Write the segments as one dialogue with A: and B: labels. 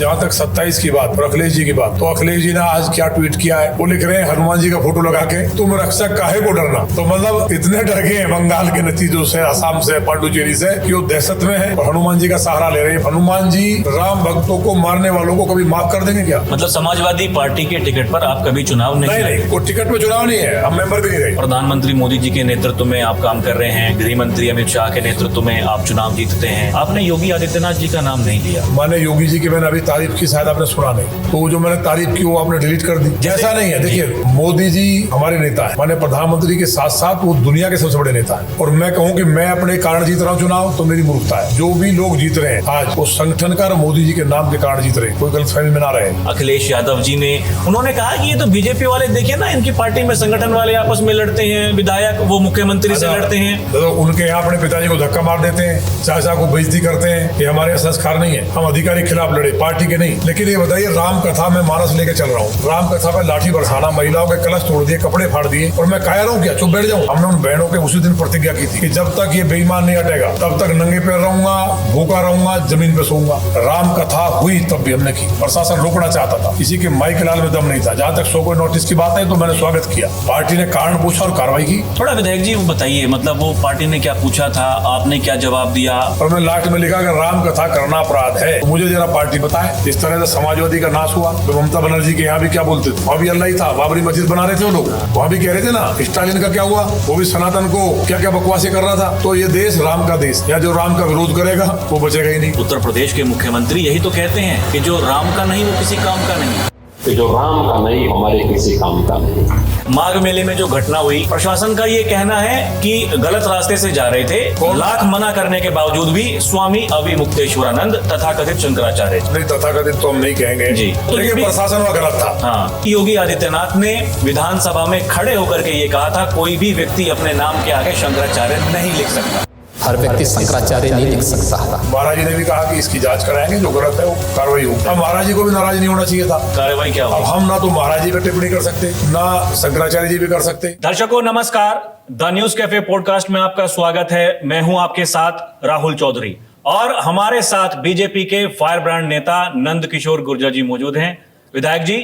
A: जहाँ तक 27 की बात और अखिलेश जी की बात, तो अखिलेश जी ने आज क्या ट्वीट किया है, वो लिख रहे हैं हनुमान जी का फोटो लगा के, तुम रक्षक काहे को डरना। तो मतलब इतने डर गए हैं बंगाल के नतीजों से, असम से, पांडुचेरी से, कि वो दहशत में है और हनुमान जी का सहारा ले रहे हैं। हनुमान जी राम भक्तों को मारने वालों को कभी माफ कर देंगे क्या?
B: मतलब समाजवादी पार्टी के टिकट पर आप कभी चुनाव
A: नहीं, वो टिकट पे चुनाव नहीं है, हम मेंबर भी नहीं रहे।
B: प्रधानमंत्री मोदी जी के नेतृत्व में आप काम कर रहे हैं, गृह मंत्री अमित शाह के नेतृत्व में आप चुनाव जीतते हैं, आपने योगी आदित्यनाथ जी का नाम नहीं लिया।
A: मैंने योगी जी की मैंने अभी तारीफ की, शायद आपने सुना नहीं, तो जो मैंने तारीफ की वो आपने डिलीट कर दी। ऐसा नहीं है, देखिए मोदी जी हमारे नेता है, माने प्रधानमंत्री के साथ साथ वो दुनिया के सबसे बड़े नेता है। और मैं कहूँ कि मैं अपने कारण जीत रहा हूँ चुनाव, तो मेरी मूर्खता है। जो भी लोग जीत रहे हैं आज, वो संगठनकार मोदी जी के नाम के कारण जीत रहे हैं, कोई गलतफहमी में ना रहे।
B: अखिलेश यादव जी ने उन्होंने कहा कि ये तो बीजेपी वाले, देखिए ना, इनकी पार्टी में संगठन वाले आपस में लड़ते हैं, विधायक वो मुख्यमंत्री से लड़ते हैं,
A: तो उनके यहाँ अपने पिताजी को धक्का मार देते हैं, चाचा को बेइज्जती करते हैं। ये हमारे संस्कार नहीं है, हम अधिकारी के खिलाफ लड़े, पार्टी के नहीं। लेकिन ये बताइए, राम कथा में मानस लेके चल रहा हूँ, राम कथा में लाठी बरसाना, महिलाओं के कलश तोड़ दिए, कपड़े फाड़ दिए, और मैं कह रहा हूँ क्या चुप बैठ जाऊँ? हमने उन बहनों के उसी दिन प्रतिज्ञा की थी कि जब तक ये बेईमान नहीं हटेगा तब तक नंगे पैर रहूंगा, भूखा रहूंगा, जमीन पे सोऊंगा। राम कथा हुई तब भी हमने की। प्रशासन रोकना चाहता था, किसी के माई के लाल में दम नहीं था। जहाँ तक सो कोई नोटिस की बात है तो मैंने स्वागत किया, पार्टी ने कारण पूछा और कार्रवाई की।
B: थोड़ा विधायक जी वो बताइए, मतलब वो पार्टी ने क्या पूछा था, आपने क्या जवाब दिया?
A: और मैं लास्ट में लिखा कि राम कथा करना अपराध है, तो मुझे जरा पार्टी बताए। इस तरह से समाजवादी का नाश हुआ। तो ममता बनर्जी के यहाँ भी क्या बोलते थे, वहाँ भी अल्लाह ही था, बाबरी मस्जिद बना रहे थे वो लोग, वहाँ भी कह रहे थे ना। स्टालिन का क्या हुआ, वो भी सनातन को क्या क्या बकवासी कर रहा था। तो ये देश राम का देश, या जो राम का विरोध करेगा वो बचेगा ही नहीं।
B: उत्तर प्रदेश के मुख्यमंत्री यही तो कहते हैं कि जो राम का नहीं वो किसी काम का नहीं,
C: कि जो राम का नहीं हमारे किसी काम का नहीं।
B: माघ मेले में जो घटना हुई, प्रशासन का ये कहना है कि गलत रास्ते से जा रहे थे, लाख मना करने के बावजूद भी स्वामी अविमुक्तेश्वरानंद तथाकथित शंकराचार्य,
A: नहीं तथाकथित तो हम नहीं कहेंगे
B: जी, तो
A: लेकिन प्रशासन वह गलत था।
B: हाँ, योगी आदित्यनाथ ने विधानसभा में खड़े होकर के ये कहा था, कोई भी व्यक्ति अपने नाम के आगे शंकराचार्य नहीं लिख सकता।
D: हर व्यक्ति शंकराचार्य नहीं लिख सकता।
A: महाराज जी ने भी कहा कि इसकी जांच कराएंगे, जो गलत है वो कार्रवाई होगी। अब महाराज जी को भी नाराज नहीं होना चाहिए था।
B: कार्रवाई क्या
A: अब
B: होगी?
A: हम ना तो महाराज जी पे टिप्पणी कर सकते, ना शंकराचार्य जी भी कर सकते।
B: दर्शकों नमस्कार, द न्यूज कैफे पॉडकास्ट में आपका स्वागत है। मैं हूं आपके साथ राहुल चौधरी, और हमारे साथ बीजेपी के फायर ब्रांड नेता नंद किशोर गुर्जर जी मौजूद हैं। विधायक जी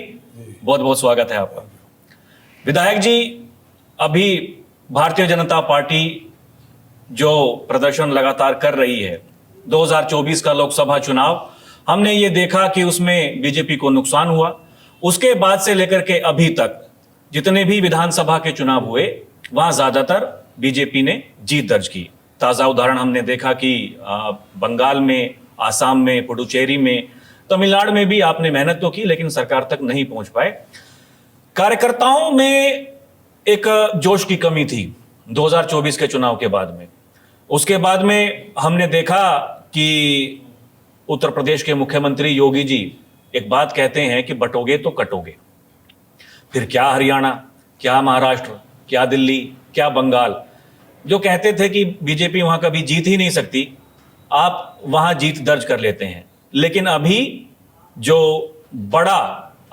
B: बहुत बहुत स्वागत है आपका। विधायक जी, अभी भारतीय जनता पार्टी जो प्रदर्शन लगातार कर रही है, 2024 का लोकसभा चुनाव, हमने ये देखा कि उसमें बीजेपी को नुकसान हुआ। उसके बाद से लेकर के अभी तक जितने भी विधानसभा के चुनाव हुए, वहां ज्यादातर बीजेपी ने जीत दर्ज की। ताजा उदाहरण हमने देखा कि बंगाल में, आसाम में, पुडुचेरी में, तमिलनाडु में भी आपने मेहनत तो की, लेकिन सरकार तक नहीं पहुंच पाए। कार्यकर्ताओं में एक जोश की कमी थी 2024 के चुनाव के बाद में। उसके बाद में हमने देखा कि उत्तर प्रदेश के मुख्यमंत्री योगी जी एक बात कहते हैं कि बटोगे तो कटोगे। फिर क्या हरियाणा, क्या महाराष्ट्र, क्या दिल्ली, क्या बंगाल, जो कहते थे कि बीजेपी वहां कभी जीत ही नहीं सकती, आप वहां जीत दर्ज कर लेते हैं। लेकिन अभी जो बड़ा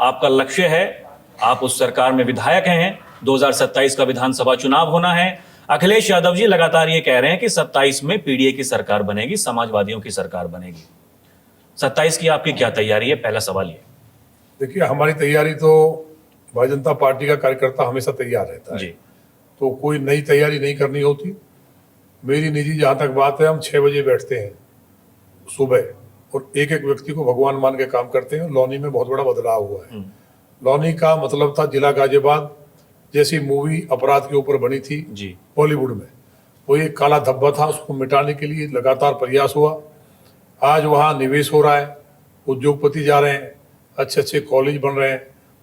B: आपका लक्ष्य है, आप उस सरकार में विधायक हैं, 2027 का विधानसभा चुनाव होना है। अखिलेश यादव जी लगातार ये कह रहे हैं कि 27 में पीडीए की सरकार बनेगी, समाजवादियों की सरकार बनेगी। 27 की आपकी क्या तैयारी है? पहला सवाल ये।
A: देखिए, हमारी तैयारी तो भारतीय जनता पार्टी का कार्यकर्ता हमेशा तैयार रहता है
B: जी।
A: तो कोई नई तैयारी नहीं करनी होती। मेरी निजी जहाँ तक बात है, हम 6 बजे बैठते हैं सुबह और एक एक व्यक्ति को भगवान मान के काम करते हैं। लौनी में बहुत बड़ा बदलाव हुआ है। लौनी का मतलब था जिला गाजियाबाद, जैसी मूवी अपराध के ऊपर बनी थी
B: जी
A: बॉलीवुड में, वो एक काला धब्बा था, उसको मिटाने के लिए लगातार प्रयास हुआ। आज वहाँ निवेश हो रहा है, उद्योगपति जा रहे हैं, अच्छे अच्छे कॉलेज बन रहे हैं,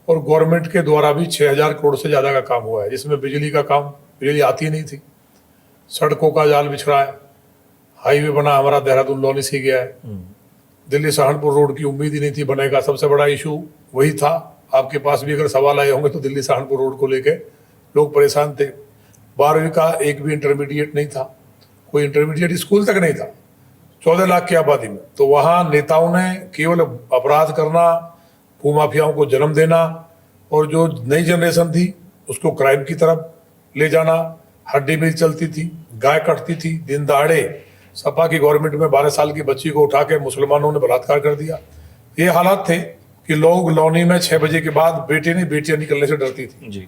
A: और गवर्नमेंट के द्वारा भी 6000 करोड़ से ज़्यादा का काम हुआ है, जिसमें बिजली का काम, बिजली आती नहीं थी, सड़कों का जाल बिछ रहा है, हाईवे बना हमारा देहरादून लौनी से गया है, दिल्ली सहारनपुर रोड की उम्मीद ही नहीं थी बनेगा, सबसे बड़ा इशू वही था। आपके पास भी अगर सवाल आए होंगे तो दिल्ली सहारनपुर रोड को लेके लोग परेशान थे। 12वीं का एक भी इंटरमीडिएट नहीं था, कोई इंटरमीडिएट स्कूल तक नहीं था 14 लाख की आबादी में। तो वहाँ नेताओं ने केवल अपराध करना, भूमाफियाओं को जन्म देना, और जो नई जनरेशन थी उसको क्राइम की तरफ ले जाना। हड्डी मिल चलती थी, गाय कटती थी, दिन दहाड़े सपा की गवर्नमेंट में 12 साल की बच्ची को उठा के मुसलमानों ने बलात्कार कर दिया। ये हालात थे कि लोग लौनी में 6 बजे के बाद बेटे नहीं बेटियां निकलने से डरती थी,
B: जी।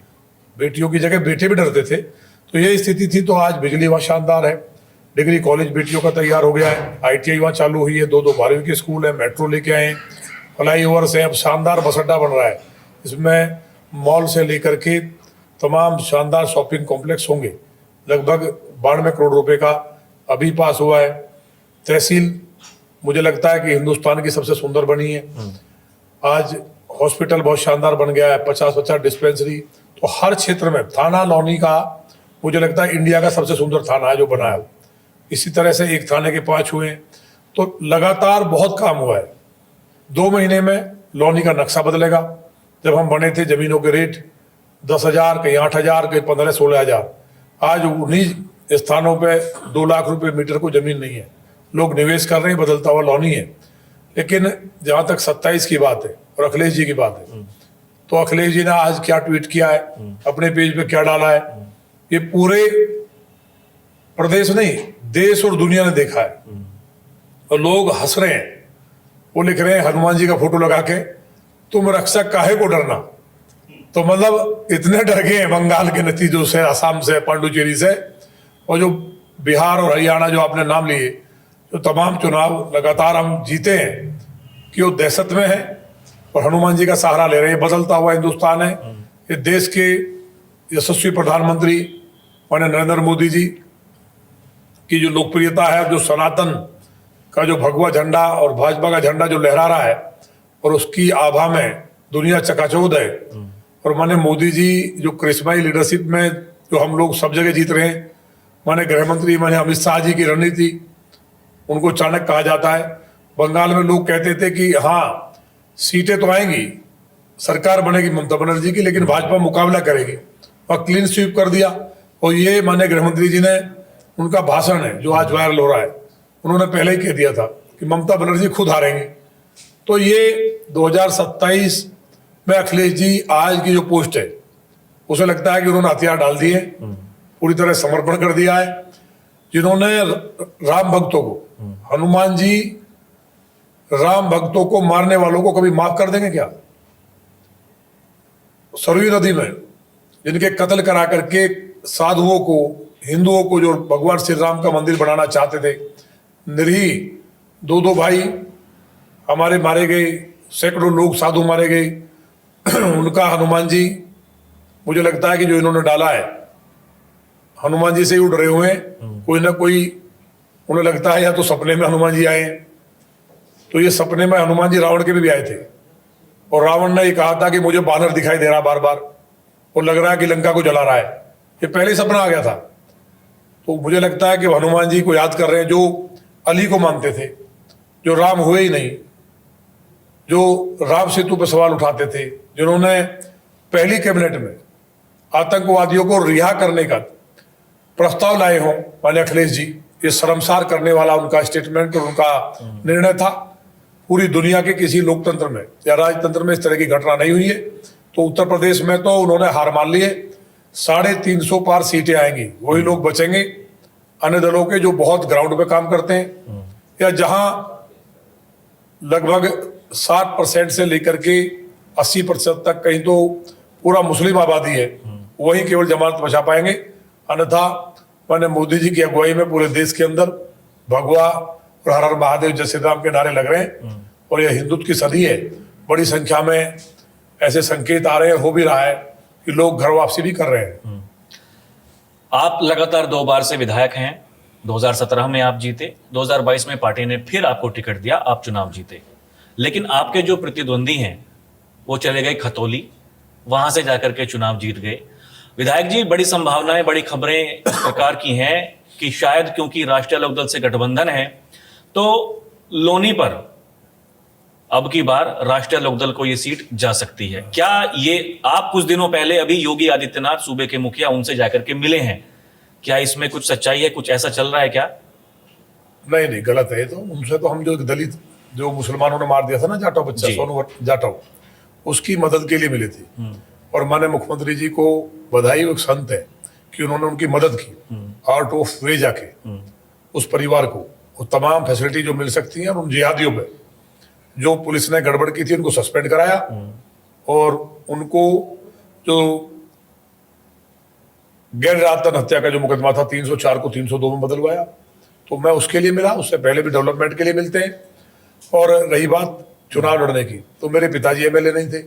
A: बेटियों की जगह बेटे भी डरते थे। तो ये स्थिति थी। तो आज बिजली वहाँ शानदार है, डिग्री कॉलेज बेटियों का तैयार हो गया है, ITI वहाँ चालू हुई है, 2-2 12वीं के स्कूल है, मेट्रो लेके आए हैं, फ्लाई ओवर से, अब शानदार बस अड्डा बन रहा है। इसमें मॉल से लेकर के तमाम शानदार शॉपिंग कॉम्प्लेक्स होंगे। लगभग 92 करोड़ रुपए का अभी पास हुआ है। तहसील मुझे लगता है कि हिंदुस्तान की सबसे सुंदर बनी है। आज हॉस्पिटल बहुत शानदार बन गया है, 50-50 डिस्पेंसरी। तो हर क्षेत्र में थाना लौनी का मुझे लगता है इंडिया का सबसे सुंदर थाना है जो बना है। इसी तरह से एक थाने के 5 हुए हैं। तो लगातार बहुत काम हुआ है। 2 महीने में लौनी का नक्शा बदलेगा। जब हम बने थे जमीनों के रेट 10,000, कहीं 8,000, कहीं 15-16,000। आज उन्हीं स्थानों पे 2 लाख रुपए मीटर को जमीन नहीं है। लोग निवेश कर रहे हैं, बदलता हुआ लौनी है। लेकिन जहां तक 27 की बात है और अखिलेश जी की बात है, तो अखिलेश जी ने आज क्या ट्वीट किया है, अपने पेज पे क्या डाला है, ये पूरे प्रदेश नहीं देश और दुनिया ने देखा है। और लोग हंस रहे हैं। वो लिख रहे हैं हनुमान जी का फोटो लगा के, तुम रक्षक काहे को डरना। तो मतलब इतने डर गए हैं बंगाल के नतीजों से, असम से, पांडुचेरी से, और जो बिहार और हरियाणा जो आपने नाम लिए, जो तमाम चुनाव लगातार हम जीते हैं, कि वो दहशत में है और हनुमान जी का सहारा ले रहे हैं। बदलता हुआ हिंदुस्तान है। ये देश के यशस्वी प्रधानमंत्री माननीय नरेंद्र मोदी जी की जो लोकप्रियता है, जो सनातन का जो भगवा झंडा और भाजपा का झंडा जो लहरा रहा है, और उसकी आभा में दुनिया चकाचौंध है। और माने मोदी जी जो करिश्माई लीडरशिप में जो हम लोग सब जगह जीत रहे हैं, माने गृह मंत्री माने अमित शाह जी की रणनीति, उनको चाणक्य कहा जाता है। बंगाल में लोग कहते थे कि हाँ सीटें तो आएंगी, सरकार बनेगी ममता बनर्जी की, लेकिन भाजपा मुकाबला करेगी, और क्लीन स्वीप कर दिया। और ये माननीय गृह मंत्री जी ने, उनका भाषण है जो आज वायरल हो रहा है, उन्होंने पहले ही कह दिया था कि ममता बनर्जी खुद हारेंगे। तो ये 2027 में अखिलेश जी आज की जो पोस्ट है, उसे लगता है कि उन्होंने हथियार डाल दिए, पूरी तरह समर्पण कर दिया है। जिन्होंने राम भक्तों को, हनुमान जी राम भक्तों को मारने वालों को कभी माफ कर देंगे क्या? सरयू नदी में जिनके कत्ल करा करके साधुओं को, हिंदुओं को, जो भगवान श्री राम का मंदिर बनाना चाहते थे, निरीह 2-2 भाई हमारे मारे गए, सैकड़ों लोग साधु मारे गए। उनका हनुमान जी, मुझे लगता है कि जो इन्होंने डाला है, हनुमान जी से ही उड़ रहे हुए हैं। कोई ना कोई, उन्हें लगता है या तो सपने में हनुमान जी आए हैं। तो ये सपने में हनुमान जी रावण के भी आए थे, और रावण ने ये कहा था कि मुझे बानर दिखाई दे रहा बार बार, और लग रहा है कि लंका को जला रहा है। ये पहले ही सपना आ गया था। तो मुझे लगता है कि हनुमान जी को याद कर रहे हैं, जो अली को मानते थे, जो राम हुए ही नहीं, जो राम सेतु पर सवाल उठाते थे, जिन्होंने पहली कैबिनेट में आतंकवादियों को रिहा करने का प्रस्ताव लाए हों, माननीय अखिलेश जी। ये शर्मसार करने वाला उनका स्टेटमेंट और उनका निर्णय था। पूरी दुनिया के किसी लोकतंत्र में या राजतंत्र में इस तरह की घटना नहीं हुई है। तो उत्तर प्रदेश में तो उन्होंने हार मान ली है। 350 पार सीटें आएंगी, वही लोग बचेंगे अन्य दलों के जो बहुत ग्राउंड पे काम करते हैं, या जहां लगभग 60% से लेकर के 80% तक कहीं तो पूरा मुस्लिम आबादी है, वही केवल जमानत बचा पाएंगे। अन्यथा मैंने मोदी जी की अगुवाई में पूरे देश के अंदर भगवा और हर हर महादेव जय श्री राम के नारे लग रहे हैं। और यह हिंदुत्व की सदी है। बड़ी संख्या में ऐसे संकेत आ रहे हैं, हो भी रहा है कि लोग घर वापसी भी कर रहे हैं।
B: आप लगातार 2 बार से विधायक हैं। 2017 में आप जीते, 2022 में पार्टी ने फिर आपको टिकट दिया, आप चुनाव जीते। लेकिन आपके जो प्रतिद्वंदी हैं वो चले गए खतौली, वहां से जाकर के चुनाव जीत गए। विधायक जी, बड़ी संभावनाएं, बड़ी खबरें इस प्रकार की हैं कि शायद क्योंकि राष्ट्रीय लोकदल से गठबंधन है, तो लोनी पर अब की बार राष्ट्रीय लोकदल को ये सीट जा सकती है। क्या ये, आप कुछ दिनों पहले अभी योगी आदित्यनाथ सूबे के मुखिया, उनसे जाकर के मिले हैं, क्या इसमें कुछ सच्चाई है, कुछ ऐसा चल रहा है क्या?
A: नहीं, गलत है। तो उनसे तो हम जो दलित, जो मुसलमानों ने मार दिया था ना जाटव बच्चा, सोनू जाटव, उसकी मदद के लिए मिले थे। और माननीय मुख्यमंत्री जी को बधाई, एक संत है कि उन्होंने उनकी मदद की, आउट ऑफ वे जाके उस परिवार को वो तमाम फैसिलिटी जो मिल सकती है उन जिहादियों में। जो पुलिस ने गड़बड़ की थी उनको सस्पेंड कराया और उनको जो गैर इरादतन हत्या का जो मुकदमा था 304 को 302 में बदलवाया। तो मैं उसके लिए मिला, उससे पहले भी डेवलपमेंट के लिए मिलते हैं। और रही बात चुनाव लड़ने की, तो मेरे पिताजी एमएलए नहीं थे,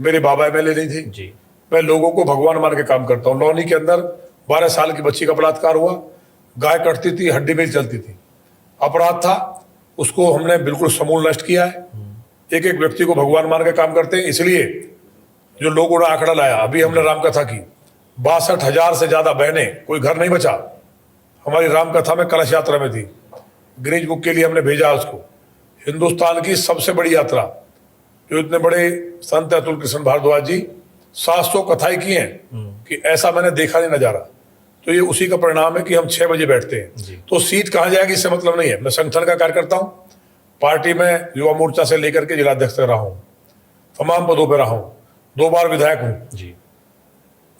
A: मेरे बाबा एमएलए नहीं थे
B: जी।
A: मैं लोगों को भगवान मान के काम करता हूँ। लौनी के अंदर 12 साल की बच्ची का बलात्कार हुआ, गाय कटती थी, हड्डी मिल चलती थी, अपराध था, उसको हमने बिल्कुल समूल नष्ट किया है। एक एक व्यक्ति को भगवान मान के काम करते हैं, इसलिए जो लोगों ने आंकड़ा लाया, अभी हमने रामकथा की 62,000 से ज्यादा बहनें, कोई घर नहीं बचा। हमारी रामकथा में कलश यात्रा में थी, गिनीज बुक के लिए हमने भेजा उसको। हिंदुस्तान की सबसे बड़ी यात्रा, जो इतने बड़े संत अतुल कृष्ण भारद्वाज जी 700 कथाएं की हैं कि ऐसा मैंने देखा नहीं नजारा। तो ये उसी का परिणाम है कि हम 6 बजे बैठते हैं। तो सीट कहाँ जाएगी इससे मतलब नहीं है। मैं संगठन का कार्यकर्ता हूँ, पार्टी में युवा मोर्चा से लेकर के जिलाध्यक्ष तक रहा हूँ, तमाम पदों पर रहा हूँ, 2 बार विधायक हूँ
B: जी।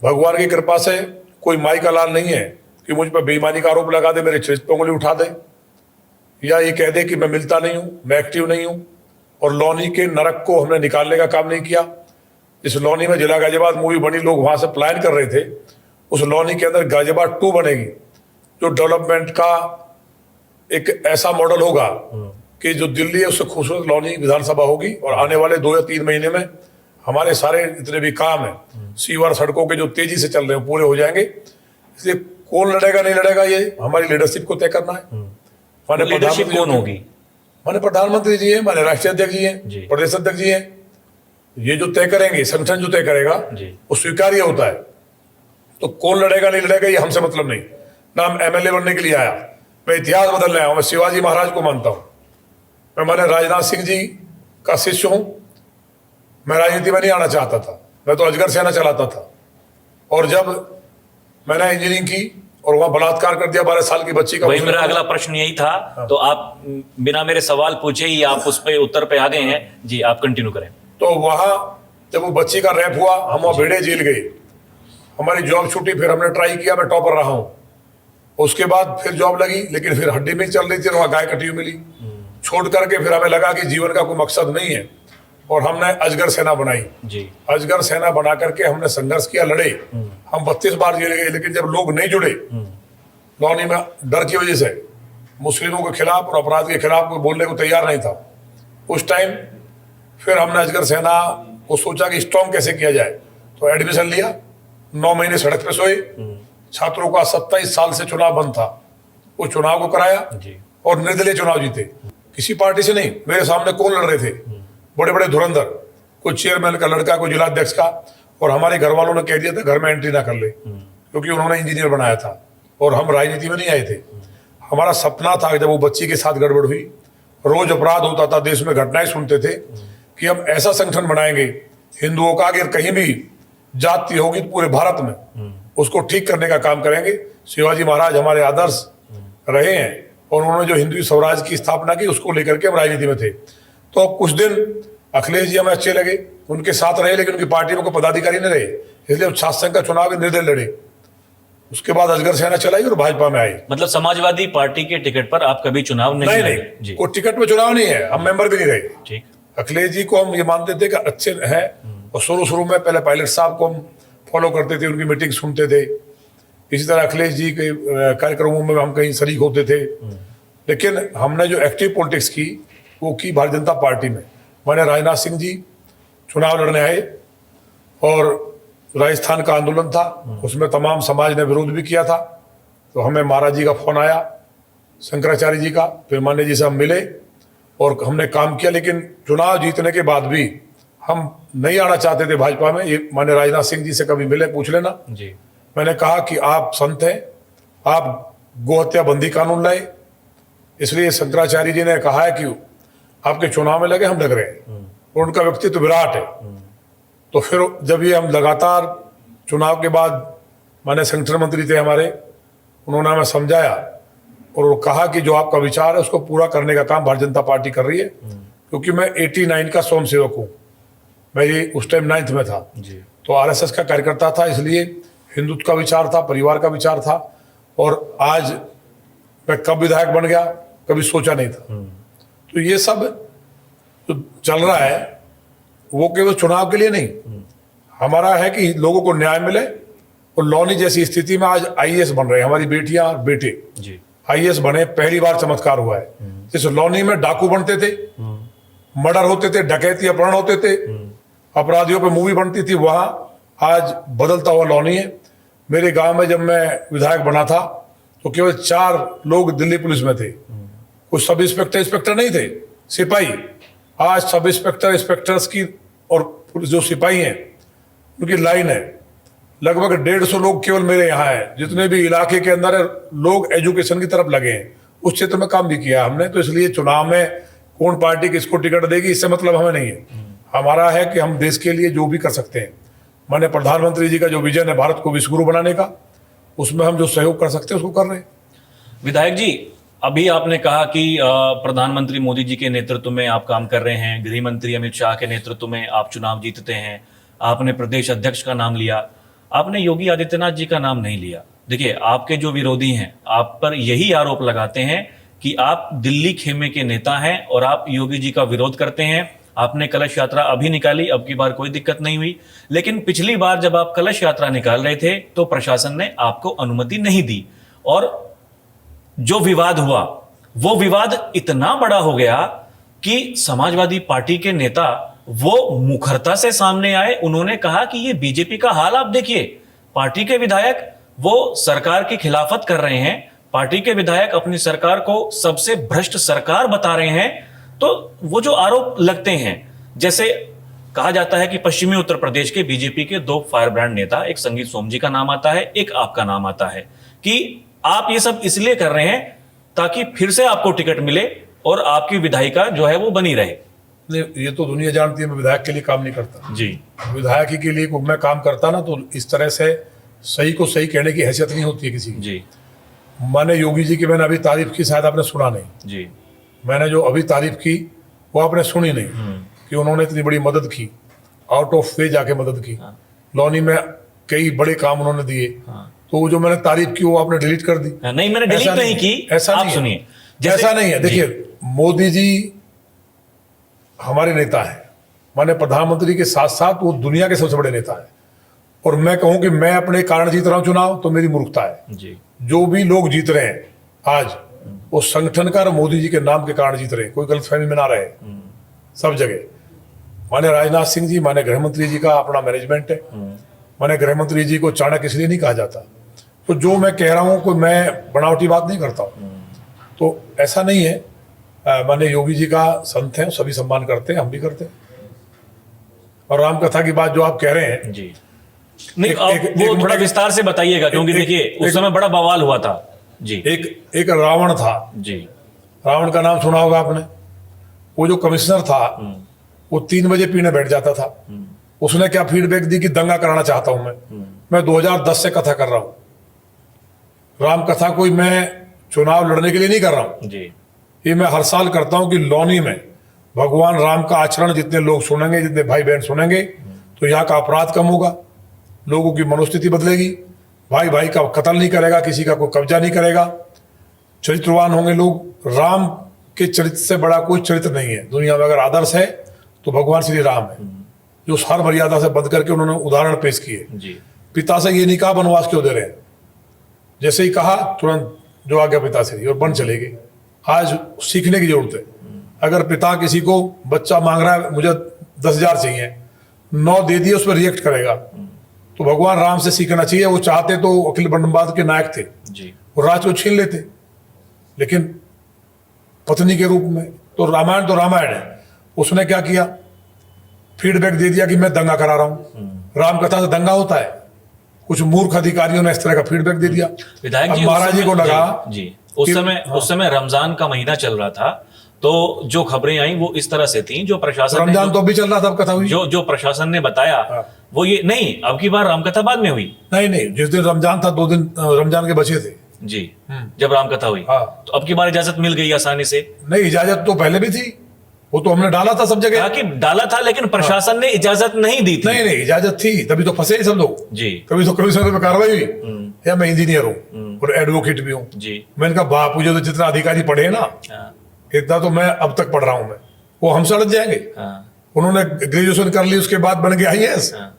A: भगवान की कृपा से कोई माई का लाल नहीं है कि मुझ पर बेईमानी का आरोप लगा दे, मेरे चरित्र पर उंगली उठा दे, या ये कह दे कि मैं मिलता नहीं हूँ, मैं एक्टिव नहीं हूँ। और लौनी के नरक को हमने निकालने का काम नहीं किया। इस लौनी में जिला गाजियाबाद मूवी बनी, लोग वहां से प्लान कर रहे थे, उस लौनी के अंदर गाजियाबाद 2 बनेगी, जो डेवलपमेंट का एक ऐसा मॉडल होगा कि जो दिल्ली है उससे खूबसूरत लौनी विधानसभा होगी। और आने वाले 2 या 3 महीने में हमारे सारे जितने भी काम है सीवर सड़कों के जो तेजी से चल रहे हैं पूरे हो जाएंगे। इसलिए कौन लड़ेगा नहीं लड़ेगा ये हमारी लीडरशिप को तय करना है। माने
B: लीडरशिप कौन होगी?
A: माने प्रधानमंत्री जी हैं, माने राष्ट्रीय अध्यक्ष जी
B: जी।
A: हैं, प्रदेश अध्यक्ष जी हैं। ये जो तय करेंगे, संगठन जो तय करेगा
B: जी।
A: वो स्वीकार्य होता है। तो कौन लड़ेगा नहीं लड़ेगा ये हमसे मतलब नहीं। ना हम एमएलए बनने के लिए आया, मैं इतिहास बदलने आया हूं। मैं शिवाजी महाराज को मानता हूं, मैं माने राजनाथ सिंह जी का शिष्य हूं। मैं राजनीति में नहीं आना चाहता था, मैं तो अजगर सेना चलाता था। और जब मैंने इंजीनियरिंग की और वहां बलात्कार कर दिया 12 साल की बच्ची का,
B: वही मेरा अगला प्रश्न यही था। तो आप बिना मेरे सवाल पूछे ही आप उस पे उत्तर पे आ गए हैं जी। आप कंटिन्यू करें।
A: तो वहां जब वो बच्ची का रेप हुआ, हम वहां भिड़े जेल गए, हमारी जॉब छूटी, फिर हमने ट्राई किया, मैं टॉपर रहा हूं। उसके बाद फिर जॉब लगी, लेकिन फिर हड्डी मिल चल रही थी, वहां गाय कटी हुई मिली। छोड़ करके फिर हमें लगा कि जीवन का कोई मकसद नहीं है, और हमने अजगर सेना बनाई
B: जी।
A: अजगर सेना बना करके हमने संघर्ष किया, लड़े। हम 32 बार जेल गए, लेकिन जब लोग नहीं जुड़े लौनी में, डर की वजह से मुस्लिमों के खिलाफ और अपराध के खिलाफ कोई बोलने को तैयार नहीं था उस टाइम। फिर हमने अजगर सेना को सोचा कि स्ट्रॉन्ग कैसे किया जाए, तो एडमिशन लिया, 9 महीने सड़क पे सोए। छात्रों का 27 साल से चुनाव बंद था, वो चुनाव को कराया
B: जी।
A: और निर्दलीय चुनाव जीते। किसी पार्टी से नहीं, मेरे सामने कौन लड़ रहे थे? बड़े बड़े धुरंधर, कोई चेयरमैन का लड़का, कोई जिलाध्यक्ष का। और हमारे घर वालों ने कह दिया था घर में एंट्री ना कर ले, क्योंकि उन्होंने इंजीनियर बनाया था और हम राजनीति में नहीं आए थे। हमारा सपना था कि जब वो बच्ची के साथ गड़बड़ हुई, रोज अपराध होता था, देश में घटनाएं सुनते थे, कि हम ऐसा संगठन बनाएंगे हिंदुओं का, अगर कहीं भी जाति होगी तो पूरे भारत में उसको ठीक करने का काम करेंगे। शिवाजी महाराज हमारे आदर्श रहे हैं और उन्होंने जो हिंदू स्वराज की स्थापना की उसको लेकर के हम राजनीति में थे। तो कुछ दिन अखिलेश जी हमें अच्छे लगे, उनके साथ रहे, लेकिन उनकी पार्टी में कोई पदाधिकारी नहीं रहे, इसलिए छात्र संघ का चुनाव भी निर्दलीय लड़े। उसके बाद अजगर सेना चलाई और भाजपा में आए।
B: मतलब समाजवादी पार्टी के टिकट पर आप कभी चुनाव नहीं
A: नहीं
B: लड़े?
A: नहीं,
B: जी।
A: कोई टिकट में चुनाव नहीं है, हम मेंबर भी नहीं रहे।
B: ठीक।
A: अखिलेश जी को हम ये मानते थे कि अच्छे हैं, और शुरू में पहले पायलट साहब को हम फॉलो करते थे, उनकी मीटिंग सुनते थे। इसी तरह अखिलेश जी के कार्यक्रमों में हम कहीं शरीक होते थे। लेकिन हमने जो एक्टिव पॉलिटिक्स की वो की भारतीय जनता पार्टी में। मैंने राजनाथ सिंह जी चुनाव लड़ने आए और राजस्थान का आंदोलन था, उसमें तमाम समाज ने विरोध भी किया था। तो हमें महाराज जी का फोन आया, शंकराचार्य जी का, फिर मान्य जी से हम मिले और हमने काम किया। लेकिन चुनाव जीतने के बाद भी हम नहीं आना चाहते थे भाजपा में। ये मान्य राजनाथ सिंह जी से कभी मिले, पूछ लेना।
B: जी।
A: मैंने कहा कि आप संत हैं, आप गोहत्या बंदी कानून लाए, इसलिए शंकराचार्य जी ने कहा है कि आपके चुनाव में लगे, हम लग रहे हैं, और उनका व्यक्तित्व विराट है। तो फिर जब ये हम लगातार चुनाव के बाद, माने संगठन मंत्री थे हमारे, उन्होंने हमें समझाया और वो कहा कि जो आपका विचार है उसको पूरा करने का काम भारतीय जनता पार्टी कर रही है। क्योंकि मैं 89 का स्वयं सेवक हूँ, मैं ये उस टाइम 9th में था।
B: जी।
A: तो आरएसएस का कार्यकर्ता था, इसलिए हिंदुत्व का विचार था, परिवार का विचार था। और आज मैं कब विधायक बन गया, कभी सोचा नहीं था। तो ये सब जो चल रहा है वो केवल चुनाव के लिए नहीं, हमारा है कि लोगों को न्याय मिले। और लौनी जैसी स्थिति में आज आईएएस बन रहे हैं हमारी बेटियां और बेटे,
B: जी
A: आईएएस बने, पहली बार चमत्कार हुआ है। जैसे लौनी में डाकू बनते थे, मर्डर होते थे, डकैती अपहरण होते थे, अपराधियों पे मूवी बनती थी, वहां आज बदलता हुआ लौनी है। मेरे गांव में जब मैं विधायक बना था तो केवल 4 लोग दिल्ली पुलिस में थे, कुछ सब इंस्पेक्टर नहीं थे, सिपाही। आज सब इंस्पेक्टर्स की और पुलिस जो सिपाही हैं उनकी लाइन है। लगभग 150 लोग केवल मेरे यहाँ हैं। जितने भी इलाके के अंदर लोग एजुकेशन की तरफ लगे हैं, उस क्षेत्र में काम भी किया हमने। तो इसलिए चुनाव में कौन पार्टी किसको टिकट देगी इससे मतलब हमें नहीं है। हमारा है कि हम देश के लिए जो भी कर सकते हैं, माननीय प्रधानमंत्री जी का जो विजन है भारत को विश्व गुरु बनाने का, उसमें हम जो सहयोग कर सकते हैं उसको कर रहे हैं।
B: विधायक जी, अभी आपने कहा कि प्रधानमंत्री मोदी जी के नेतृत्व में आप काम कर रहे हैं, गृह मंत्री अमित शाह के नेतृत्व में आप चुनाव जीतते हैं, आपने प्रदेश अध्यक्ष का नाम लिया, आपने योगी आदित्यनाथ जी का नाम नहीं लिया। देखिए, आपके जो विरोधी हैं आप पर यही आरोप लगाते हैं कि आप दिल्ली खेमे के नेता हैं और आप योगी जी का विरोध करते हैं। आपने कलश यात्रा अभी निकाली, अब की बार कोई दिक्कत नहीं हुई, लेकिन पिछली बार जब आप कलश यात्रा निकाल रहे थे तो प्रशासन ने आपको अनुमति नहीं दी और जो विवाद हुआ वो विवाद इतना बड़ा हो गया कि समाजवादी पार्टी के नेता वो मुखरता से सामने आए। उन्होंने कहा कि ये बीजेपी का हाल आप देखिए, पार्टी के विधायक वो सरकार की खिलाफत कर रहे हैं, पार्टी के विधायक अपनी सरकार को सबसे भ्रष्ट सरकार बता रहे हैं। तो वो जो आरोप लगते हैं, जैसे कहा जाता है कि पश्चिमी उत्तर प्रदेश के बीजेपी के 2 फायर ब्रांड नेता, एक संगीत सोम जी का नाम आता है, एक आपका नाम आता है, कि आप ये सब इसलिए कर रहे हैं ताकि फिर से आपको टिकट मिले और आपकी विधायिका जो है वो बनी रहे।
A: नहीं, ये तो दुनिया जानती है मैं विधायक के लिए काम नहीं करता
B: जी।
A: विधायक ही के लिए मैं काम करता ना तो इस तरह से सही को सही कहने की हैसियत नहीं होती है किसी की।
B: जी
A: मैंने योगी जी की मैंने अभी तारीफ की, शायद आपने सुना नहीं।
B: जी।
A: मैंने जो अभी तारीफ की वो आपने सुनी नहीं कि उन्होंने इतनी बड़ी मदद की, आउट ऑफ वे जाके मदद की। लौनी में कई बड़े काम उन्होंने दिए, तो वो जो मैंने तारीफ की वो आपने डिलीट कर दी।
B: नहीं, मैंने डिलीट नहीं की,
A: ऐसा
B: आप
A: नहीं
B: सुनिए।
A: ऐसा नहीं है। देखिए, मोदी जी हमारे नेता हैं, माने प्रधानमंत्री के साथ साथ वो दुनिया के सबसे बड़े नेता हैं। और मैं कहूं कि मैं अपने कारण जीत रहा हूं चुनाव तो मेरी मूर्खता है।
B: जी।
A: जो भी लोग जीत रहे हैं आज वो संगठन का और मोदी जी के नाम के कारण जीत रहे हैं, कोई गलतफहमी में ना रहे सब जगह। माने राजनाथ सिंह जी, माने गृह मंत्री जी का अपना मैनेजमेंट है, माने गृह मंत्री जी को चाणक्य इसलिए नहीं कहा जाता। तो जो मैं कह रहा हूं कोई मैं बनावटी बात नहीं करता हूं, तो ऐसा नहीं है। माने योगी जी का संत है, सभी सम्मान करते हैं, हम भी करते हैं। और राम कथा की बात जो आप कह रहे हैं
B: जी, नहीं वो थोड़ा विस्तार से बताइएगा, क्योंकि देखिए उस समय बड़ा बवाल हुआ था। जी।
A: एक रावण था
B: जी।
A: रावण का नाम सुना होगा आपने। वो जो कमिश्नर था वो 3 बजे पीने बैठ जाता था। उसने क्या फीडबैक दी कि दंगा कराना चाहता हूं मैं 2010 से कथा कर रहा हूं। राम कथा कोई मैं चुनाव लड़ने के लिए नहीं कर रहा हूं
B: जी।
A: ये मैं हर साल करता हूं कि लौनी में भगवान राम का आचरण जितने लोग सुनेंगे, जितने भाई बहन सुनेंगे, तो यहाँ का अपराध कम होगा, लोगों की मनोस्थिति बदलेगी, भाई भाई का कत्ल नहीं करेगा, किसी का कोई कब्जा नहीं करेगा, चरित्रवान होंगे लोग। राम के चरित्र से बड़ा कोई चरित्र नहीं है दुनिया में। अगर आदर्श है तो भगवान श्री राम है, जो हर मर्यादा से बंद करके उन्होंने उदाहरण पेश किए। पिता से ये नहीं कहा वनवास क्यों दे रहे हैं, जैसे ही कहा तुरंत जो आ गया पिता से और बन चले गए। आज सीखने की जरूरत है। अगर पिता किसी को बच्चा मांग रहा है, मुझे 10,000 चाहिए, 9 दे दिए, उस पर रिएक्ट करेगा, तो भगवान राम से सीखना चाहिए। वो चाहते तो अखिल ब्रह्मांड के नायक थे
B: जी।
A: वो राज को छीन लेते, लेकिन पत्नी के रूप में। तो रामायण है। उसने क्या किया, फीडबैक दे दिया कि मैं दंगा करा रहा हूं। राम कथा से दंगा होता है? कुछ मूर्ख अधिकारियों ने इस तरह का फीडबैक दे दिया।
B: विधायक जी,
A: महाराज जी को लगा
B: जी उस समय रमजान का महीना चल रहा था, तो जो खबरें आई वो इस तरह से थी, जो प्रशासन
A: रमजान तो अभी चल रहा था, अब कथा हुई।
B: जो प्रशासन ने बताया वो ये नहीं, अब की बार रामकथा बाद में हुई।
A: नहीं, जिस दिन रमजान था 2 दिन रमजान के बचे थे
B: जी, जब रामकथा हुई। तो अब की बार इजाजत मिल गई आसानी से?
A: नहीं, इजाजत तो पहले भी थी, वो तो हमने डाला था सब जगह।
B: कि डाला था, लेकिन प्रशासन ने इजाजत नहीं दी थी।
A: नहीं, इजाजत थी, तभी तो फंसे सब लोग
B: जी।
A: तभी तो कमिश्नर पे कार्रवाई हुई। या मैं इंजीनियर हूँ और एडवोकेट भी हूँ जी। मैंने कहा बापू जी तो जितना अधिकारी पढ़े ना, इतना तो मैं अब तक पढ़ रहा हूँ। वो हमसे लड़ जाएंगे।
B: हाँ,
A: उन्होंने ग्रेजुएशन कर ली, उसके बाद बन गया IAS।
B: हाँ।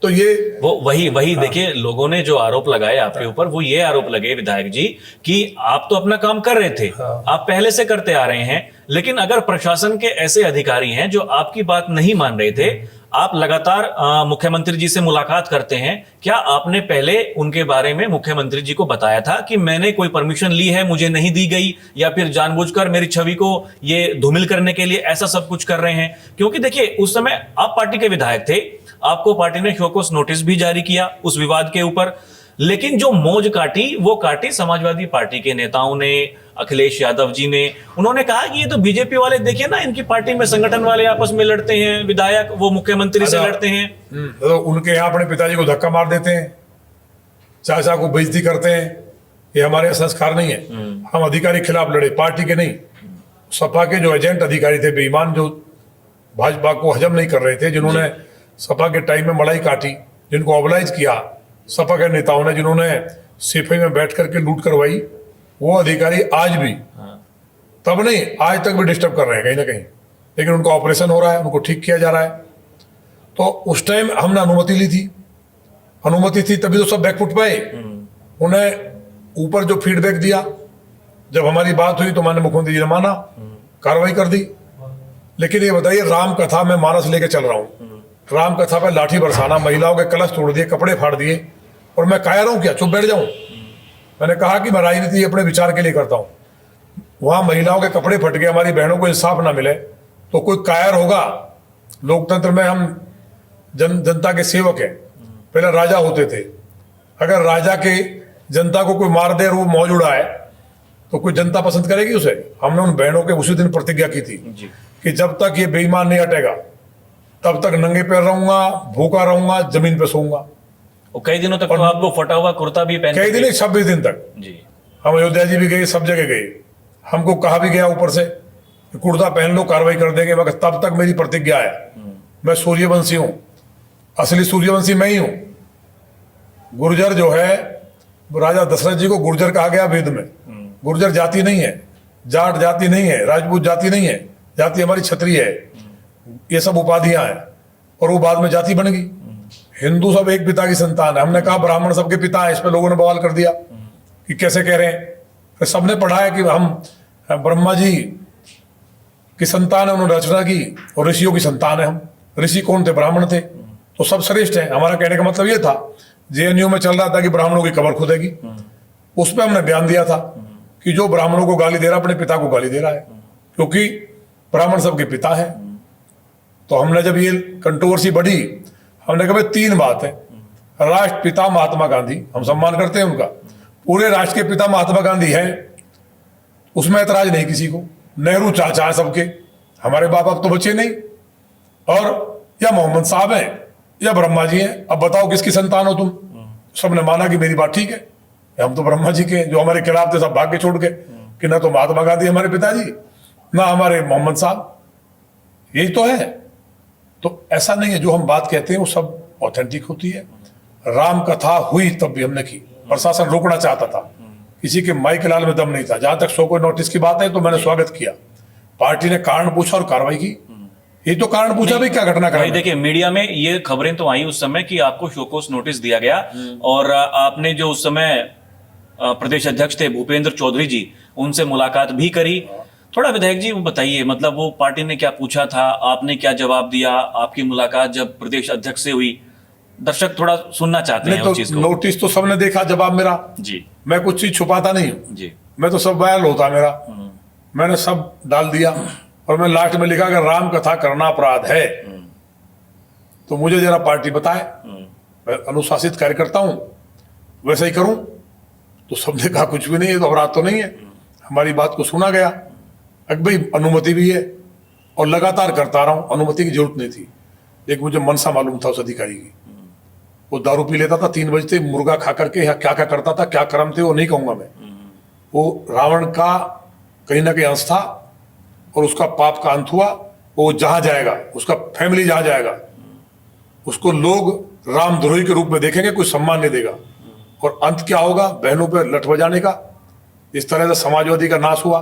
A: तो ये
B: वो वही देखिए, लोगों ने जो आरोप लगाए आपके ऊपर, वो ये आरोप लगे विधायक जी कि आप तो अपना काम कर रहे थे, आप पहले से करते आ रहे हैं, लेकिन अगर प्रशासन के ऐसे अधिकारी हैं जो आपकी बात नहीं मान रहे थे, आप लगातार मुख्यमंत्री जी से मुलाकात करते हैं, क्या आपने पहले उनके बारे में मुख्यमंत्री जी को बताया था कि मैंने कोई परमिशन ली है, मुझे नहीं दी गई, या फिर जानबूझकर मेरी छवि को ये धूमिल करने के लिए ऐसा सब कुछ कर रहे हैं? क्योंकि देखिए, उस समय आप पार्टी के विधायक थे, आपको पार्टी ने शोकॉस नोटिस भी जारी किया उस विवाद के ऊपर, लेकिन जो मौज काटी वो काटी समाजवादी पार्टी के नेताओं ने, अखिलेश यादव जी ने। उन्होंने कहा कि ये तो बीजेपी वाले, देखिए ना, इनकी पार्टी में संगठन वाले आपस में लड़ते हैं, विधायक वो मुख्यमंत्री से लड़ते हैं।
A: तो उनके यहाँ अपने पिताजी को धक्का मार देते हैं, चाचा को बेइज्जती करते हैं। ये हमारे संस्कार नहीं है। हम अधिकारी के खिलाफ लड़े, पार्टी के नहीं। सपा के जो एजेंट अधिकारी थे, बेईमान, जो भाजपा को हजम नहीं कर रहे थे, जिन्होंने सपा के टाइम में मलाई काटी, जिनको ऑबलाइज किया सपा के नेताओं ने, जिन्होंने सिपाही में बैठ करके लूट करवाई, वो अधिकारी आज भी, तब नहीं आज तक भी डिस्टर्ब कर रहे हैं कहीं ना कहीं। लेकिन उनका ऑपरेशन हो रहा है, उनको ठीक किया जा रहा है। तो उस टाइम हमने अनुमति ली थी, तभी तो सब बैकफुट पे। उन्हें ऊपर जो फीडबैक दिया, जब हमारी बात हुई तो माननीय मुख्यमंत्री जी ने माना, कार्रवाई कर दी। लेकिन ये बताइए, राम कथा में मानस लेके चल रहा हूं, राम कथा पे लाठी बरसाना, महिलाओं के कलश तोड़ दिए, कपड़े फाड़ दिए, और मैं कायर हूं क्या, चुप बैठ जाऊं? मैंने कहा कि मैं राजनीति अपने विचार के लिए करता हूं। वहां महिलाओं के कपड़े फट गए, हमारी बहनों को इंसाफ ना मिले, तो कोई कायर होगा? लोकतंत्र में हम जनता के सेवक हैं। पहले राजा होते थे, अगर राजा के जनता को कोई मार दे और वो मौज उड़ाए तो कोई जनता पसंद करेगी उसे? हमने उन बहनों के उसी दिन प्रतिज्ञा की थी कि जब तक ये बेईमान नहीं हटेगा तब तक नंगे पैर रहूंगा, भूखा रहूंगा, जमीन पे सोऊंगा।
B: और कई दिनों तक तो आपको फटा हुआ कुर्ता भी पहन,
A: कई दिन, 26 दिन तक
B: जी।
A: हम अयोध्या जी भी गए, सब जगह गए, हमको कहा भी गया ऊपर से कि कुर्ता पहन लो, कार्रवाई कर देंगे, मगर तब तक मेरी प्रतिज्ञा है। मैं सूर्यवंशी हूं, असली सूर्यवंशी मैं ही हूं। गुर्जर जो है, राजा दशरथ जी को गुर्जर कहा गया वेद में। गुर्जर जाति नहीं है, जाट जाति नहीं है, राजपूत जाति नहीं है, जाति हमारी क्षत्रिय है। ये सब उपाधियां हैं, और वो बाद में जाति बन गई। हिंदू सब एक पिता की संतान है। हमने कहा ब्राह्मण सबके पिता है, इस पे लोगों ने बवाल कर दिया कि कैसे कह रहे हैं। सबने पढ़ा है कि हम ब्रह्मा जी की संतान है, उन्होंने रचना की, और ऋषियों की संतान है हम। ऋषि कौन थे? ब्राह्मण थे। तो सब श्रेष्ठ हैं। हमारा कहने का मतलब ये था, JNU में चल रहा था कि ब्राह्मणों की कब्र खुदेगी, उस पर हमने बयान दिया था कि जो ब्राह्मणों को गाली दे रहा अपने पिता को गाली दे रहा है, क्योंकि ब्राह्मण सबके पिता है। तो हमने जब ये कंट्रोवर्सी बढ़ी, हमने कहा भाई 3 बात है। राष्ट्रपिता महात्मा गांधी, हम सम्मान करते हैं उनका, पूरे राष्ट्र के पिता महात्मा गांधी है, उसमें ऐतराज नहीं किसी को। नेहरू चाचा है सबके, हमारे बाप अब तो बचे नहीं। और या मोहम्मद साहब हैं या ब्रह्मा जी हैं, अब बताओ किसकी संतान हो तुम? सबने माना कि मेरी बात ठीक है, हम तो ब्रह्मा जी के। जो हमारे खिलाफ थे सब भाग के छोड़ गए कि ना तो महात्मा गांधी हमारे पिताजी, ना हमारे मोहम्मद साहब, यही तो है। तो ऐसा नहीं है, जो हम बात कहते हैं वो सब ऑथेंटिक होती है। राम कथा हुई तब भी हमने की, प्रशासन रोकना चाहता था, किसी के माई के लाल में दम नहीं था। जहां तक शोकॉस नोटिस की बात है तो मैंने स्वागत किया, पार्टी ने कारण पूछा और कार्रवाई की। ये तो कारण पूछा भी क्या घटना
B: भाई देखिए, मीडिया में ये खबरें तो आई उस समय कि आपको शोकॉस नोटिस दिया गया, और आपने जो उस समय प्रदेश अध्यक्ष थे भूपेंद्र चौधरी जी, उनसे मुलाकात भी करी। थोड़ा विधायक जी वो बताइए, मतलब वो पार्टी ने क्या पूछा था, आपने क्या जवाब दिया, आपकी मुलाकात जब प्रदेश अध्यक्ष से हुई? दर्शक थोड़ा सुनना चाहते हैं उस चीज को।
A: नोटिस तो सबने देखा, जवाब मेरा
B: जी,
A: मैं कुछ चीज छुपाता नहीं हूँ
B: जी,
A: मैं तो सब वायरल होता मेरा, मैंने सब डाल दिया। और मैं लास्ट में लिखा अगर राम कथा करना अपराध है तो मुझे जरा पार्टी बताए, मैं अनुशासित कार्यकर्ता हूं, वैसा ही करूं। तो सबने कहा कुछ भी नहीं है, तो अपराध तो नहीं है। हमारी बात को सुना गया, अगर भाई अनुमति भी है और लगातार करता रहा हूं, अनुमति की जरूरत नहीं थी। एक मुझे मनसा मालूम था उस अधिकारी की, वो दारू पी लेता था 3 बजते, मुर्गा खा करके या क्या क्या करता था, क्या कर्म थे वो नहीं कहूंगा मैं। वो रावण का कहीं ना कहीं अंश था, और उसका पाप का अंत हुआ। वो जहां जाएगा, उसका फैमिली जहां जाएगा, उसको लोग रामद्रोही के रूप में देखेंगे, कोई सम्मान नहीं देगा। और अंत क्या होगा? बहनों पे लठ बजाने का। इस तरह से समाजवादी का नाश हुआ।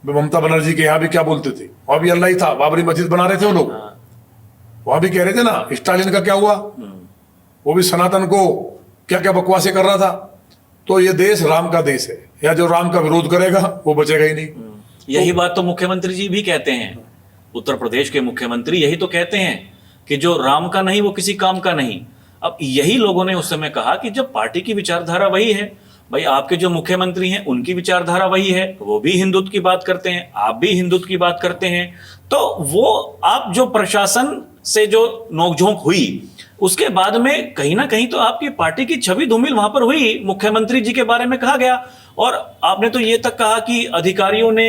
A: ममता बनर्जी के यहाँ भी क्या बोलते थे, वहां भी अल्लाह ही था, बाबरी मस्जिद बना रहे थे वो लोग, वहां भी कह रहे थे ना। स्टालिन का क्या हुआ, वो भी सनातन को क्या क्या बकवासें कर रहा था। तो ये देश राम का देश है, या जो राम का विरोध करेगा वो बचेगा ही नहीं।
B: यही बात तो मुख्यमंत्री जी भी कहते हैं, उत्तर प्रदेश के मुख्यमंत्री यही तो कहते हैं कि जो राम का नहीं वो किसी काम का नहीं। अब यही लोगों ने उस समय कहा कि जब पार्टी की विचारधारा वही है, भाई आपके जो मुख्यमंत्री हैं उनकी विचारधारा वही है, वो भी हिंदुत्व की बात करते हैं, आप भी हिंदुत्व की बात करते हैं, तो वो आप जो प्रशासन से जो नोकझोंक हुई उसके बाद में कहीं ना कहीं तो आपकी पार्टी की छवि धूमिल वहां पर हुई। मुख्यमंत्री जी के बारे में कहा गया और आपने तो ये तक कहा कि अधिकारियों ने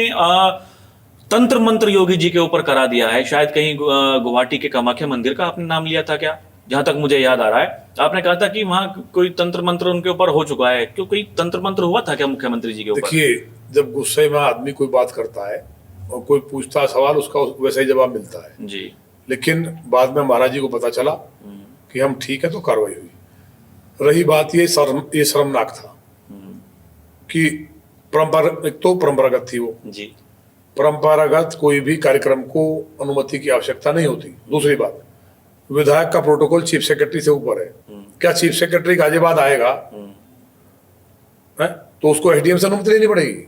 B: तंत्र मंत्र योगी जी के ऊपर करा दिया है। शायद कहीं गुवाहाटी के कामाख्या मंदिर का आपने नाम लिया था क्या, जहां तक मुझे याद आ रहा है। आपने कहा था कि वहां कोई तंत्र मंत्र उनके ऊपर हो चुका है, क्यों कोई तंत्र मंत्र हुआ था क्या मुख्यमंत्री जी के ऊपर?
A: देखिए, जब गुस्से में आदमी कोई बात करता है और कोई पूछता सवाल, उसका वैसा ही जवाब मिलता है
B: जी।
A: लेकिन बाद में महाराज जी को पता चला कि हम ठीक है, तो कार्रवाई हुई। रही बात ये शर्मनाक था कि एक तो परंपरागत थी वो
B: जी।
A: परंपरागत कोई भी कार्यक्रम को अनुमति की आवश्यकता नहीं होती। दूसरी बात, विधायक का प्रोटोकॉल चीफ सेक्रेटरी से ऊपर है। क्या चीफ सेक्रेटरी गाजियाबाद आएगा है तो उसको एसडीएम से अनुमति लेनी पड़ेगी?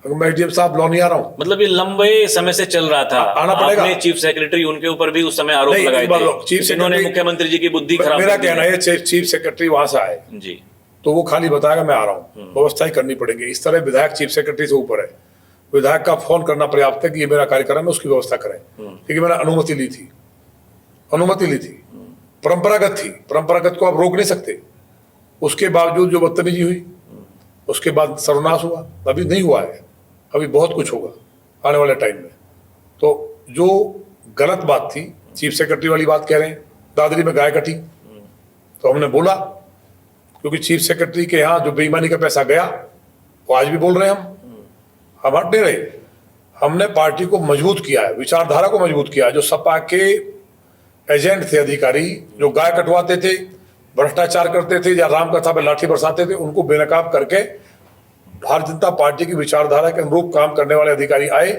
A: अगर मैं एसडीएम साहब लॉ नहीं आ रहा हूँ,
B: मतलब ये लंबे समय से चल रहा था,
A: आना पड़ेगा।
B: आपने चीफ सेक्रेटरी उनके ऊपर भी उस समय आरोप लगाए थे, इन्होंने मुख्यमंत्री जी की बुद्धि खराब
A: मेरा
B: कर दी
A: कहना है चीफ सेक्रेटरी वहां से आए
B: जी,
A: तो वो खाली बताएगा मैं आ रहा हूँ, व्यवस्था ही करनी पड़ेगी। इस तरह विधायक चीफ सेक्रेटरी से ऊपर है, विधायक का फोन करना पर्याप्त है कि ये मेरा कार्यक्रम है, उसकी व्यवस्था करें, क्योंकि मैंने अनुमति ली थी, परंपरागत थी, परंपरागत को आप रोक नहीं सकते। उसके बावजूद जो बदतमीजी हुई, उसके बाद सर्वनाश हुआ। अभी नहीं हुआ है, अभी बहुत कुछ होगा आने वाले टाइम में। तो जो गलत बात थी, चीफ सेक्रेटरी वाली बात कह रहे हैं, दादरी में गाय कटी, तो हमने बोला, क्योंकि चीफ सेक्रेटरी के यहाँ जो बेईमानी का पैसा गया वो आज भी बोल रहे हैं हम हट नहीं रहे। हमने पार्टी को मजबूत किया है, विचारधारा को मजबूत किया है। जो सपा के एजेंट थे, अधिकारी जो गाय कटवाते थे, भ्रष्टाचार करते थे या राम कथा पे लाठी बरसाते थे, उनको बेनकाब करके भारतीय जनता पार्टी की विचारधारा के अनुरूप काम करने वाले अधिकारी आए।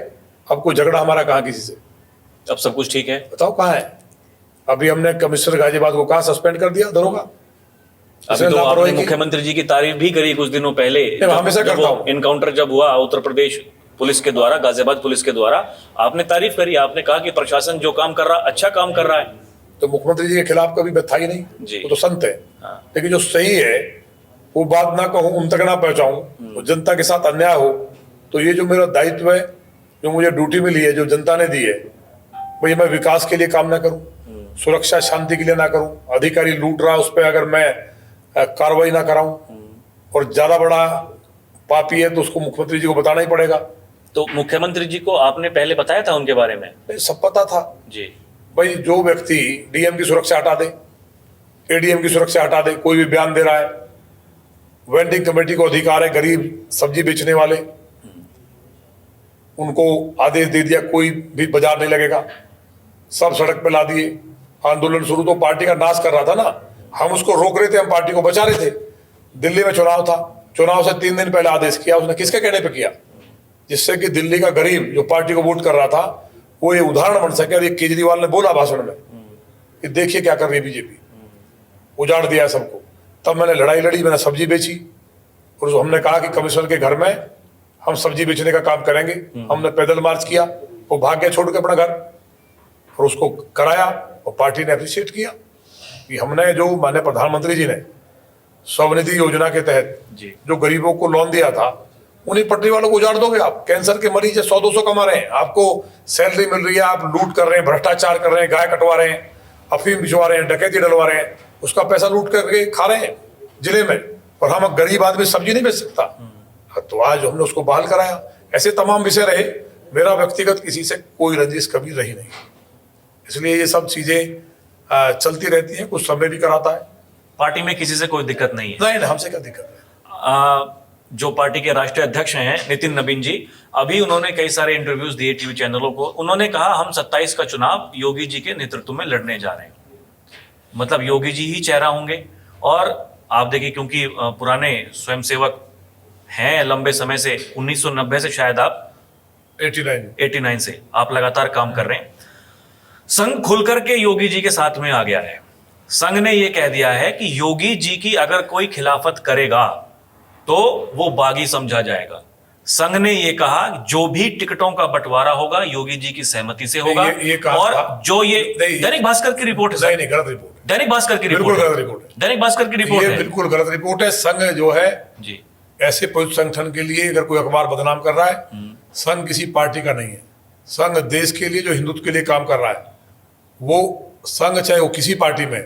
A: अब कोई झगड़ा हमारा कहाँ किसी से?
B: अब सब कुछ ठीक है? बताओ
A: कहाँ है? अभी हमने कमिश्नर गाजियाबाद को कहा सस्पेंड कर दिया दरोगा।
B: अभी तो आपने मुख्यमंत्री जी की तारीफ भी करी कुछ दिनों पहले,
A: हमेशा करता हूं।
B: इनकाउंटर जब हुआ उत्तर प्रदेश पुलिस के द्वारा, गाजियाबाद पुलिस के द्वारा, आपने तारीफ करी, आपने कहा कि प्रशासन जो काम कर रहा अच्छा काम कर रहा है।
A: तो मुख्यमंत्री जी के खिलाफ कभी बात था ही नहीं, वो तो संत है। लेकिन जो सही है वो बात ना कहूं, उन तक ना पहुंचाऊं, जनता के साथ अन्याय हो, तो ये जो मेरा दायित्व है, जो मुझे ड्यूटी मिली है, जो जनता ने दी है, भाई मैं विकास के लिए काम ना करूं, सुरक्षा शांति के लिए ना करूं, अधिकारी लूट रहा उस पर अगर मैं कार्रवाई ना कराऊं, और ज्यादा बड़ा पापी है तो उसको मुख्यमंत्री जी को बताना ही पड़ेगा।
B: तो मुख्यमंत्री जी को आपने पहले बताया था उनके बारे में?
A: सब पता था
B: जी।
A: भाई, जो व्यक्ति डीएम की सुरक्षा हटा दे, एडीएम की सुरक्षा हटा दे, कोई भी बयान दे रहा है, वेंडिंग कमेटी को अधिकार है, गरीब सब्जी बेचने वाले, उनको आदेश दे दिया कोई भी बाजार नहीं लगेगा, सब सड़क पे ला दिए। आंदोलन शुरू तो पार्टी का नाश कर रहा था ना, हम उसको रोक रहे थे, हम पार्टी को बचा रहे थे। दिल्ली में चुनाव था, चुनाव से 3 दिन पहले आदेश किया, उसने किसके कहने पे किया? जिससे कि दिल्ली का गरीब जो पार्टी को वोट कर रहा था वो ये उदाहरण बन सके। और ये केजरीवाल ने बोला भाषण में कि देखिए क्या कर रही है बीजेपी, उजाड़ दिया सबको। तब मैंने लड़ाई लड़ी, मैंने सब्जी बेची, और हमने कहा कि कमिश्नर के घर में हम सब्जी बेचने का काम करेंगे। हमने पैदल मार्च किया, वो भाग गया छोड़ के अपना घर, और उसको कराया, और पार्टी ने अप्रिशिएट किया कि हमने जो माननीय प्रधानमंत्री जी ने स्वनिधि योजना के तहत जो गरीबों को लोन दिया था, उन्हीं पटरी वालों को उजाड़ दोगे आप? कैंसर के मरीज 100-200 कमा रहे हैं, आपको सैलरी मिल रही है, आप लूट कर रहे हैं, भ्रष्टाचार कर रहे हैं, गाय कटवा रहे हैं, अफीम भिजवा रहे हैं, डकैती डलवा रहे हैं, उसका पैसा लूट करके खा रहे हैं जिले में, और हम गरीब आदमी सब्जी नहीं बेच सकता। तो आज हमने उसको बहाल कराया। ऐसे तमाम विषय रहे। मेरा व्यक्तिगत किसी से कोई रंजिश कभी रही नहीं, इसलिए ये सब चीजें चलती रहती हैं, कुछ समय भी कराता है।
B: पार्टी में किसी से कोई दिक्कत नहीं है?
A: नहीं, हमसे क्या दिक्कत है।
B: जो पार्टी के राष्ट्रीय अध्यक्ष हैं नितिन नवीन जी, अभी उन्होंने कई सारे इंटरव्यूज दिए टीवी चैनलों को। उन्होंने कहा हम 27 का चुनाव योगी जी के नेतृत्व में लड़ने जा रहे हैं, मतलब योगी जी ही चेहरा होंगे। और आप देखिए, क्योंकि पुराने स्वयंसेवक हैं लंबे समय से, 1990 से शायद आप
A: 89
B: से आप लगातार काम कर रहे हैं। संघ खुलकर के योगी जी के साथ में आ गया है। संघ ने यह कह दिया है कि योगी जी की अगर कोई खिलाफत करेगा तो वो बागी समझा जाएगा। संघ ने यह कहा जो भी टिकटों का बंटवारा होगा योगी जी की सहमति से होगा।
A: ये कहा
B: और
A: था।
B: जो ये दैनिक भास्कर की रिपोर्ट है,
A: नहीं, गलत रिपोर्ट है।
B: दैनिक भास्कर की
A: बिल्कुल
B: रिपोर्ट
A: गलत रिपोर्ट है।
B: दैनिक भास्कर की रिपोर्ट
A: ये
B: है
A: बिल्कुल गलत रिपोर्ट है। संघ जो है
B: जी।
A: ऐसे पवित्र संगठन के लिए अगर कोई अखबार बदनाम कर रहा है, संघ किसी पार्टी का नहीं है। संघ देश के लिए, जो हिंदुत्व के लिए काम कर रहा है, वो संघ चाहे वो किसी पार्टी में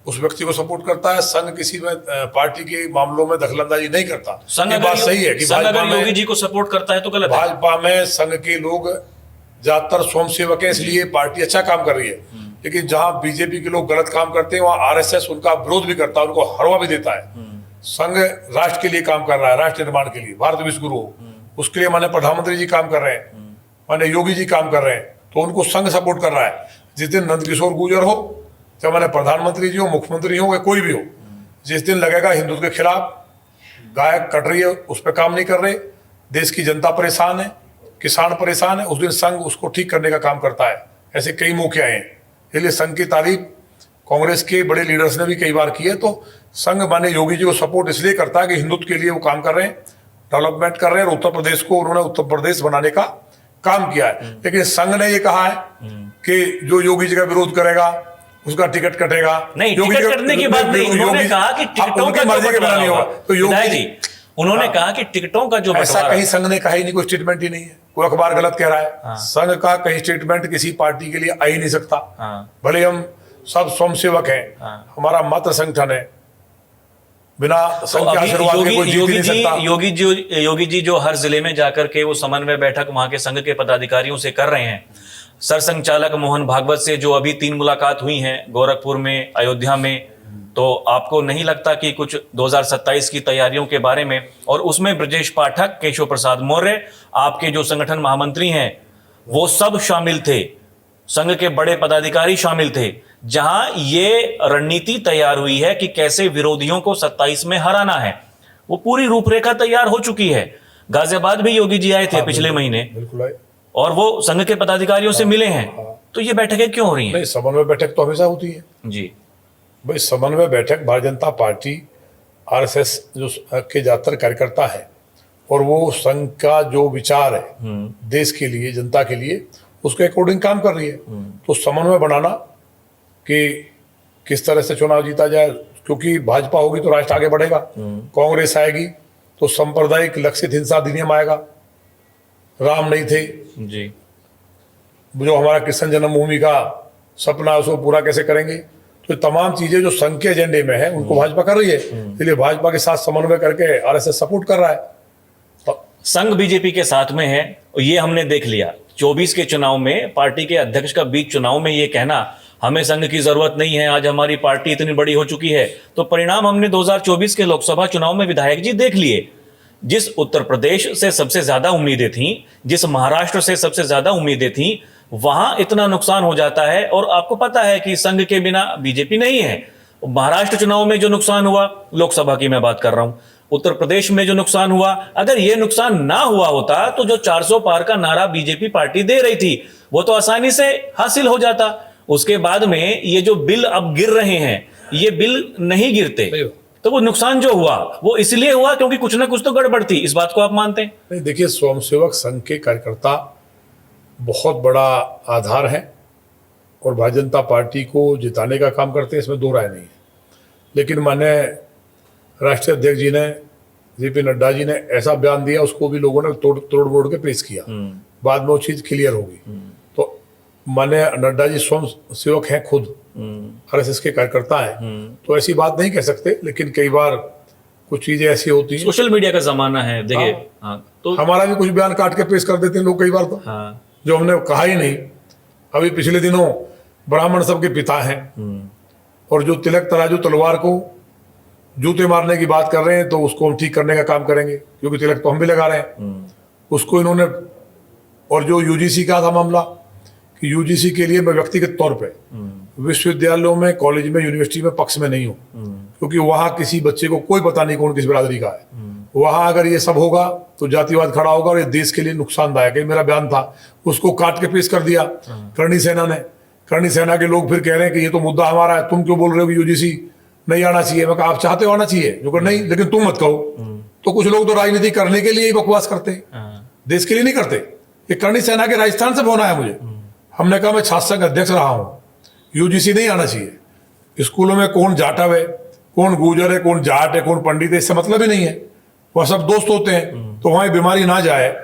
A: उस व्यक्ति को सपोर्ट करता है। संघ किसी में पार्टी के मामलों में दखलंदाजी नहीं करता।
B: संघ
A: ये बात सही है कि
B: संघ
A: भाजपा
B: अगर योगी
A: में,
B: जी को सपोर्ट करता है तो गलत है।
A: भाजपा में संघ के लोग ज्यादातर स्वयंसेवक है, इसलिए पार्टी अच्छा काम कर रही है। लेकिन जहां बीजेपी के लोग गलत काम करते हैं वहां आरएसएस उनका विरोध भी करता है, उनको हरवा भी देता है। संघ राष्ट्र के लिए काम कर रहा है, राष्ट्र निर्माण के लिए, भारत विश्व गुरु हो, उसके लिए माने प्रधानमंत्री जी काम कर रहे हैं, माने योगी जी काम कर रहे हैं, तो उनको संघ सपोर्ट कर रहा है। जिस दिन नंदकिशोर गुर्जर हो, चाहे माने प्रधानमंत्री जी हो, मुख्यमंत्री हो या कोई भी हो, जिस दिन लगेगा हिंदुत्व के खिलाफ गायक कट रही है, उस पर काम नहीं कर रहे, देश की जनता परेशान है, किसान परेशान है, उस दिन संघ उसको ठीक करने का काम करता है। ऐसे कई मौके आए हैं। इसलिए संघ की तारीफ कांग्रेस के बड़े लीडर्स ने भी कई बार की है। तो संघ माने योगी जी को सपोर्ट इसलिए करता है कि हिंदुत्व के लिए वो काम कर रहे हैं, डेवलपमेंट कर रहे हैं, और उत्तर प्रदेश को उन्होंने उत्तर प्रदेश बनाने का काम किया है। लेकिन संघ ने ये कहा है कि जो योगी जी का विरोध करेगा उसका टिकट कटेगा।
B: नहीं, टिकट कटने की बात नहीं, उन्होंने कहा कि टिकटों का जो बंटवारा होगा,
A: तो योगी
B: जी उन्होंने कहा कि टिकटों का जो
A: ऐसा
B: बंटवारा,
A: कहीं संघ ने कहा ही नहीं, कोई स्टेटमेंट ही नहीं है, कोई अखबार गलत कह रहा है। संघ का कहीं स्टेटमेंट किसी पार्टी के लिए आ ही नहीं सकता। भले हम सब स्वयंसेवक हैं, हमारा मात्र संगठन है, बिना संघ के आशीर्वाद के कोई जीत ही नहीं सकता।
B: योगी जी जो हर जिले में जाकर के वो समन्वय बैठक वहां के संघ के पदाधिकारियों से कर रहे हैं। सरसंघचालक मोहन भागवत से जो अभी 3 मुलाकात हुई हैं गोरखपुर में, अयोध्या में, तो आपको नहीं लगता कि कुछ 2027 की तैयारियों के बारे में, और उसमें ब्रजेश पाठक, केशव प्रसाद मौर्य, आपके जो संगठन महामंत्री हैं, वो सब शामिल थे, संघ के बड़े पदाधिकारी शामिल थे, जहां ये रणनीति तैयार हुई है कि कैसे विरोधियों को 27 में हराना है, वो पूरी रूपरेखा तैयार हो चुकी है। गाजियाबाद भी योगी जी आए थे पिछले महीने,
A: बिल्कुल आए,
B: और वो संघ के पदाधिकारियों से मिले हैं। तो ये बैठकें क्यों हो रही हैं?
A: नहीं, समन्वय बैठक तो हमेशा होती है
B: जी
A: भाई। समन्वय बैठक भारतीय जनता पार्टी, आरएसएस जो के ज्यादातर कार्यकर्ता है, और वो संघ का जो विचार है देश के लिए, जनता के लिए, उसके अकॉर्डिंग काम कर रही है। तो समन्वय बनाना कि किस तरह से चुनाव जीता जाए, क्योंकि भाजपा होगी तो राष्ट्र आगे बढ़ेगा, कांग्रेस आएगी तो सांप्रदायिक लक्षित हिंसा अधिनियम आएगा, राम नहीं थे
B: जी,
A: जो हमारा कृष्ण जन्मभूमि का सपना है उसको पूरा कैसे करेंगे। तो तमाम चीजें जो संघ के एजेंडे में है उनको भाजपा कर रही है, इसलिए भाजपा के साथ समन्वय करके आरएसएस सपोर्ट कर रहा है।
B: संघ बीजेपी के साथ में है, ये हमने देख लिया। 24 के चुनाव में पार्टी के अध्यक्ष का बीच चुनाव में ये कहना हमें संघ की जरूरत नहीं है, आज हमारी पार्टी इतनी बड़ी हो चुकी है, तो परिणाम हमने 2024 के लोकसभा चुनाव में विधायक जी देख लिए। जिस उत्तर प्रदेश से सबसे ज्यादा उम्मीदें थी, जिस महाराष्ट्र से सबसे ज्यादा उम्मीदें थी, वहां इतना नुकसान हो जाता है। और आपको पता है कि संघ के बिना बीजेपी नहीं है। महाराष्ट्र चुनाव में जो नुकसान हुआ, लोकसभा की मैं बात कर रहा हूं, उत्तर प्रदेश में जो नुकसान हुआ, अगर यह नुकसान ना हुआ होता तो जो 400 पार का नारा बीजेपी पार्टी दे रही थी वो तो आसानी से हासिल हो जाता। उसके बाद में ये जो बिल अब गिर रहे हैं, ये बिल नहीं गिरते, तो वो नुकसान जो हुआ वो इसलिए हुआ क्योंकि कुछ ना कुछ तो गड़बड़ थी। इस बात को आप मानते हैं?
A: नहीं, देखिए, स्वयंसेवक संघ के कार्यकर्ता बहुत बड़ा आधार है और भारतीय जनता पार्टी को जिताने का काम करते हैं, इसमें दो राय नहीं है। लेकिन मैंने राष्ट्रीय अध्यक्ष जी ने, जेपी नड्डा जी ने ऐसा बयान दिया, उसको भी लोगों ने तोड़ मोड़ के पेश किया, बाद में वो चीज क्लियर होगी। तो माने नड्डा जी स्वयं सेवक हैं, खुद आरएसएस के कार्यकर्ता हैं, तो ऐसी बात नहीं कह सकते। लेकिन कई बार कुछ चीजें ऐसी होती हैं,
B: सोशल मीडिया का जमाना है, देखिए। तो
A: हमारा भी कुछ बयान काट के पेश कर देते हैं लोग कई बार, तो जो हमने कहा ही नहीं। अभी पिछले दिनों ब्राह्मण सबके पिता हैं, और जो तिलक तराजू तलवार को जूते मारने की बात कर रहे हैं, तो उसको हम ठीक करने का काम करेंगे, क्योंकि तिलक तो हम भी लगा रहे हैं। उसको इन्होंने, और जो यूजीसी का था मामला, कि यूजीसी के लिए मैं व्यक्तिगत तौर पे विश्वविद्यालयों में, कॉलेज में, यूनिवर्सिटी में पक्ष में नहीं हूँ, क्योंकि वहाँ किसी बच्चे को कोई पता नहीं कौन किस बिरादरी का है। वहां अगर ये सब होगा तो जातिवाद खड़ा होगा और ये देश के लिए नुकसानदायक है। मेरा बयान था, उसको काट के पेश कर दिया करणी सेना ने। करणी सेना के लोग फिर कह रहे हैं कि ये तो मुद्दा हमारा है, तुम क्यों बोल रहे हो कि यूजीसी नहीं आना चाहिए। मैं कहा आप चाहते हो आना चाहिए, जो कि नहीं, लेकिन तुम मत कहो। तो कुछ लोग तो राजनीति करने के लिए ही बकवास करते हैं, देश के लिए नहीं करते। ये करणी सेना के राजस्थान से फोन आया मुझे, हमने कहा मैं छात्र संघ अध्यक्ष रहा हूं, यूजीसी नहीं आना चाहिए। स्कूलों में कौन जाटव है, कौन गुर्जर है, कौन जाट है, कौन पंडित है, इससे मतलब ही नहीं है। वह सब दोस्त होते हैं, तो वहां बीमारी ना जाए।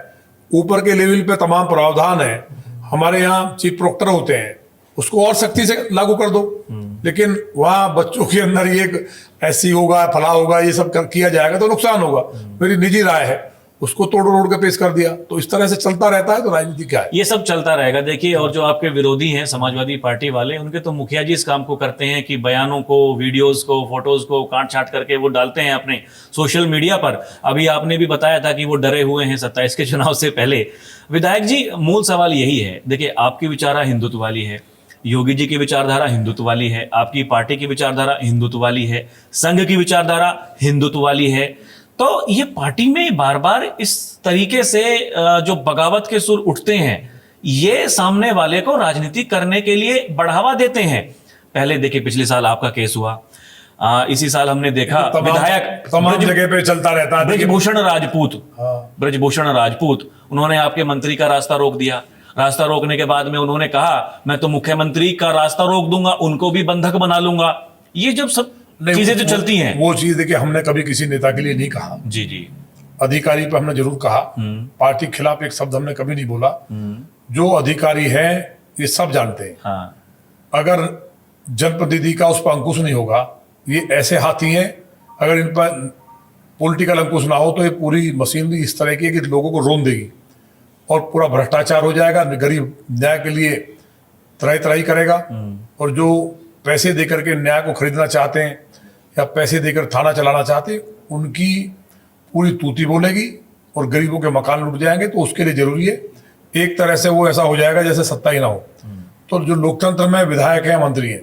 A: ऊपर के लेवल पे तमाम प्रावधान है। हमारे यहाँ चीफ प्रोक्टर होते हैं, उसको और सख्ती से लागू कर दो। लेकिन वहां बच्चों के अंदर ये ऐसी होगा, फला होगा, ये सब किया जाएगा तो नुकसान होगा। मेरी निजी राय है, उसको तोड़ रोड़ के पेश कर दिया। तो इस तरह से चलता रहता है। तो राजनीति क्या है,
B: ये सब चलता रहेगा। देखिए, और जो आपके विरोधी हैं समाजवादी पार्टी वाले, उनके तो मुखिया जी इस काम को करते हैं कि बयानों को, वीडियोस को, फोटोज को काट छाट करके वो डालते हैं अपने सोशल मीडिया पर। अभी आपने भी बताया था कि वो डरे हुए हैं 27 के चुनाव से पहले। विधायक जी, मूल सवाल यही है, देखिए आपकी विचारधारा हिंदुत्व वाली है, योगी जी की विचारधारा हिंदुत्व वाली है, आपकी पार्टी की विचारधारा हिंदुत्व वाली है, संघ की विचारधारा हिंदुत्व वाली है। तो ये पार्टी में बार बार इस तरीके से जो बगावत के सुर उठते हैं, ये सामने वाले को राजनीति करने के लिए बढ़ावा देते हैं। पहले देखिए, पिछले साल आपका केस हुआ, इसी साल हमने देखा विधायक
A: तमाम जगह पे चलता रहता है।
B: ब्रजभूषण राजपूत, ब्रजभूषण राजपूत, उन्होंने आपके मंत्री का रास्ता रोक दिया। रास्ता रोकने के बाद में उन्होंने कहा मैं तो मुख्यमंत्री का रास्ता रोक दूंगा, उनको भी बंधक बना लूंगा। ये जब सब चीजें जो चलती हैं,
A: वो चीज देखिए, हमने कभी किसी नेता के लिए नहीं कहा।
B: जी जी,
A: अधिकारी पे हमने जरूर कहा, पार्टी के खिलाफ एक शब्द हमने कभी नहीं बोला। जो अधिकारी है ये सब जानते हैं।
B: हाँ,
A: अगर जनप्रतिनिधि का उस पर अंकुश नहीं होगा, ये ऐसे हाथी हैं, अगर इन पर पॉलिटिकल अंकुश ना हो तो ये पूरी मशीनरी इस तरह की है कि लोगों को रोन देगी और पूरा भ्रष्टाचार हो जाएगा। गरीब न्याय के लिए तराई तराई करेगा, और जो पैसे देकर के न्याय को खरीदना चाहते हैं या पैसे देकर थाना चलाना चाहते हैं, उनकी पूरी तूती बोलेगी और गरीबों के मकान लुट जाएंगे। तो उसके लिए जरूरी है, एक तरह से वो ऐसा हो जाएगा जैसे सत्ता ही ना हो। तो जो लोकतंत्र में विधायक हैं, मंत्री हैं,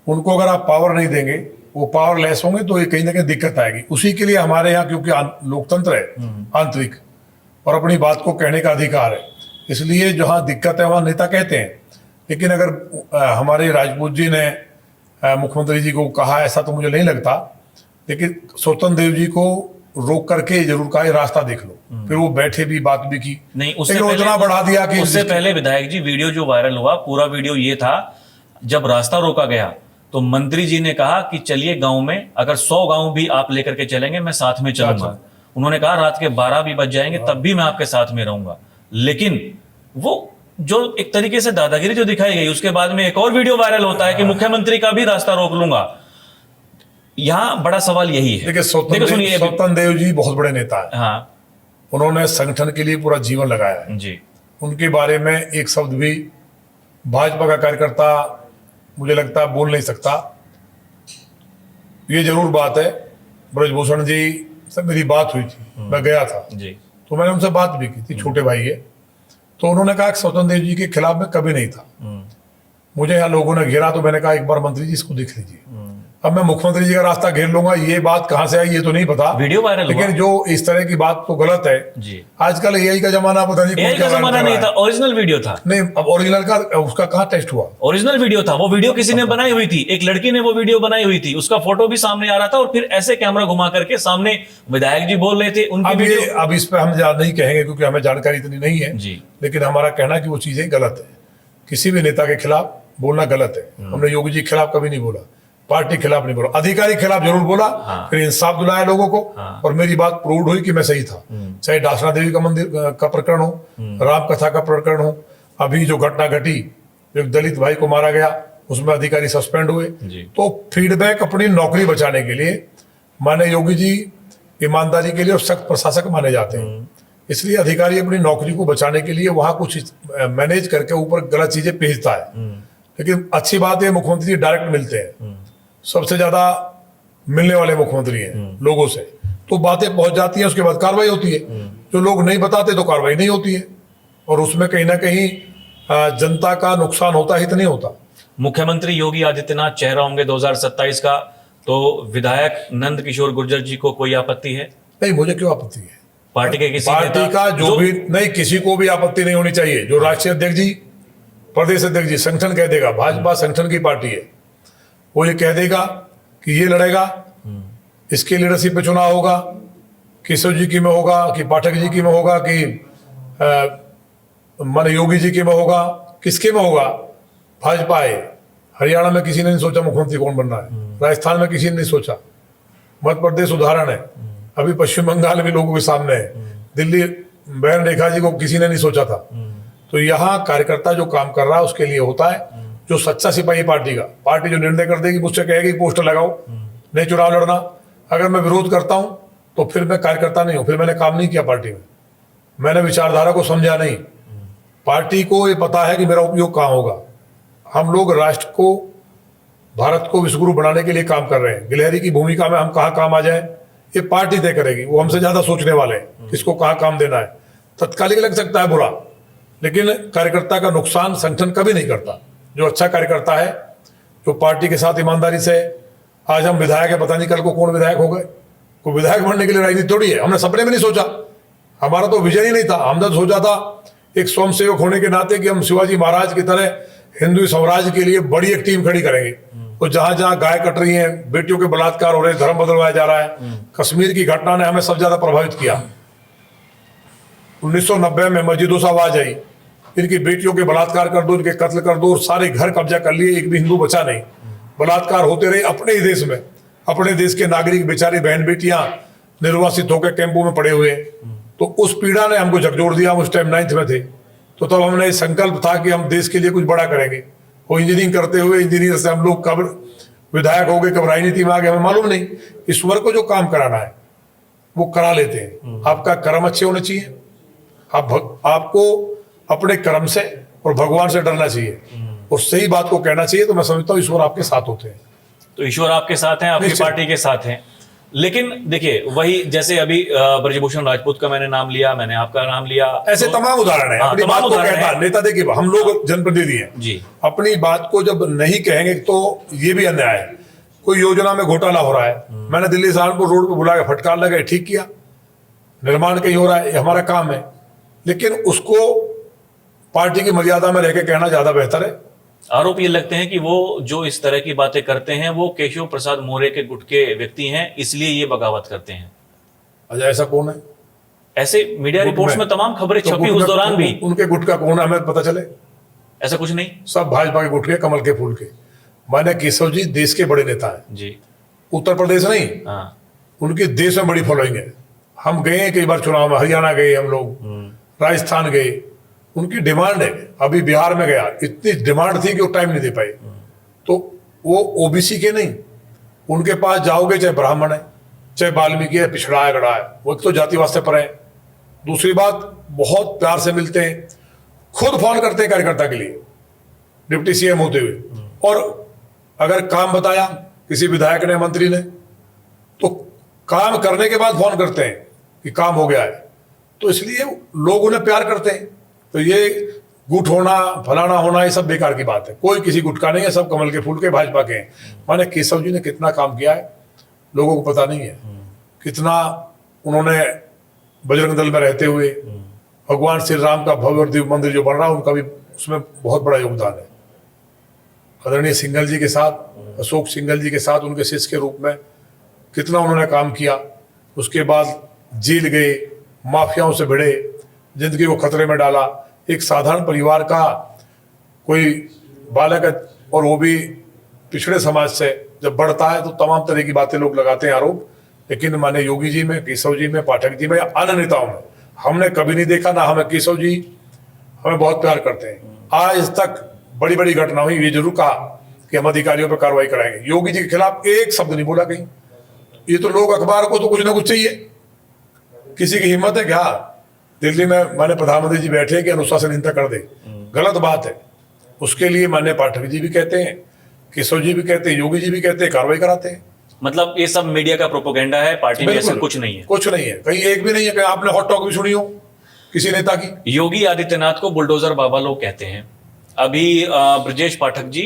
A: उनको अगर आप पावर नहीं देंगे, वो पावरलेस होंगे, तो ये कहीं ना कहीं दिक्कत आएगी। उसी के लिए हमारे यहाँ, क्योंकि लोकतंत्र है आंतरिक और अपनी बात को कहने का अधिकार है, इसलिए जहाँ दिक्कत है वहाँ नेता कहते हैं। लेकिन अगर हमारे राजपूत जी ने मुख्यमंत्री जी को कहा, ऐसा तो मुझे नहीं लगता, लेकिन स्वतंत्र देव जी को रोक करके जरूर कहा ये रास्ता देख लो। फिर वो बैठे भी, बात भी की,
B: नहीं उससे
A: उतना बढ़ा दिया कि
B: उससे पहले विधायक जी, वीडियो जो वायरल हुआ, पूरा वीडियो ये था, जब रास्ता रोका गया तो मंत्री जी ने कहा कि चलिए गांव में, अगर 100 गांव भी आप लेकर के चलेंगे मैं साथ में चलूंगा। उन्होंने कहा रात के 12 भी बज जाएंगे तब भी मैं आपके साथ में रहूंगा। लेकिन वो जो एक तरीके से दादागिरी जो दिखाई गई, उसके बाद में एक और वीडियो वायरल होता है कि मुख्यमंत्री का भी रास्ता रोक लूंगा। यहां बड़ा सवाल यही है।
A: देखिए, स्वतंत्र देव जी बहुत बड़े नेता है।
B: हाँ,
A: उन्होंने संगठन के लिए पूरा जीवन लगाया है
B: जी।
A: उनके बारे में एक शब्द भी भाजपा का कार्यकर्ता मुझे लगता है बोल नहीं सकता। ये जरूर बात है, ब्रजभूषण जी से मेरी बात हुई थी, मैं गया था
B: जी,
A: तो मैंने उनसे बात भी की थी, छोटे भाई है। तो उन्होंने कहा कि स्वतंत्र देव जी के खिलाफ मैं कभी नहीं था। मुझे यहाँ लोगों ने घेरा तो मैंने कहा एक बार मंत्री जी इसको देख लीजिए। अब मैं मुख्यमंत्री जी का रास्ता घेर लूंगा, ये बात कहां से आई ये तो नहीं पता,
B: वीडियो वायरल हुआ।
A: लेकिन जो इस तरह की बात तो गलत है
B: जी।
A: आजकल एआई का जमाना, पता नहीं
B: एआई का जमाना नहीं था, ओरिजिनल वीडियो था।
A: नहीं, अब ओरिजिनल का उसका कहाँ टेस्ट हुआ?
B: ओरिजिनल वीडियो था, वो वीडियो किसी ने बनाई हुई थी, एक लड़की ने वो वीडियो बनाई हुई थी, उसका फोटो भी सामने आ रहा था और फिर ऐसे कैमरा घुमा करके सामने विधायक जी बोल रहे थे उनकी वीडियो।
A: अब इस पे हम नहीं कहेंगे क्योंकि हमें जानकारी इतनी नहीं है
B: जी,
A: लेकिन हमारा कहना कि वो चीजें गलत है। किसी भी नेता के खिलाफ बोलना गलत है। हमने योगी जी के खिलाफ कभी नहीं बोला, पार्टी के खिलाफ नहीं बोला, अधिकारी के खिलाफ जरूर बोला। फिर इंसाफ दिलाया लोगों को और मेरी बात प्रूव हुई कि मैं सही था। चाहे डासना देवी का मंदिर का प्रकरण हो, राम कथा का प्रकरण हो, अभी जो घटना घटी, एक दलित भाई को मारा गया, उसमें अधिकारी सस्पेंड हुए। तो फीडबैक अपनी नौकरी बचाने के लिए माने योगी जी ईमानदारी के लिए और सख्त प्रशासक माने जाते हैं, इसलिए अधिकारी अपनी नौकरी को बचाने के लिए वहां कुछ मैनेज करके ऊपर गलत चीजें भेजता है। लेकिन अच्छी बात है मुख्यमंत्री जी डायरेक्ट मिलते हैं, सबसे ज्यादा मिलने वाले मुख्यमंत्री हैं लोगों से, तो बातें पहुंच जाती हैं, उसके बाद कार्रवाई होती है। जो लोग नहीं बताते तो कार्रवाई नहीं होती है और उसमें कहीं ना कहीं जनता का नुकसान होता ही तो नहीं होता।
B: मुख्यमंत्री योगी आदित्यनाथ चेहरा होंगे 2027 का, तो विधायक नंद किशोर गुर्जर जी को कोई आपत्ति है?
A: नहीं, मुझे क्यों आपत्ति है?
B: पार्टी के किसी
A: पार्टी
B: नेता
A: का जो भी नहीं, किसी को भी आपत्ति नहीं होनी चाहिए। जो राष्ट्रीय अध्यक्ष जी, प्रदेश अध्यक्ष जी संगठन कह देगा, भाजपा संगठन की पार्टी है, वो ये कह देगा कि ये लड़ेगा, इसके लीडरशिप पे चुनाव होगा, केशव जी की में होगा कि पाठक जी की में होगा कि माने योगी जी की में होगा, किसके में होगा? भाजपा है। हरियाणा में किसी ने नहीं सोचा मुख्यमंत्री कौन बनना है, राजस्थान में किसी ने नहीं सोचा, मध्य प्रदेश उदाहरण है, अभी पश्चिम बंगाल भी लोगों के सामने है, दिल्ली बहन रेखा जी को किसी ने नहीं सोचा था। तो यहाँ कार्यकर्ता जो काम कर रहा है उसके लिए होता है, जो सच्चा सिपाही पार्टी का, पार्टी जो निर्णय कर देगी, मुझसे कहेगी पोस्टर लगाओ, नहीं चुनाव लड़ना। अगर मैं विरोध करता हूं तो फिर मैं कार्यकर्ता नहीं हूं, फिर मैंने काम नहीं किया पार्टी में, मैंने विचारधारा को समझा नहीं। पार्टी को ये पता है कि मेरा उपयोग कहाँ होगा। हम लोग राष्ट्र को, भारत को विश्वगुरु बनाने के लिए काम कर रहे हैं। गिलहरी की भूमिका में हम कहाँ काम आ जाए ये पार्टी तय करेगी, वो हमसे ज्यादा सोचने वाले हैं किसको कहाँ काम देना है। तत्कालिक लग सकता है बुरा, लेकिन कार्यकर्ता का नुकसान संगठन कभी नहीं करता। जो अच्छा कार्यकर्ता है, जो पार्टी के साथ ईमानदारी से, आज हम विधायक है, पता नहीं कल को कौन विधायक हो गए। कोई विधायक बनने के लिए राजनीति थोड़ी है, हमने सपने में नहीं सोचा, हमारा तो विजन ही नहीं था। हमने तो सोचा था एक स्वयंसेवक होने के नाते कि हम शिवाजी महाराज की तरह हिंदू स्वराज के लिए बड़ी एक टीम खड़ी करेंगे। तो जहां जहां गाय कट रही है, बेटियों के बलात्कार हो रहे हैं, धर्म बदलवाया जा रहा है, कश्मीर की घटना ने हमें सबसे ज्यादा प्रभावित किया। 1990 में मस्जिदों से आवाज आई, इनकी बेटियों के बलात्कार कर दो, इनके कत्ल कर दो, सारे घर कब्जा कर लिए, एक भी हिंदू बचा नहीं। बलात्कार होते रहे अपने ही देश में, अपने देश के नागरिक बेचारे बहन बेटियां निर्वासित होकर कैंपों में पड़े हुए। तो उस पीड़ा ने हमको झकझोर दिया। हम उस टाइम 9th में थे, तो तब हमने संकल्प था कि हम देश के लिए कुछ बड़ा करेंगे। वो इंजीनियरिंग करते हुए इंजीनियर से हम लोग कब विधायक हो गए, कब राजनीति में आ गए, हमें मालूम नहीं। ईश्वर को जो काम कराना है वो करा लेते हैं। आपका कर्म अच्छे होने चाहिए, आपको अपने कर्म से और भगवान से डरना चाहिए और सही बात को कहना चाहिए। तो मैं समझता हूँ ईश्वर आपके साथ होते हैं।
B: तो ईश्वर आपके साथ हैं, आपकी पार्टी के साथ हैं। लेकिन देखिए, वही जैसे अभी ब्रजभूषण राजपूत का मैंने नाम लिया, मैंने आपका नाम लिया,
A: ऐसे
B: तो,
A: तमाम उदाहरण है। अपनी बात को कहता नेता, देखिए हम लोग जनप्रतिनिधि हैं
B: जी,
A: अपनी बात को जब नहीं कहेंगे तो ये भी अन्याय है। कोई योजना में घोटाला हो रहा है, मैंने दिल्ली सहारनपुर रोड पे बुला के फटकार लगा, ठीक किया, निर्माण कहीं हो रहा है, ये हमारा काम है। लेकिन उसको पार्टी की मर्यादा में रह के कहना ज्यादा बेहतर है।
B: आरोप ये लगते हैं कि वो जो इस तरह की बातें करते हैं वो केशव प्रसाद मौर्य के गुट के व्यक्ति हैं, इसलिए ये बगावत करते हैं।
A: अच्छा, ऐसा कौन है?
B: ऐसे मीडिया रिपोर्ट्स में तमाम खबरें
A: तो
B: छपी उस दौरान भी।
A: उनके गुट का कौन है हमें पता चले?
B: ऐसा कुछ नहीं,
A: सब भाजपा के गुट के, कमल के फूल के। माने केशव जी देश के बड़े नेता हैं
B: जी,
A: उत्तर प्रदेश नहीं,
B: हाँ,
A: उनकी देश में बड़ी फॉलोइंग है। हम गए कई बार चुनाव में, हरियाणा गए हम लोग, राजस्थान गए, उनकी डिमांड है। अभी बिहार में गया, इतनी डिमांड थी कि वो टाइम नहीं दे पाए। तो वो ओबीसी के नहीं, उनके पास जाओगे चाहे ब्राह्मण है, चाहे वाल्मीकि है, पिछड़ा है, गड़ा है, वो तो जाति वास्ते पर है। दूसरी बात, बहुत प्यार से मिलते हैं, खुद फोन करते हैं कार्यकर्ता के लिए डिप्टी सीएम होते हुए। और अगर काम बताया किसी विधायक ने, मंत्री ने, तो काम करने के बाद फोन करते हैं कि काम हो गया है। तो इसलिए लोग उन्हें प्यार करते हैं। तो ये गुट होना, फलाना होना, ये सब बेकार की बात है। कोई किसी गुट का नहीं है, सब कमल के फूल के, भाजपा के हैं। माने केशव जी ने कितना काम किया है लोगों को पता नहीं है। कितना उन्होंने बजरंग दल में रहते हुए, भगवान श्री राम का भव्य और दिव्य मंदिर जो बन रहा है, उनका भी उसमें बहुत बड़ा योगदान है। आदरणीय सिंघल जी के साथ, अशोक सिंघल जी के साथ उनके शिष्य के रूप में कितना उन्होंने काम किया। उसके बाद जेल गए, माफियाओं से भिड़े, जिंदगी को खतरे में डाला। एक साधारण परिवार का कोई बालक है और वो भी पिछड़े समाज से जब बढ़ता है तो तमाम तरह की बातें लोग लगाते हैं, आरोप। लेकिन माने योगी जी में, केशव जी में, पाठक जी में या अन्य नेताओं में हमने कभी नहीं देखा ना। हमें केशव जी हमें बहुत प्यार करते हैं। आज तक बड़ी बड़ी घटना हुई, ये जरूर कहा कि हम अधिकारियों पर कार्रवाई कराएंगे। योगी जी के खिलाफ एक शब्द नहीं बोला कहीं। ये तो लोग, अखबार को तो कुछ ना कुछ चाहिए, किसी की हिम्मत है क्या? दिल्ली में माने प्रधानमंत्री जी बैठे कि अनुशासनहीनता कर दे, गलत बात है। उसके लिए माननीय पाठक जी भी कहते हैं, केशव जी भी कहते हैं, योगी जी भी कहते हैं, कार्रवाई कराते हैं।
B: मतलब ये सब मीडिया का प्रोपोगेंडा है, पार्टी में ऐसा कुछ नहीं है।
A: कुछ नहीं है, कहीं एक भी नहीं है। कहीं आपने हॉट टॉक भी सुनी हो किसी नेता की?
B: योगी आदित्यनाथ को बुलडोजर बाबा लोग कहते हैं। अभी ब्रजेश पाठक जी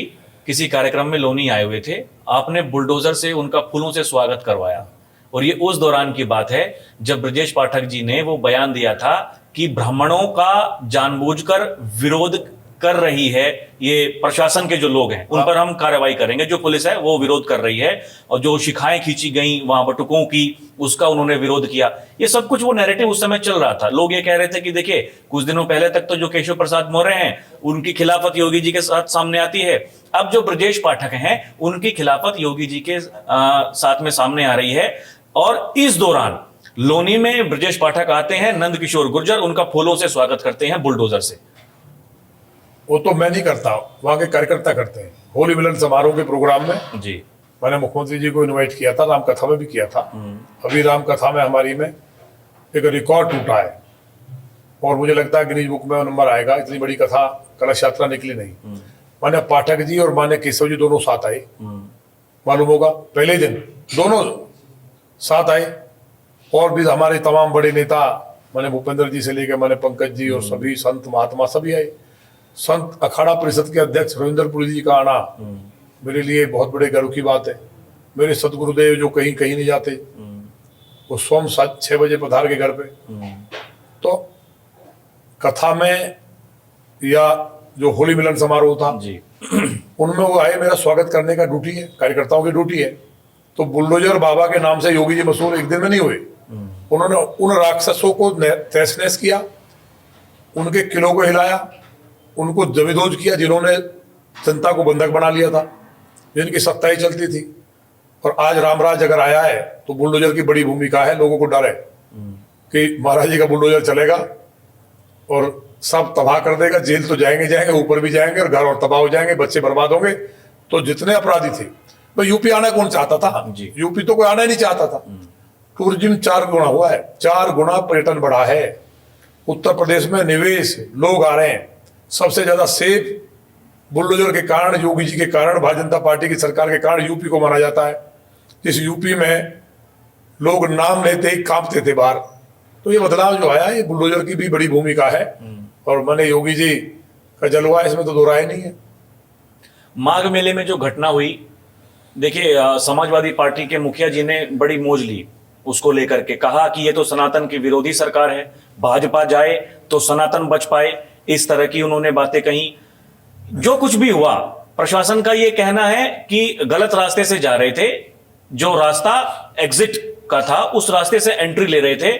B: किसी कार्यक्रम में लोनी आए हुए थे, आपने बुलडोजर से उनका फूलों से स्वागत करवाया। और ये उस दौरान की बात है जब ब्रजेश पाठक जी ने वो बयान दिया था कि ब्राह्मणों का जानबूझकर विरोध कर रही है ये प्रशासन के जो लोग हैं उन पर हम कार्रवाई करेंगे, जो पुलिस है वो विरोध कर रही है, और जो शिखाएं खींची गई वहां बटुकों की उसका उन्होंने विरोध किया। ये सब कुछ वो नैरेटिव उस समय चल रहा था। लोग ये कह रहे थे कि देखिए कुछ दिनों पहले तक तो जो केशव प्रसाद मौर्य हैं उनकी खिलाफत योगी जी के साथ सामने आती है, अब जो ब्रजेश पाठक हैं उनकी खिलाफत योगी जी के साथ में सामने आ रही है। और इस दौरान लोनी में ब्रजेश पाठक आते हैं, नंद किशोर गुर्जर उनका फूलों से स्वागत करते हैं, बुलडोजर से।
A: वो तो मैं नहीं करता, वहां के कार्यकर्ता करते हैं। होली मिलन समारोह के प्रोग्राम में
B: जी
A: मैंने मुख्यमंत्री जी को इनवाइट किया था, रामकथा में भी किया था। अभी रामकथा में हमारी में एक रिकॉर्ड टूटा है और मुझे लगता है गिनीज बुक में नंबर आएगा। इतनी बड़ी कथा कलश यात्रा निकली नहीं। मान्य पाठक जी और मान्य केशव जी दोनों साथ आए, मालूम होगा पहले दिन दोनों साथ आए। और भी हमारे तमाम बड़े नेता माने भूपेंद्र जी से लेकर माने पंकज जी और सभी संत महात्मा सभी आए। संत अखाड़ा परिषद के अध्यक्ष रविंद्रपुरी जी का आना मेरे लिए बहुत बड़े गर्व की बात है। मेरे सतगुरुदेव जो कहीं कहीं नहीं जाते, वो स्वयं 6 बजे पधार के घर पे। तो कथा में या जो होली मिलन समारोह था
B: जी
A: उनमें वो आए, मेरा स्वागत करने का ड्यूटी है, कार्यकर्ताओं की ड्यूटी है। तो बुलडोजर बाबा के नाम से योगी जी मशहूर एक दिन में नहीं हुए। उन्होंने उन राक्षसों को तहस नहस किया, उनके किलों को हिलाया, उनको जमीदोज किया जिन्होंने जनता को बंधक बना लिया था, जिनकी सत्ता ही चलती थी। और आज रामराज अगर आया है तो बुलडोजर की बड़ी भूमिका है। लोगों को डर है कि महाराज जी का बुलडोजर चलेगा और सब तबाह कर देगा, जेल तो जाएंगे, ऊपर भी जाएंगे और घर और तबाह हो जाएंगे, बच्चे बर्बाद होंगे। तो जितने अपराधी थे, भाई यूपी आना कौन चाहता था? यूपी तो कोई आना ही नहीं चाहता था। टूरिज्म 4 गुना हुआ है, 4 गुना पर्यटन बढ़ा है। उत्तर प्रदेश में निवेश, लोग आ रहे हैं। सबसे ज्यादा सेफ बुलडोजर के कारण, योगी जी के कारण, भारतीय जनता पार्टी की सरकार के कारण यूपी को माना जाता है। जिस यूपी में लोग नाम लेते ही कांपते थे बाहर। तो ये बदलाव जो आया, ये बुलडोजर की भी बड़ी भूमिका है। और मैंने योगी जी का जलवा, इसमें तो दो राय नहीं है।
B: माघ मेले में जो घटना हुई, देखिए समाजवादी पार्टी के मुखिया जी ने बड़ी मौज ली उसको लेकर के, कहा कि ये तो सनातन की विरोधी सरकार है, भाजपा जाए तो सनातन बच पाए, इस तरह की उन्होंने बातें कही। जो कुछ भी हुआ, प्रशासन का ये कहना है कि गलत रास्ते से जा रहे थे, जो रास्ता एग्जिट का था उस रास्ते से एंट्री ले रहे थे।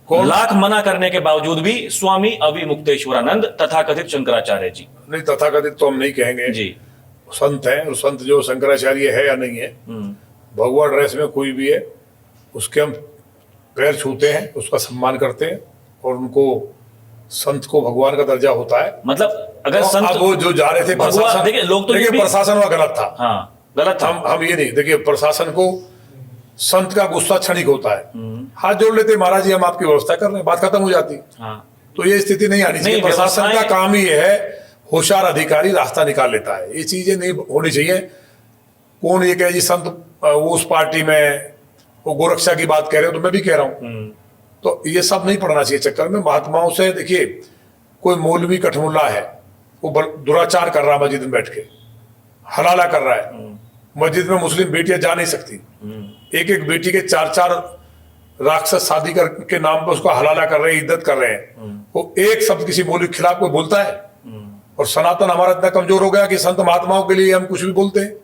B: लाख मना करने के बावजूद भी स्वामी अविमुक्तेश्वरानंद तथाकथित शंकराचार्य जी,
A: नहीं तथाकथित तो हम नहीं कहेंगे
B: जी,
A: संत हैं। और संत जो शंकराचार्य है या नहीं है, भगवा ड्रेस में कोई भी है, उसके हम पैर छूते हैं, उसका सम्मान करते हैं और उनको, संत को भगवान का दर्जा होता है।
B: मतलब अगर संत,
A: अब वो जो जा रहे थे प्रशासन,
B: देखिए लोग तो
A: देखिए प्रशासन वह गलत था।
B: हाँ गलत था।
A: हम ये नहीं, देखिए प्रशासन को, संत का गुस्सा क्षणिक होता है, हाथ जोड़ लेते महाराज जी हम आपकी व्यवस्था कर रहे हैं, बात खत्म हो जाती।
B: हाँ।
A: तो ये स्थिति नहीं आनी चाहिए। प्रशासन का काम ही है, होशियार अधिकारी रास्ता निकाल लेता है। ये चीजें नहीं होनी चाहिए। कौन ये कहे जी संत वो उस पार्टी में वो गोरक्षा की बात कह रहे हो, तो मैं भी कह रहा हूँ। तो ये सब नहीं पढ़ना चाहिए चक्कर में। महात्माओं से, देखिए कोई मौलवी कठमुल्ला है, वो दुराचार कर रहा है मस्जिद में बैठ के, हलाला कर रहा है। मस्जिद में मुस्लिम बेटियां जा नहीं सकती, एक एक बेटी के 4-4 राक्षस शादी के नाम पर उसको हलाला कर रहे हैं, इज्जत कर रहे हैं। वो एक शब्द किसी मौलवी के खिलाफ कोई बोलता है? और सनातन हमारा इतना कमजोर हो गया कि संत महात्माओं के लिए हम कुछ भी बोलते हैं।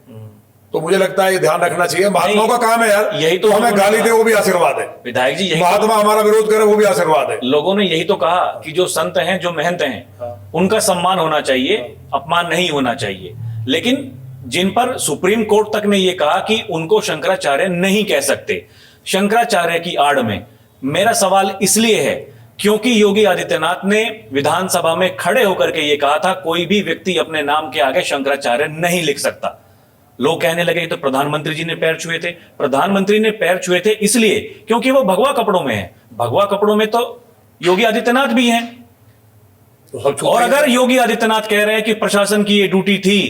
A: तो मुझे लगता है ये ध्यान रखना चाहिए। महात्माओं का काम है यार,
B: यही तो
A: हमें गाली दे वो भी आशीर्वाद है।
B: विधायक जी यही
A: महात्मा हमारा विरोध करे वो भी आशीर्वाद है।
B: लोगों ने यही तो कहा कि जो संत हैं, जो महंत हैं, उनका सम्मान होना चाहिए, अपमान नहीं होना चाहिए। लेकिन जिन पर सुप्रीम कोर्ट तक ने यह कहा कि उनको शंकराचार्य नहीं कह सकते, शंकराचार्य की आड़ में मेरा सवाल इसलिए है क्योंकि योगी आदित्यनाथ ने विधानसभा में खड़े होकर के यह कहा था कोई भी व्यक्ति अपने नाम के आगे शंकराचार्य नहीं लिख सकता। लोग कहने लगे तो प्रधानमंत्री जी ने पैर छुए थे। प्रधानमंत्री ने पैर छुए थे इसलिए क्योंकि वो भगवा कपड़ों में है। भगवा कपड़ों में तो योगी आदित्यनाथ भी हैं।
A: तो
B: और अगर योगी आदित्यनाथ कह रहे हैं कि प्रशासन की ये ड्यूटी थी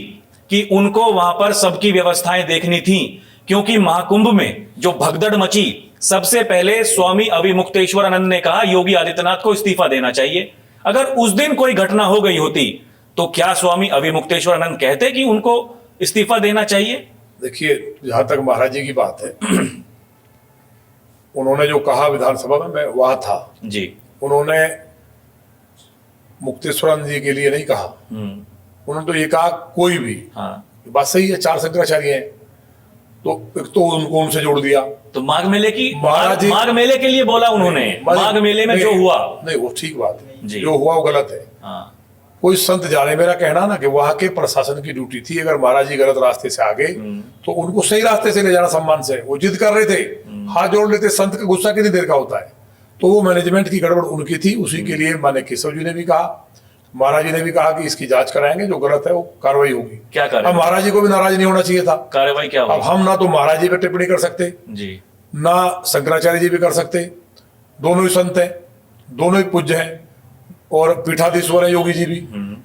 B: कि उनको वहां पर सबकी व्यवस्थाएं देखनी थी, क्योंकि महाकुंभ में जो भगदड़ मची, सबसे पहले स्वामी अविमुक्तेश्वरानंद ने कहा योगी आदित्यनाथ को इस्तीफा देना चाहिए। अगर उस दिन कोई घटना हो गई होती तो क्या स्वामी अविमुक्तेश्वरानंद कहते कि उनको इस्तीफा देना चाहिए?
A: देखिए जहां तक महाराज जी की बात है, उन्होंने जो कहा विधानसभा में, मैं वहां था।
B: जी।
A: उन्होंने मुक्तेश्वरानंद जी के लिए नहीं कहा, उन्होंने तो ये कहा कोई भी।
B: हाँ।
A: बात सही है, 4 शंकराचार्य हैं, तो एक तो उनको उनसे जोड़ दिया।
B: तो माघ मेले की
A: महाराज जी-
B: माघ मेले के लिए बोला उन्होंने, माघ मेले में जो हुआ।
A: नहीं, वो ठीक बात
B: जी।
A: है, जो हुआ वो गलत है।
B: हाँ।
A: कोई संत जा रहे, मेरा कहना ना कि वहां के प्रशासन की ड्यूटी थी, अगर महाराज जी गलत रास्ते से आ गए तो उनको सही रास्ते से ले जाना सम्मान से। वो जिद कर रहे थे, हाथ जोड़ लेते, संत का गुस्सा कितनी देर का होता है। तो वो मैनेजमेंट की गड़बड़ उनकी थी, उसी के लिए माने केशव जी ने भी कहा, महाराज जी ने भी कहा कि इसकी जांच कराएंगे, जो गलत है वो कार्रवाई होगी।
B: क्या कार्रवाई?
A: अब महाराज जी को भी नाराज नहीं होना चाहिए था।
B: कार्रवाई क्या
A: अब
B: हुई?
A: हम ना तो महाराज जी पे टिप्पणी कर सकते,
B: जी।
A: ना शंकराचार्य जी भी कर सकते। दोनों ही संत हैं, दोनों ही पूज्य हैं, और पीठाधीश्वर है योगी जी भी।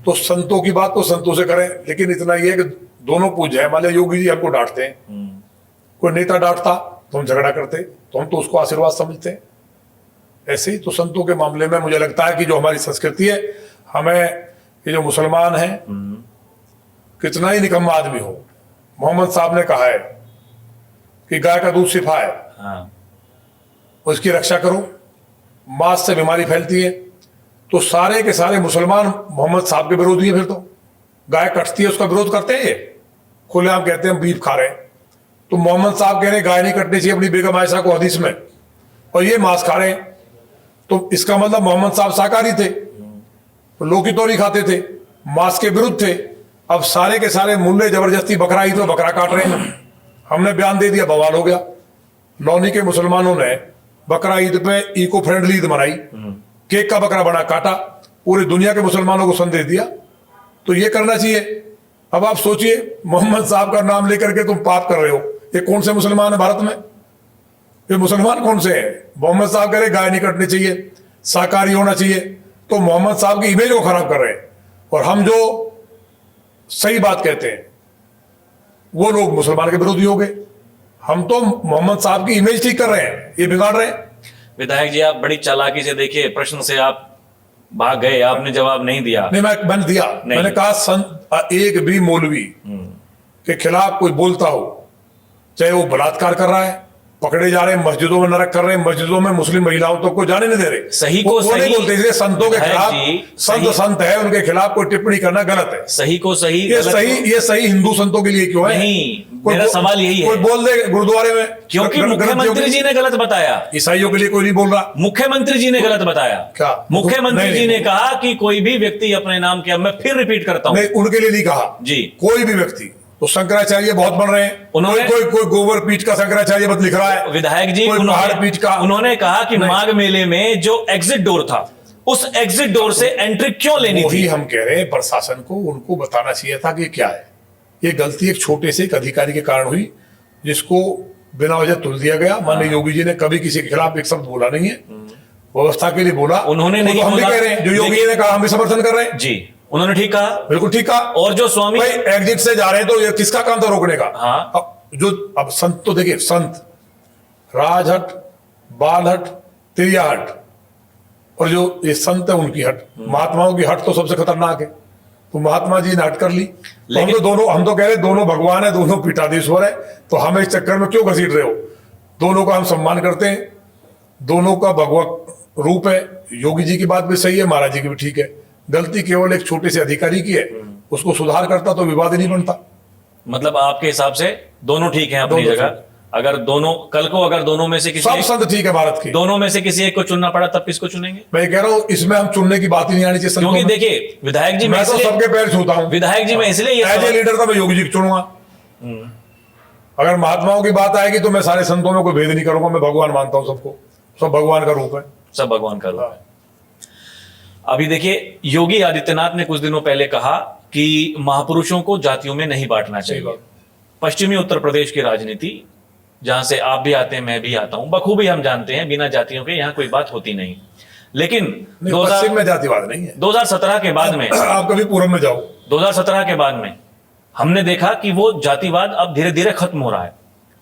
A: तो संतों की बात तो संतों से करें, लेकिन इतना ही है कि दोनों पूज्य हैं। मान लिया योगी जी हमको डांटते हैं, कोई नेता डांटता तो हम झगड़ा करते, तो हम तो उसको आशीर्वाद समझते हैं। ऐसे ही तो संतों के मामले में मुझे लगता है कि जो हमारी संस्कृति है, हमें ये जो मुसलमान हैं, कितना ही निकम्मा आदमी हो, मोहम्मद साहब ने कहा है कि गाय का दूध शिफा है,
B: हाँ।
A: उसकी रक्षा करो, मांस से बीमारी फैलती है। तो सारे के सारे मुसलमान मोहम्मद साहब के विरोधी हैं। फिर तो गाय कटती है उसका विरोध करते हैं, खुलेआम कहते हैं हम बीफ खा रहे हैं। तो मोहम्मद साहब कह रहे हैं गाय नहीं कटनी चाहिए अपनी बेगम आयशा को हदीस में, और ये मांस खा रहे हैं। तो इसका मतलब मोहम्मद साहब शाकाहारी थे, लौकी तो नहीं खाते थे, मांस के विरुद्ध थे। अब सारे के सारे मुल्ले जबरदस्ती बकरा ईद में बकरा काट रहे हैं। हमने बयान दे दिया, बवाल हो गया। लौनी के मुसलमानों ने बकरा ईद पे इको फ्रेंडली ईद मनाई, केक का बकरा बना काटा, पूरी दुनिया के मुसलमानों को संदेश दिया। तो ये करना चाहिए। अब आप सोचिए, मोहम्मद साहब का नाम लेकर के तुम पाप कर रहे हो। ये कौन से मुसलमान है भारत में? ये मुसलमान कौन से हैं? मोहम्मद साहब कह रहे गाय नहीं कटनी चाहिए, शाकाहारी होना चाहिए, तो मोहम्मद साहब की इमेज को खराब कर रहे हैं। और हम जो सही बात कहते हैं वो लोग मुसलमान के विरोधी हो गए। हम तो मोहम्मद साहब की इमेज ठीक कर रहे हैं, ये बिगाड़ रहे हैं।
B: विधायक जी, आप बड़ी चालाकी से देखिए, प्रश्न से आप भाग गए, आपने जवाब नहीं दिया।
A: नहीं, मैंने दिया। मैंने कहा एक भी मौलवी के खिलाफ कोई बोलता हो, चाहे वो बलात्कार कर रहा है, पकड़े जा रहे हैं, मस्जिदों में नरक कर रहे हैं, मस्जिदों में मुस्लिम महिलाओं तक को जाने नहीं दे रहे,
B: सही को
A: वो
B: सही
A: नहीं बोलते। इसलिए संतों के खिलाफ,
B: सही
A: संत है, उनके खिलाफ कोई टिप्पणी करना गलत है।
B: सही को सही,
A: ये सही हिंदू संतों के लिए क्यों है?
B: नहीं, मेरा सवाल यही है।
A: कोई बोल दे गुरुद्वारे में,
B: क्योंकि मुख्यमंत्री जी ने गलत बताया।
A: ईसाइयों के लिए कोई नहीं बोल रहा।
B: मुख्यमंत्री जी ने गलत बताया।
A: क्या?
B: मुख्यमंत्री जी ने कहा कि कोई भी व्यक्ति अपने नाम के, अब मैं फिर रिपीट करता हूं,
A: नहीं, उनके लिए नहीं कहा
B: जी,
A: कोई भी व्यक्ति। तो शंकराचार्य बहुत बन रहे हैं,
B: उन्होंने
A: कोई गोबर पीठ का शंकराचार्य मत लिख रहा है,
B: विधायक जी,
A: कोई पहाड़ पीठ का।
B: उन्होंने कहा कि माघ मेले में जो एग्जिट डोर था, उस एग्जिट डोर से एंट्री क्यों लेनी थी?
A: हम कह रहे हैं प्रशासन को, उनको बताना चाहिए था कि क्या है। ये गलती एक छोटे से एक अधिकारी के कारण हुई, जिसको बिना वजह तुल दिया गया। माननीय योगी जी ने कभी किसी के खिलाफ एक शब्द बोला नहीं है, व्यवस्था के लिए बोला।
B: उन्होंने नहीं
A: तो हम भी
B: बोला।
A: कह रहे हैं, जो योगी जी ने कहा हम भी समर्थन कर रहे हैं।
B: जी, उन्होंने ठीक कहा,
A: बिल्कुल ठीक कहा।
B: और जो स्वामी
A: भाई एग्जिट से जा रहे हैं तो ये किसका काम था रोकने का?
B: हाँ।
A: अब संत तो देखिए, संत राजहट, बालहट, तिरियाहट, और जो ये संत है उनकी हट, महात्माओं की हट तो सबसे खतरनाक है। तो महात्मा जी ने हट कर ली। तो हम तो कह रहे दोनों भगवान है, दोनों पीठाधीश्वर है, तो हम इस चक्कर में क्यों घसीट रहे हो? दोनों का हम सम्मान करते हैं, दोनों का भगवत रूप है। योगी जी की बात भी सही है, महाराज जी की भी ठीक है। गलती केवल एक छोटे से अधिकारी की है, उसको सुधार करता तो विवाद ही नहीं बनता।
B: मतलब आपके हिसाब से दोनों ठीक हैं अपनी जगह। अगर दोनों, कल को अगर दोनों में से किसी
A: सब संत ठीक है भारत के,
B: दोनों में से किसी एक को चुनना पड़ा, तब किसको चुनेंगे?
A: मैं कह रहा हूं इसमें हम चुनने की बात ही नहीं आनी चाहिए।
B: क्योंकि देखिए विधायक जी,
A: मैं तो सबके पैर छूता हूं।
B: विधायक जी, मैं इसलिए
A: एज ए लीडर तो मैं योगी जी को चुनूंगा। अगर महात्माओं की बात आएगी तो मैं सारे संतों में कोई भेद नहीं करूंगा। मैं भगवान मानता हूं सबको, सब भगवान का रूप है,
B: सब भगवान का रूप है। अभी देखिए, योगी आदित्यनाथ ने कुछ दिनों पहले कहा कि महापुरुषों को जातियों में नहीं बांटना चाहिए। पश्चिमी उत्तर प्रदेश की राजनीति, जहां से आप भी आते हैं, मैं भी आता हूं, बखूबी हम जानते हैं, बिना जातियों के यहाँ कोई बात होती नहीं। लेकिन
A: पश्चिम में जातिवाद नहीं है।
B: 2017 के बाद में,
A: आप कभी पूर्व में जाओ,
B: 2017 के बाद में हमने देखा कि वो जातिवाद अब धीरे धीरे खत्म हो रहा है।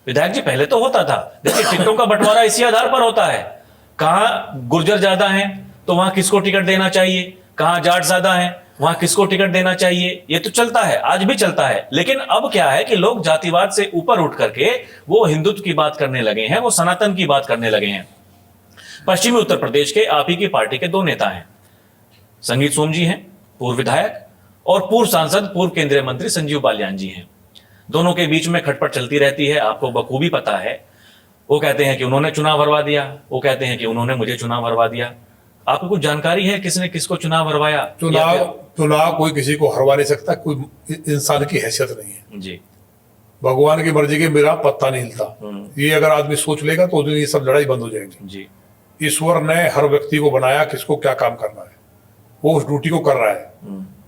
B: विधायक जी, पहले तो होता था, देखिए टिकटों का बंटवारा इसी आधार पर होता है, कहाँ गुर्जर ज्यादा हैं तो वहां किसको टिकट देना चाहिए, कहाँ जाट ज्यादा है वहां किसको टिकट देना चाहिए, ये तो चलता है, आज भी चलता है। लेकिन अब क्या है कि लोग जातिवाद से ऊपर उठ करके वो हिंदुत्व की बात करने लगे हैं, वो सनातन की बात करने लगे हैं। पश्चिमी उत्तर प्रदेश के आप ही की पार्टी के दो नेता हैं, संगीत सोम जी हैं, पूर्व विधायक, और पूर्व सांसद, पूर्व केंद्रीय मंत्री संजीव बालियान जी हैं। दोनों के बीच में खटपट चलती रहती है, आपको बखूबी पता है। वो कहते हैं कि उन्होंने चुनाव हरवा दिया, वो कहते हैं कि उन्होंने मुझे चुनाव हरवा दिया। आपको कुछ जानकारी है किसने किसको चुनाव हरवाया?
A: चुनाव कोई किसी को हरवा नहीं सकता, कोई इंसान की हैसियत नहीं है
B: जी।
A: भगवान की मर्जी के मेरा पत्ता नहीं हिलता। ये अगर आदमी सोच लेगा तो उस दिन ये सब लड़ाई बंद हो जाएगी।
B: जी।
A: ईश्वर ने हर व्यक्ति को बनाया, किसको क्या काम करना है, वो उस ड्यूटी को कर रहा है।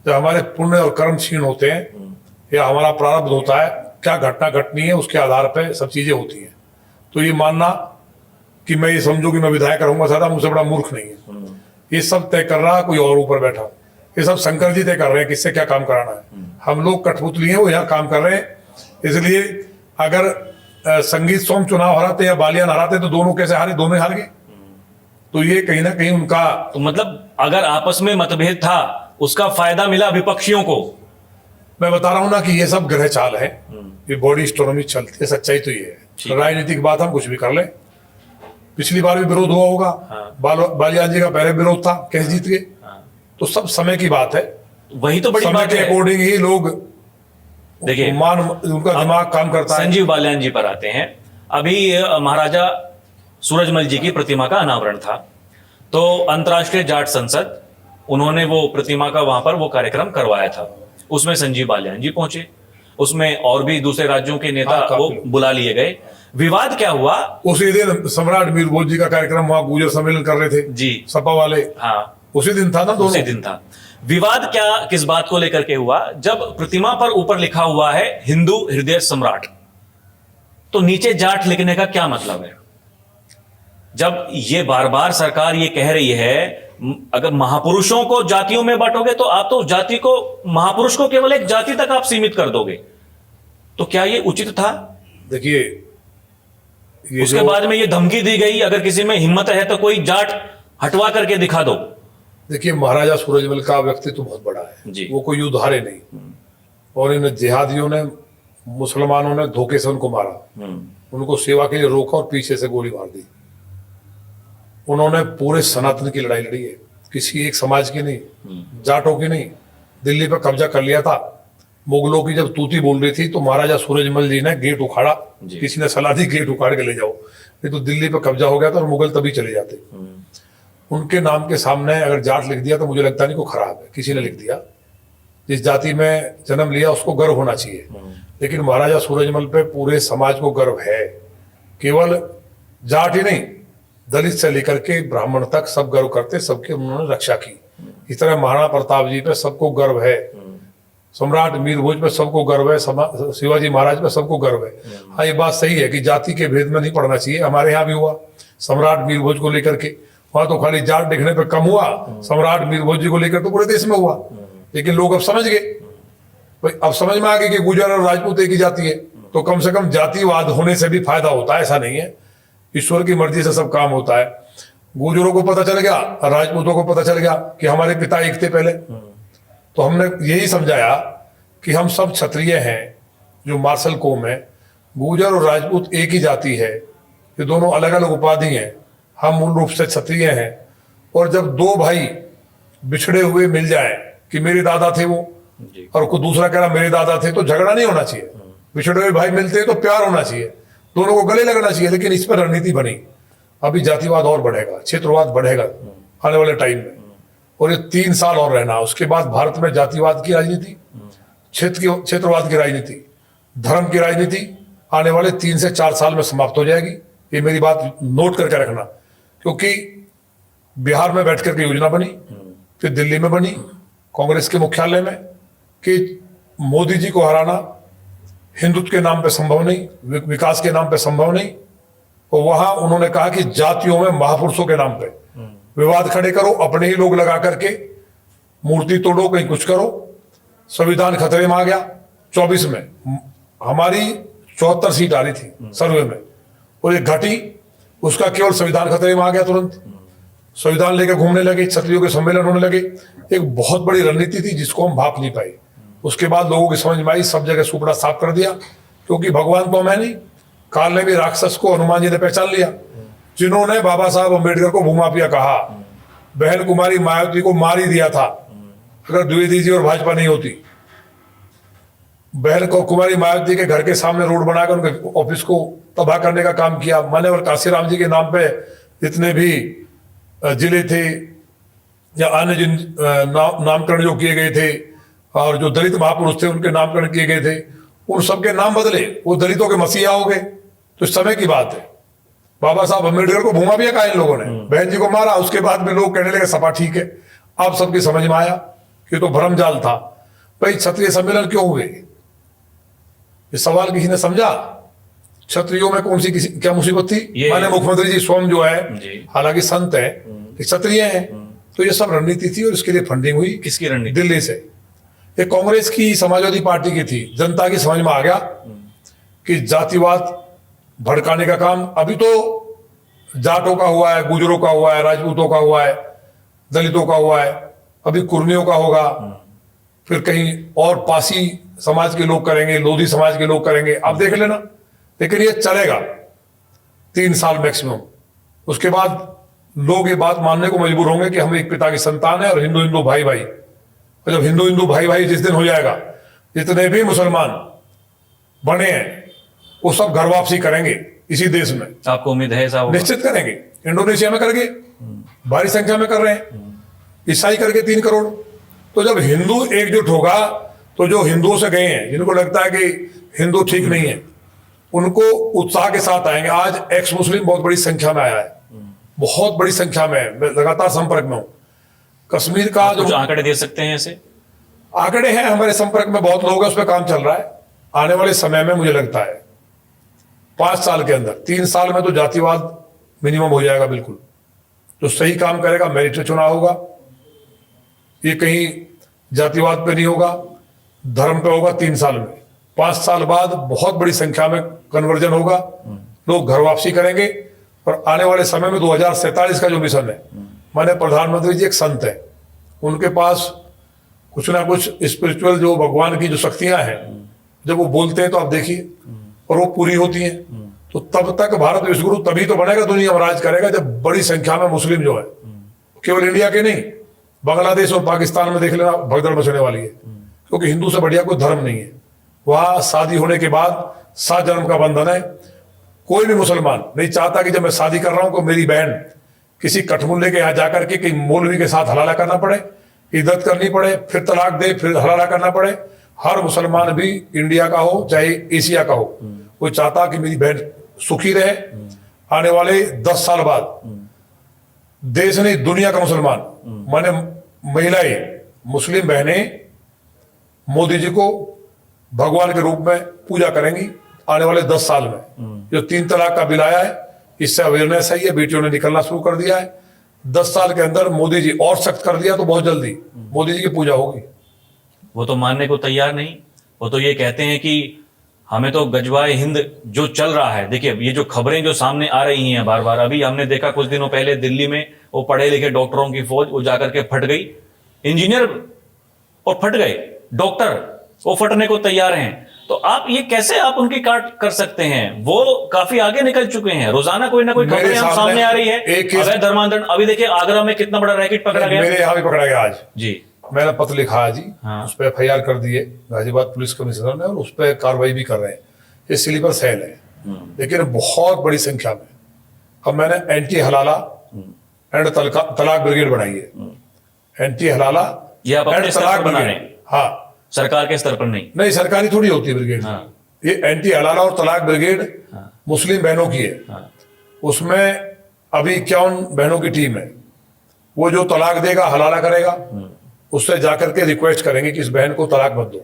A: जब हमारे पुण्य और कर्म क्षीण होते हैं या हमारा प्रारब्ध होता है, क्या घटना घटनी है उसके आधार पर सब चीजें होती हैं। तो ये मानना कि मैं ये समझूं कि मैं विधायक रहूंगा सारा, मुझसे बड़ा मूर्ख नहीं है। ये सब तय कर रहा है कोई और ऊपर बैठा, ये सब शंकर जी तय कर रहे हैं किससे क्या काम कराना है। हम लोग कठपुतली हैं, वो यहाँ काम कर रहे हैं। इसलिए अगर संगीत सोम चुनाव हराते या बालियान हराते तो दोनों कैसे हारे, दोनों हार गए। तो ये कहीं ना कहीं उनका,
B: तो मतलब अगर आपस में मतभेद था उसका फायदा मिला विपक्षियों को।
A: मैं बता रहा हूं ना कि ये सब ग्रह चाल है, ये बॉडी एस्ट्रोनॉमी चलती है। सच्चाई तो ये है, राजनीतिक बात हम कुछ भी कर ले। पिछली बार भी विरोध हुआ होगा। बालियान जी का पहले विरोध था, कैसे जीत गए। तो सब समय की बात है,
B: वही तो बड़ी
A: समय
B: बात
A: के
B: है।
A: अकॉर्डिंग ही लोग
B: देखिए,
A: उनका दिमाग काम करता है।
B: संजीव बालियान जी पर आते हैं। अभी महाराजा सूरजमल जी की प्रतिमा का अनावरण था, तो अंतर्राष्ट्रीय जाट संसद, उन्होंने वो प्रतिमा का वहां पर वो कार्यक्रम करवाया था। उसमें संजीव बालियान जी पहुंचे, उसमें और भी दूसरे राज्यों के नेता वो बुला लिए गए। विवाद क्या हुआ,
A: उसी दिन सम्राट वीरभोज जी का कार्यक्रम वहां गुजर सम्मेलन कर रहे थे
B: जी,
A: सपा वाले।
B: हाँ,
A: उसी दिन था ना, दोनों
B: उसी दिन था। विवाद क्या किस बात को लेकर के हुआ, जब प्रतिमा पर ऊपर लिखा हुआ है हिंदू हृदय सम्राट, तो नीचे जाट लिखने का क्या मतलब है? जब ये बार बार सरकार ये कह रही है अगर महापुरुषों को जातियों में बांटोगे तो आप तो उस जाति को, महापुरुष को केवल एक जाति तक आप सीमित कर दोगे, तो क्या ये उचित था?
A: देखिए,
B: उसके बाद में ये धमकी दी गई अगर किसी में हिम्मत है तो कोई जाट हटवा करके दिखा दो।
A: देखिए, महाराजा सूरजमल का व्यक्तित्व तो बहुत बड़ा है
B: जी।
A: वो कोई युद्ध हारे नहीं, और इन जिहादियों ने, मुसलमानों ने धोखे से उनको मारा, उनको सेवा के लिए रोका और पीछे से गोली मार दी। उन्होंने पूरे सनातन की लड़ाई लड़ी है, किसी एक समाज की नहीं, जाटों की नहीं। दिल्ली पर कब्जा कर लिया था, मुगलों की जब तूती बोल रही थी तो महाराजा सूरजमल जी ने गेट उखाड़ा, किसी ने सलाह दी गेट उखाड़ के ले जाओ, नहीं तो दिल्ली पर कब्जा हो गया था और मुगल तभी चले जाते। उनके नाम के सामने अगर जाट लिख दिया तो मुझे लगता नहीं को खराब है, किसी ने लिख दिया। जिस जाति में जन्म लिया उसको गर्व होना चाहिए, लेकिन महाराजा सूरजमल पे पूरे समाज को गर्व है। केवल जाट ही नहीं, दलित से लेकर के ब्राह्मण तक सब गर्व करते, सबके उन्होंने रक्षा की। इस तरह महाराणा प्रताप जी पे सबको गर्व है, सम्राट वीरभोज पे सबको गर्व है, शिवाजी महाराज पे सबको गर्व है। हाँ, ये बात सही है कि जाति के भेद में नहीं पड़ना चाहिए। हमारे यहाँ भी हुआ सम्राट वीरभोज को लेकर के, वहां तो खाली जाट दिखने पे कम हुआ, सम्राट वीरभोज जी को लेकर तो पूरे देश में हुआ। लेकिन लोग अब समझ गए, भाई अब समझ में आ गए कि गुर्जर और राजपूत एक ही जाति है, तो कम से कम जातिवाद होने से भी फायदा होता है, ऐसा नहीं है। ईश्वर की मर्जी से सब काम होता है। गुर्जरों को पता चल गया, राजपूतों को पता चल गया कि हमारे पिता एक थे पहले, तो हमने यही समझाया कि हम सब क्षत्रिय हैं, जो मार्शल कौम है। गुर्जर और राजपूत एक ही जाति है, ये दोनों अलग अलग उपाधि हैं। हम मूल रूप से क्षत्रिय हैं, और जब दो भाई बिछड़े हुए मिल जाएं कि मेरे दादा थे वो और कोई दूसरा कह रहा मेरे दादा थे, तो झगड़ा नहीं होना चाहिए। बिछड़े हुए भाई मिलते हैं तो प्यार होना चाहिए, दोनों को गले लगना चाहिए। लेकिन इस पर रणनीति बनी, अभी जातिवाद और बढ़ेगा, क्षेत्रवाद बढ़ेगा आने वाले टाइम में, और ये 3 साल और रहना। उसके बाद भारत में जातिवाद की राजनीति, क्षेत्रवाद की राजनीति, धर्म की राजनीति आने वाले 3 से 4 साल में समाप्त हो जाएगी। ये मेरी बात नोट करके रखना, क्योंकि बिहार में बैठ करके योजना बनी, फिर दिल्ली में बनी कांग्रेस के मुख्यालय में, कि मोदी जी को हराना हिंदुत्व के नाम पे संभव नहीं, विकास के नाम पे संभव नहीं। और वहां उन्होंने कहा कि जातियों में महापुरुषों के नाम पे विवाद खड़े करो, अपने ही लोग लगा करके मूर्ति तोड़ो, कहीं कुछ करो। संविधान खतरे में आ गया। 24 में हमारी 74 सीट आ रही थी सर्वे में, और ये घटी, उसका केवल संविधान खतरे में आ गया तुरंत। संविधान लेकर घूमने लगे, क्षत्रियों के सम्मेलन होने लगे। एक बहुत बड़ी रणनीति थी जिसको हम भाप नहीं पाए। उसके बाद लोगों की समझ में आई, सब जगह सुपड़ा साफ कर दिया, क्योंकि भगवान तो मैं नहीं, काल ने भी राक्षस को हनुमान जी ने पहचान लिया। जिन्होंने बाबा साहब अम्बेडकर को भूमाफिया कहा, बहन कुमारी मायावती को मार ही दिया था अगर द्विवेदी जी और भाजपा नहीं होती। बहन को कुमारी मायावती के घर के सामने रोड बनाकर उनके ऑफिस को तबाह करने का काम किया। मैंने और काशीराम जी के नाम पे जितने भी जिले थे या अन्य जिन नामकरण जो किए गए थे और जो दलित महापुरुष थे उनके नामकरण किए गए थे, उन सबके नाम बदले, वो दलितों के मसीहा हो गए। तो इस समय की बात है। बाबा साहब अम्बेडकर को भूमा भी कहा इन लोगों ने, बहन जी को मारा, उसके बाद में लोग कहने लगे सपा ठीक है। अब सबकी समझ में आया कि तो भ्रमजाल था। भाई क्षत्रिय सम्मेलन क्यों हुए, ये सवाल किसी ने समझा? क्षत्रियों में कौन सी क्या मुसीबत थी? माने मुख्यमंत्री जी स्वयं जो है, हालांकि संत है, क्षत्रिय हैं, तो ये सब रणनीति थी और इसके लिए फंडिंग हुई।
B: किसकी रणनीति?
A: दिल्ली से। ये कांग्रेस की, समाजवादी पार्टी की थी। जनता की समझ में आ गया कि जातिवाद भड़काने का काम अभी तो जाटों का हुआ है, गुजरों का हुआ है, राजपूतों का हुआ है, दलितों का हुआ है, अभी कुर्मियों का होगा, फिर कहीं और पासी समाज के लोग करेंगे, लोधी समाज के लोग करेंगे, आप देख लेना। लेकिन ये चलेगा 3 साल मैक्सिमम। उसके बाद लोग ये बात मानने को मजबूर होंगे कि हम एक पिता की संतान है और हिंदू हिंदू भाई भाई। और जब हिंदू हिंदू भाई भाई जिस दिन हो जाएगा, जितने भी मुसलमान बने हैं वो सब घर वापसी करेंगे इसी देश में।
B: आपको उम्मीद है साहब?
A: निश्चित करेंगे। इंडोनेशिया में करके भारी संख्या में कर रहे हैं, ईसाई करके 3 करोड़। तो जब हिंदू एकजुट होगा तो जो हिंदुओं से गए हैं, जिनको लगता है कि हिंदू ठीक नहीं है, उनको उत्साह के साथ आएंगे। आज एक्स मुस्लिम बहुत बड़ी संख्या में आया है, बहुत बड़ी संख्या में। मैं लगातार संपर्क में हूं। कश्मीर का जो
B: आंकड़े दे सकते हैं ऐसे?
A: आंकड़े हैं हमारे संपर्क में, बहुत लोग हैं, उस पर काम चल रहा है। आने वाले समय में मुझे लगता है 5 साल के अंदर, 3 साल में तो जातिवाद मिनिमम हो जाएगा बिल्कुल। जो सही काम करेगा मेरिट से चुनाव होगा, ये कहीं जातिवाद पे नहीं होगा, धर्म पे होगा। 3 साल में, 5 साल बाद बहुत बड़ी संख्या में कन्वर्जन होगा, लोग घर वापसी करेंगे। और आने वाले समय में 2047 का जो मिशन है, माने प्रधानमंत्री जी एक संत है, उनके पास कुछ ना कुछ स्पिरिचुअल जो भगवान की जो शक्तियां हैं, जब वो बोलते हैं तो आप देखिए, और वो पूरी होती हैं। तो तब तक भारत विश्वगुरु तभी तो बनेगा, दुनिया में राज करेगा, जब बड़ी संख्या में मुस्लिम जो है, केवल इंडिया के नहीं, बांग्लादेश और पाकिस्तान में देख लेना भगदड़ मचने वाली है। क्योंकि हिंदू से बढ़िया कोई धर्म नहीं है। वहां शादी होने के बाद 7 जन्म का बंधन है। कोई भी मुसलमान नहीं चाहता कि जब मैं शादी कर रहा हूं तो मेरी बहन किसी कठमुल्ले के यहाँ जाकर के कहीं मौलवी के साथ हलाला करना पड़े, इद्दत करनी पड़े, फिर तलाक दे, फिर हलाला करना पड़े। हर मुसलमान भी, इंडिया का हो चाहे एशिया का हो, वो चाहता कि मेरी बहन सुखी रहे। आने वाले 10 साल बाद देश नहीं, दुनिया का मुसलमान, माने महिलाएं, मुस्लिम बहनें मोदी जी को भगवान के रूप में पूजा करेंगी आने वाले 10 साल में। जो 3 तलाक का बिल आया है, इससे अवेयरनेस है, ये बेटियों ने निकलना शुरू कर दिया है। 10 साल के अंदर मोदी जी और सख्त कर दिया तो बहुत जल्दी मोदी जी की पूजा होगी।
B: वो तो मानने को तैयार नहीं। वो तो ये कहते हैं कि हमें तो गजवाए हिंद जो चल रहा है, देखिए ये जो खबरें जो सामने आ रही हैं बार बार, अभी हमने देखा कुछ दिनों पहले दिल्ली में वो पढ़े लिखे डॉक्टरों की फौज वो जाकर के फट गई, इंजीनियर और फट गए, डॉक्टर वो फटने को तैयार हैं। तो आप ये कैसे आप उनकी काट कर सकते हैं? वो काफी आगे निकल चुके हैं, रोजाना कोई ना कोई खबरें हम सामने आ रही है। अवैध धर्मांतरण, अभी देखिए आगरा में कितना बड़ा रैकेट पकड़ा गया,
A: मेरे यहाँ भी पकड़ा गया आज
B: जी।
A: मैंने पत्र लिखा है जी,
B: हाँ।
A: उस पर FIR कर दिए गाजियाबाद पुलिस कमिश्नर ने, और उस पर कार्रवाई भी कर रहे हैं। ये स्लीपर सेल है, लेकिन बहुत बड़ी संख्या में। अब मैंने एंटी हलाला एंड तलाक ब्रिगेड बनाई है। एंटी हलाला
B: ये आप अपने स्तर पर बना रहे हैं?
A: हाँ,
B: सरकार के स्तर पर नहीं
A: सरकारी थोड़ी होती है ब्रिगेड।
B: हाँ।
A: ये एंटी हलाला और तलाक ब्रिगेड मुस्लिम बहनों की है।
B: हाँ।
A: उसमें अभी 51 बहनों की टीम है। वो जो तलाक देगा, हलाला करेगा, उससे जाकर के रिक्वेस्ट करेंगे कि इस बहन को तलाक मत दो।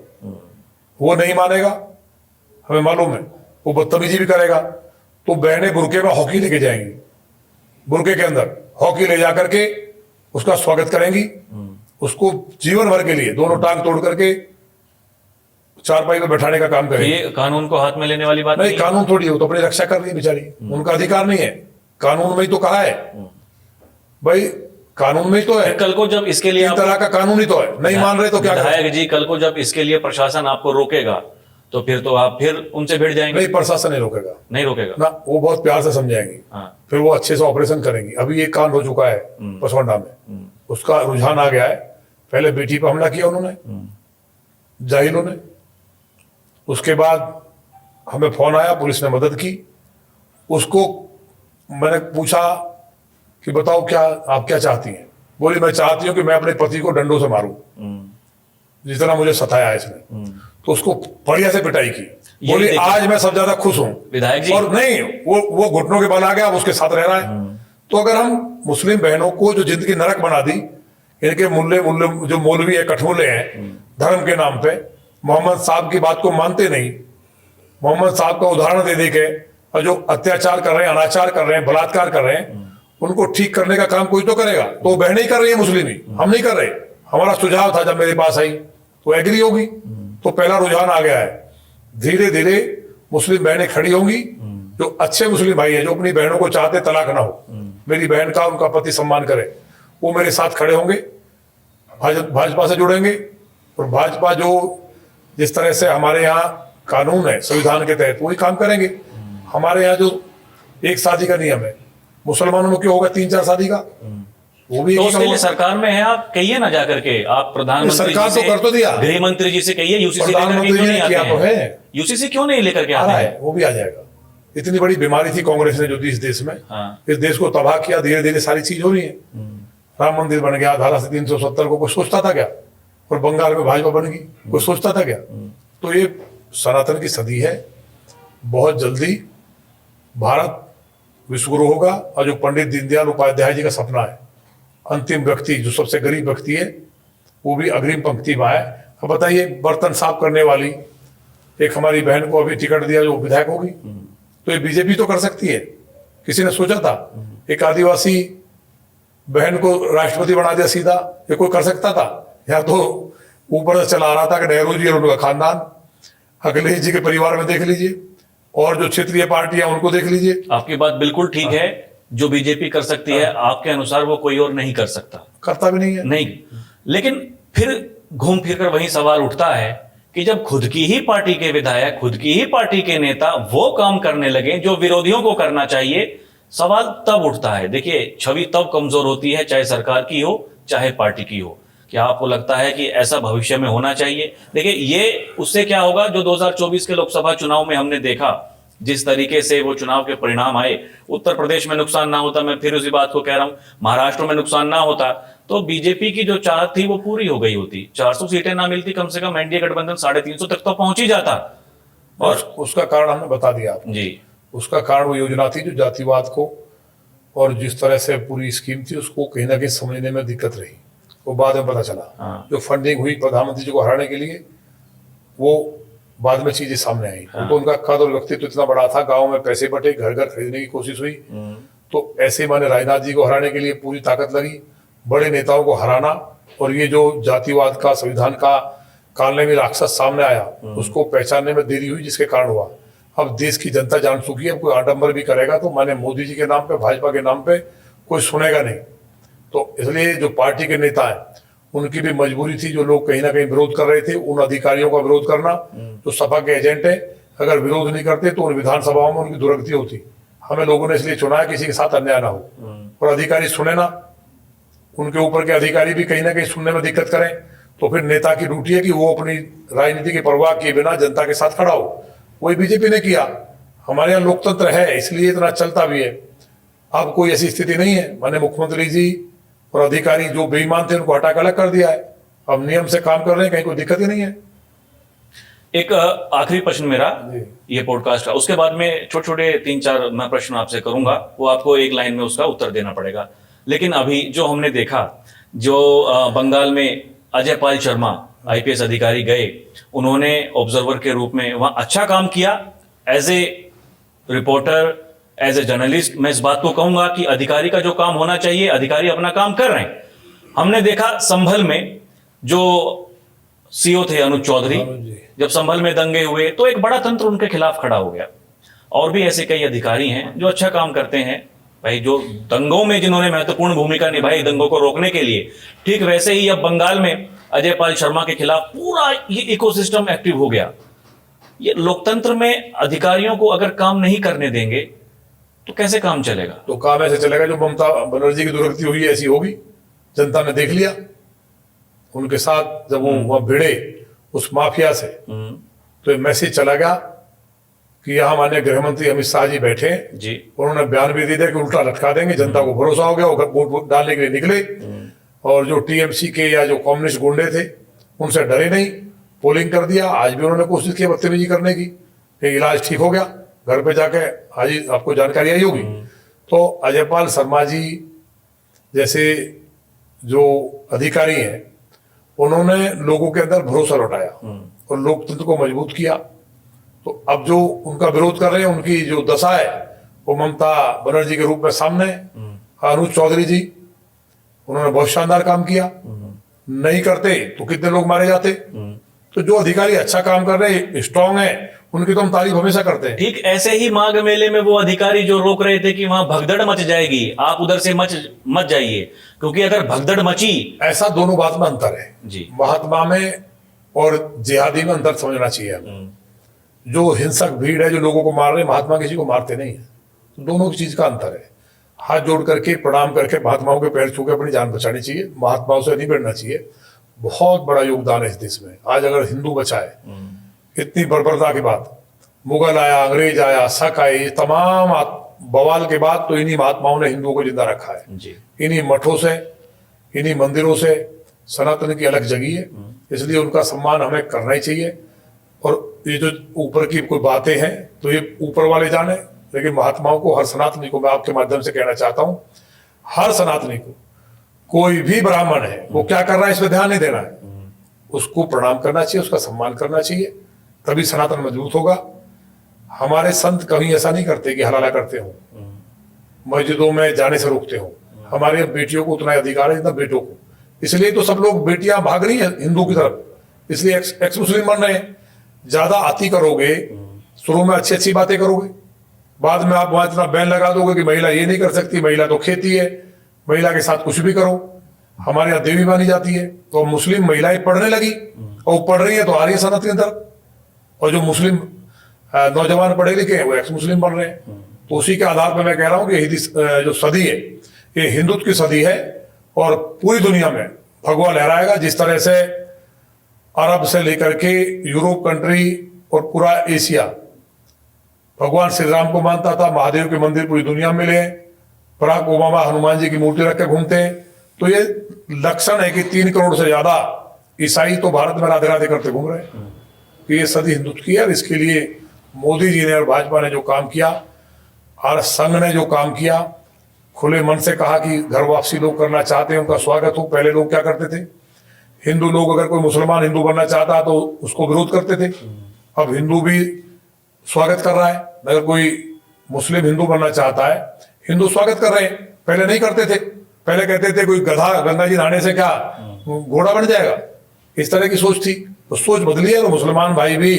A: वो नहीं मानेगा, हमें मालूम है, वो बदतमीजी भी करेगा, तो बहनें बुरके में हॉकी लेके जाएंगी, बुरके के अंदर हॉकी ले जाकर के उसका स्वागत करेंगी, उसको जीवन भर के लिए दोनों टांग तोड़ करके चारपाई में बैठाने का काम करेंगे।
B: ये कानून को हाथ में लेने वाली बात
A: नहीं, कानून थोड़ी है, वो तो अपनी रक्षा कर रही है बेचारी, उनका अधिकार नहीं है, कानून में ही तो कहा है भाई कानून में ही तो है,
B: कल को जब इसके लिए
A: 3 तलाक का कानून ही तो है, नहीं मान रहे तो क्या करें?
B: विधायक जी, कल को जब इसके लिए प्रशासन आपको रोकेगा तो फिर तो आप फिर उनसे भिड़ जाएंगे।
A: नहीं, प्रशासन नहीं रोकेगा
B: नहीं रोकेगा
A: ना, वो बहुत प्यार से समझाएंगी,
B: हाँ।
A: फिर वो अच्छे से ऑपरेशन करेंगे। अभी एक कांड हो चुका है पसवंडा में, उसका रुझान आ गया है। पहले बेटी पर हमला किया उन्होंने, जाहिलों ने, उसके बाद हमें फोन आया, पुलिस ने मदद की। उसको मैंने पूछा कि बताओ क्या आप क्या चाहती हैं? बोली मैं चाहती हूँ कि मैं अपने पति को डंडों से मारूं, जितना मुझे सताया इसने। तो उसको बढ़िया से पिटाई की। बोली
B: देखिए,
A: आज मैं सब ज्यादा खुश हूं
B: विधायक जी।
A: और नहीं, वो घुटनों के बल आ गया, अब उसके साथ रह रहा है। तो अगर हम मुस्लिम बहनों को जो जिंदगी नरक बना दी, इनके मुल्ले जो मौलवी है, कठमुले हैं, धर्म के नाम पे मोहम्मद साहब की बात को मानते नहीं, मोहम्मद साहब का उदाहरण दे दे के और जो अत्याचार कर रहे हैं, अनाचार कर रहे हैं, बलात्कार कर रहे हैं, उनको ठीक करने का काम कोई तो करेगा। तो बहनें ही कर रही है मुस्लिम ही, हम नहीं कर रहे। हमारा सुझाव था जब मेरे पास आई तो एग्री होगी, तो पहला रुझान आ गया है। धीरे धीरे मुस्लिम बहनें खड़ी होंगी, जो अच्छे मुस्लिम भाई हैं, जो अपनी बहनों को चाहते तलाक ना हो, मेरी बहन का उनका पति सम्मान करे, वो मेरे साथ खड़े होंगे, भाजपा से जुड़ेंगे। और भाजपा जो जिस तरह से हमारे यहाँ कानून है संविधान के तहत, वही काम करेंगे। हमारे यहाँ जो एक शादी का नियम है, मुसलमानों में क्यों होगा 3-4 शादी का? वो भी
B: तो उसके लिए सरकार में है, आप कहिए ना जाकर के, आप प्रधानमंत्री
A: सरकार तो कर तो दिया,
B: गृह मंत्री जी से कहिए, यूसीसी लेकर के
A: प्रधानमंत्री
B: क्यों
A: जी
B: नहीं
A: ने किया
B: आते
A: तो
B: हैं?
A: है,
B: यूसीसी क्यों नहीं लेकर के
A: आ
B: आते
A: रहा
B: हैं?
A: है, वो भी आ जाएगा। इतनी बड़ी बीमारी थी कांग्रेस ने जो दी इस देश में,
B: हाँ।
A: इस देश को तबाह किया। धीरे धीरे सारी चीज हो रही है। राम मंदिर बन गया, धारा से 370 को कोई सोचता था क्या? और बंगाल में भाजपा बन गई, कोई सोचता था क्या? तो ये सनातन की सदी है। बहुत जल्दी भारत विश्वगुरु होगा। और जो पंडित दीनदयाल उपाध्याय जी का सपना है, अंतिम व्यक्ति जो सबसे गरीब व्यक्ति है, वो भी अग्रिम पंक्ति में है। अब बताइए, बर्तन साफ करने वाली एक हमारी बहन को अभी टिकट दिया जो विधायक होगी, तो ये बीजेपी तो कर सकती है। किसी ने सोचा था एक आदिवासी बहन को राष्ट्रपति बना दिया सीधा? ये कोई कर सकता था? या तो ऊपर से चला आ रहा था कि नेहरू जी और उनका खानदान, अखिलेश जी के परिवार में देख लीजिए, और जो क्षेत्रीय पार्टी है उनको देख लीजिए।
B: आपकी बात बिल्कुल ठीक है, जो बीजेपी कर सकती है आपके अनुसार वो कोई और नहीं कर सकता,
A: करता भी नहीं है।
B: नहीं। लेकिन फिर घूम फिर कर वही सवाल उठता है कि जब खुद की ही पार्टी के विधायक, खुद की ही पार्टी के नेता वो काम करने लगे जो विरोधियों को करना चाहिए, सवाल तब उठता है। देखिए, छवि तब कमजोर होती है, चाहे सरकार की हो चाहे पार्टी की हो। क्या आपको लगता है कि ऐसा भविष्य में होना चाहिए? देखिए, ये उससे क्या होगा, जो 2024 के लोकसभा चुनाव में हमने देखा, जिस तरीके से वो चुनाव के परिणाम आए, उत्तर प्रदेश में नुकसान ना होता, मैं फिर उसी बात को कह रहा हूं, महाराष्ट्र में नुकसान ना होता, तो बीजेपी की जो चाहत थी वो पूरी हो गई होती। 400 सीटें ना मिलती, कम से कम एनडीए गठबंधन 350 तक तो पहुंच ही जाता।
A: और उसका कारण हमने बता दिया आपको।
B: जी,
A: उसका कारण वो योजना थी जो जातिवाद को और जिस तरह से पूरी स्कीम थी उसको कहीं ना कहीं समझने में दिक्कत रही। वो बाद में पता चला।
B: हाँ।
A: जो फंडिंग हुई प्रधानमंत्री जी को हराने के लिए, वो बाद में चीजें सामने आई।
B: हाँ।
A: तो उनका कद और व्यक्तित्व इतना बड़ा था, गांव में पैसे बटे, घर घर खरीदने की कोशिश हुई। तो ऐसे मैंने राजनाथ जी को हराने के लिए पूरी ताकत लगी, बड़े नेताओं को हराना, और ये जो जातिवाद का संविधान का कालने में राक्षस सामने आया, उसको पहचानने में देरी हुई, जिसके कारण हुआ। अब देश की जनता जान चुकी है, कोई आडंबर भी करेगा तो माने मोदी जी के नाम पे, भाजपा के नाम पे कोई सुनेगा नहीं। तो इसलिए जो पार्टी के नेता हैं उनकी भी मजबूरी थी, जो लोग कहीं ना कहीं विरोध कर रहे थे, उन अधिकारियों का विरोध करना जो सपा के एजेंट है। अगर विरोध नहीं करते तो उन विधानसभाओं में उनकी दुर्गति होती। हमें लोगों ने इसलिए चुना है किसी के साथ अन्याय ना हो, और अधिकारी सुने ना, उनके ऊपर के अधिकारी भी कहीं ना कहीं सुनने में दिक्कत करें। तो फिर नेता की ड्यूटी है कि वो अपनी राजनीति की परवाह किए बिना जनता के साथ खड़ा हो। वही बीजेपी ने किया। हमारे यहाँ लोकतंत्र है, इसलिए इतना चलता भी है। अब कोई ऐसी स्थिति नहीं है। माने मुख्यमंत्री जी और अधिकारी जो बेईमान थे उनको हटा के अलग कर दिया है। अब नियम से काम कर रहे हैं, कहीं कोई दिक्कत ही नहीं है।
B: एक आखिरी प्रश्न मेरा ये पॉडकास्ट का, उसके बाद में छोटे छोटे 3-4 मैं प्रश्न आपसे करूंगा, वो आपको एक लाइन में उसका उत्तर देना पड़ेगा। लेकिन अभी जो हमने देखा, जो बंगाल में अजय पाल शर्मा आईपीएस अधिकारी गए, उन्होंने ऑब्जर्वर के रूप में वहां अच्छा काम किया। As a reporter, as a journalist, मैं इस बात को कहूंगा कि अधिकारी का जो काम होना चाहिए, अधिकारी अपना काम कर रहे हैं। हमने देखा संभल में जो सीओ थे अनुज चौधरी, जब संभल में दंगे हुए तो एक बड़ा तंत्र उनके खिलाफ खड़ा हो गया। और भी ऐसे कई अधिकारी हैं जो अच्छा काम करते हैं, भाई जो दंगों में जिन्होंने महत्वपूर्ण भूमिका निभाई दंगों को रोकने के लिए, ठीक वैसे ही अब बंगाल में अजय पाल शर्मा के खिलाफ पूरा ये इकोसिस्टम एक्टिव हो गया। ये लोकतंत्र में अधिकारियों को अगर काम नहीं करने देंगे तो कैसे काम चलेगा?
A: तो काम ऐसे चलेगा जो ममता बनर्जी की दुर्गति हुई ऐसी होगी। जनता ने देख लिया उनके साथ जब वो वहां भिड़े उस माफिया से, तो एक मैसेज चला गया कि यहाँ माननीय गृह मंत्री अमित शाह जी बैठे हैं
B: जी,
A: उन्होंने बयान भी दे दिया कि उल्टा लटका देंगे। जनता को भरोसा हो गया, वो वोट डालने के लिए निकले। और जो टीएमसी के या जो कम्युनिस्ट गुंडे थे उनसे डरे नहीं, पोलिंग कर दिया। आज भी उन्होंने कोशिश की बदतमीजी करने की, कि इलाज ठीक हो गया, घर पे जाके आज आपको जानकारी आई होगी। तो अजय पाल शर्मा जी जैसे जो अधिकारी हैं उन्होंने लोगों के अंदर भरोसा लौटाया और लोकतंत्र को मजबूत किया। तो अब जो उनका विरोध कर रहे हैं उनकी जो दशा है वो ममता बनर्जी के रूप में सामने है। अनुज चौधरी जी उन्होंने बहुत शानदार काम किया, नहीं करते तो कितने लोग मारे जाते। तो जो अधिकारी अच्छा काम कर रहे हैं, स्ट्रांग है, उनकी तो हम तारीफ हमेशा करते हैं।
B: ठीक ऐसे ही माघ मेले में वो अधिकारी जो रोक रहे थे कि वहां भगदड़ मच जाएगी, आप उधर से मत जाइए, क्योंकि अगर भगदड़ मची,
A: ऐसा दोनों बात में अंतर है
B: जी।
A: महात्मा में और जिहादी में अंतर समझना चाहिए हमें। जो हिंसक भीड़ है जो लोगों को मार रहे हैं, महात्मा किसी को मारते नहीं है। दोनों की चीज का अंतर है। हाथ जोड़ करके प्रणाम करके महात्माओं के पैर छू के अपनी जान बचानी चाहिए, महात्माओं से नहीं भिड़ना चाहिए। बहुत बड़ा योगदान है इस देश में। आज अगर हिंदू बचा है, इतनी बर्बरता के बाद मुगल आया, अंग्रेज आया, शक आए, ये तमाम बवाल के बाद तो इन्हीं महात्माओं ने हिंदुओं को जिंदा रखा है।
B: जी।
A: इन्हीं मठों से, इन्हीं मंदिरों से सनातन की अलग जगी है, इसलिए उनका सम्मान हमें करना ही चाहिए। और ये जो ऊपर की कोई बातें हैं तो ये ऊपर वाले जाने, लेकिन महात्माओं को, हर सनातनी को मैं आपके माध्यम से कहना चाहता हूं, हर सनातनी को, कोई भी ब्राह्मण है वो क्या कर रहा है इस पर ध्यान नहीं देना है, उसको प्रणाम करना चाहिए, उसका सम्मान करना चाहिए, तभी सनातन मजबूत होगा। हमारे संत कभी ऐसा नहीं करते कि हलाला करते हो, मस्जिदों में जाने से रोकते हो। हमारे बेटियों को उतना अधिकार है जितना बेटों को। इसलिए तो सब लोग बेटियां भाग रही है हिंदू की तरफ, इसलिए एक्स मुस्लिम बन रहे हैं। ज्यादा अति करोगे, शुरू में अच्छी अच्छी बातें करोगे, बाद में आप वहां इतना बैन लगा दोगे कि महिला ये नहीं कर सकती, महिला तो खेती है, महिला के साथ कुछ भी करो, हमारे यहाँ देवी मानी जाती है। तो मुस्लिम महिलाएं पढ़ने लगी और वो पढ़ रही है तो आ रही है सनत की तरफ, और जो मुस्लिम नौजवान पढ़े लिखे हैं वो एक्स मुस्लिम बन रहे हैं। तो उसी के आधार पर मैं कह रहा हूँ कि जो सदी है ये हिंदुत्व की सदी है और पूरी दुनिया में भगवा लहराएगा। जिस तरह से अरब से लेकर के यूरोप कंट्री और पूरा एशिया भगवान श्री राम को मानता था, महादेव के मंदिर पूरी दुनिया में मिले हैं, बराक ओबामा हनुमान जी की मूर्ति रख के घूमते हैं। तो ये लक्षण है कि 3 करोड़ से ज्यादा ईसाई तो भारत में राधे राधे करते घूम रहे हैं। तो ये सदी हिंदुत्व की है और इसके लिए मोदी जी ने और भाजपा ने जो काम किया और संघ ने जो काम किया, खुले मन से कहा कि घर वापसी लोग करना चाहते हैं, उनका स्वागत हो। पहले लोग क्या करते थे, हिंदू लोग अगर कोई मुसलमान हिंदू बनना चाहता तो उसको विरोध करते थे। अब हिंदू भी स्वागत कर रहा है, अगर कोई मुस्लिम हिंदू बनना चाहता है, हिंदू स्वागत कर रहे हैं। पहले नहीं करते थे, पहले कहते थे कोई गधा गंगा जी नहाने से क्या घोड़ा बन जाएगा, इस तरह की सोच थी। तो सोच बदली है। तो मुसलमान भाई भी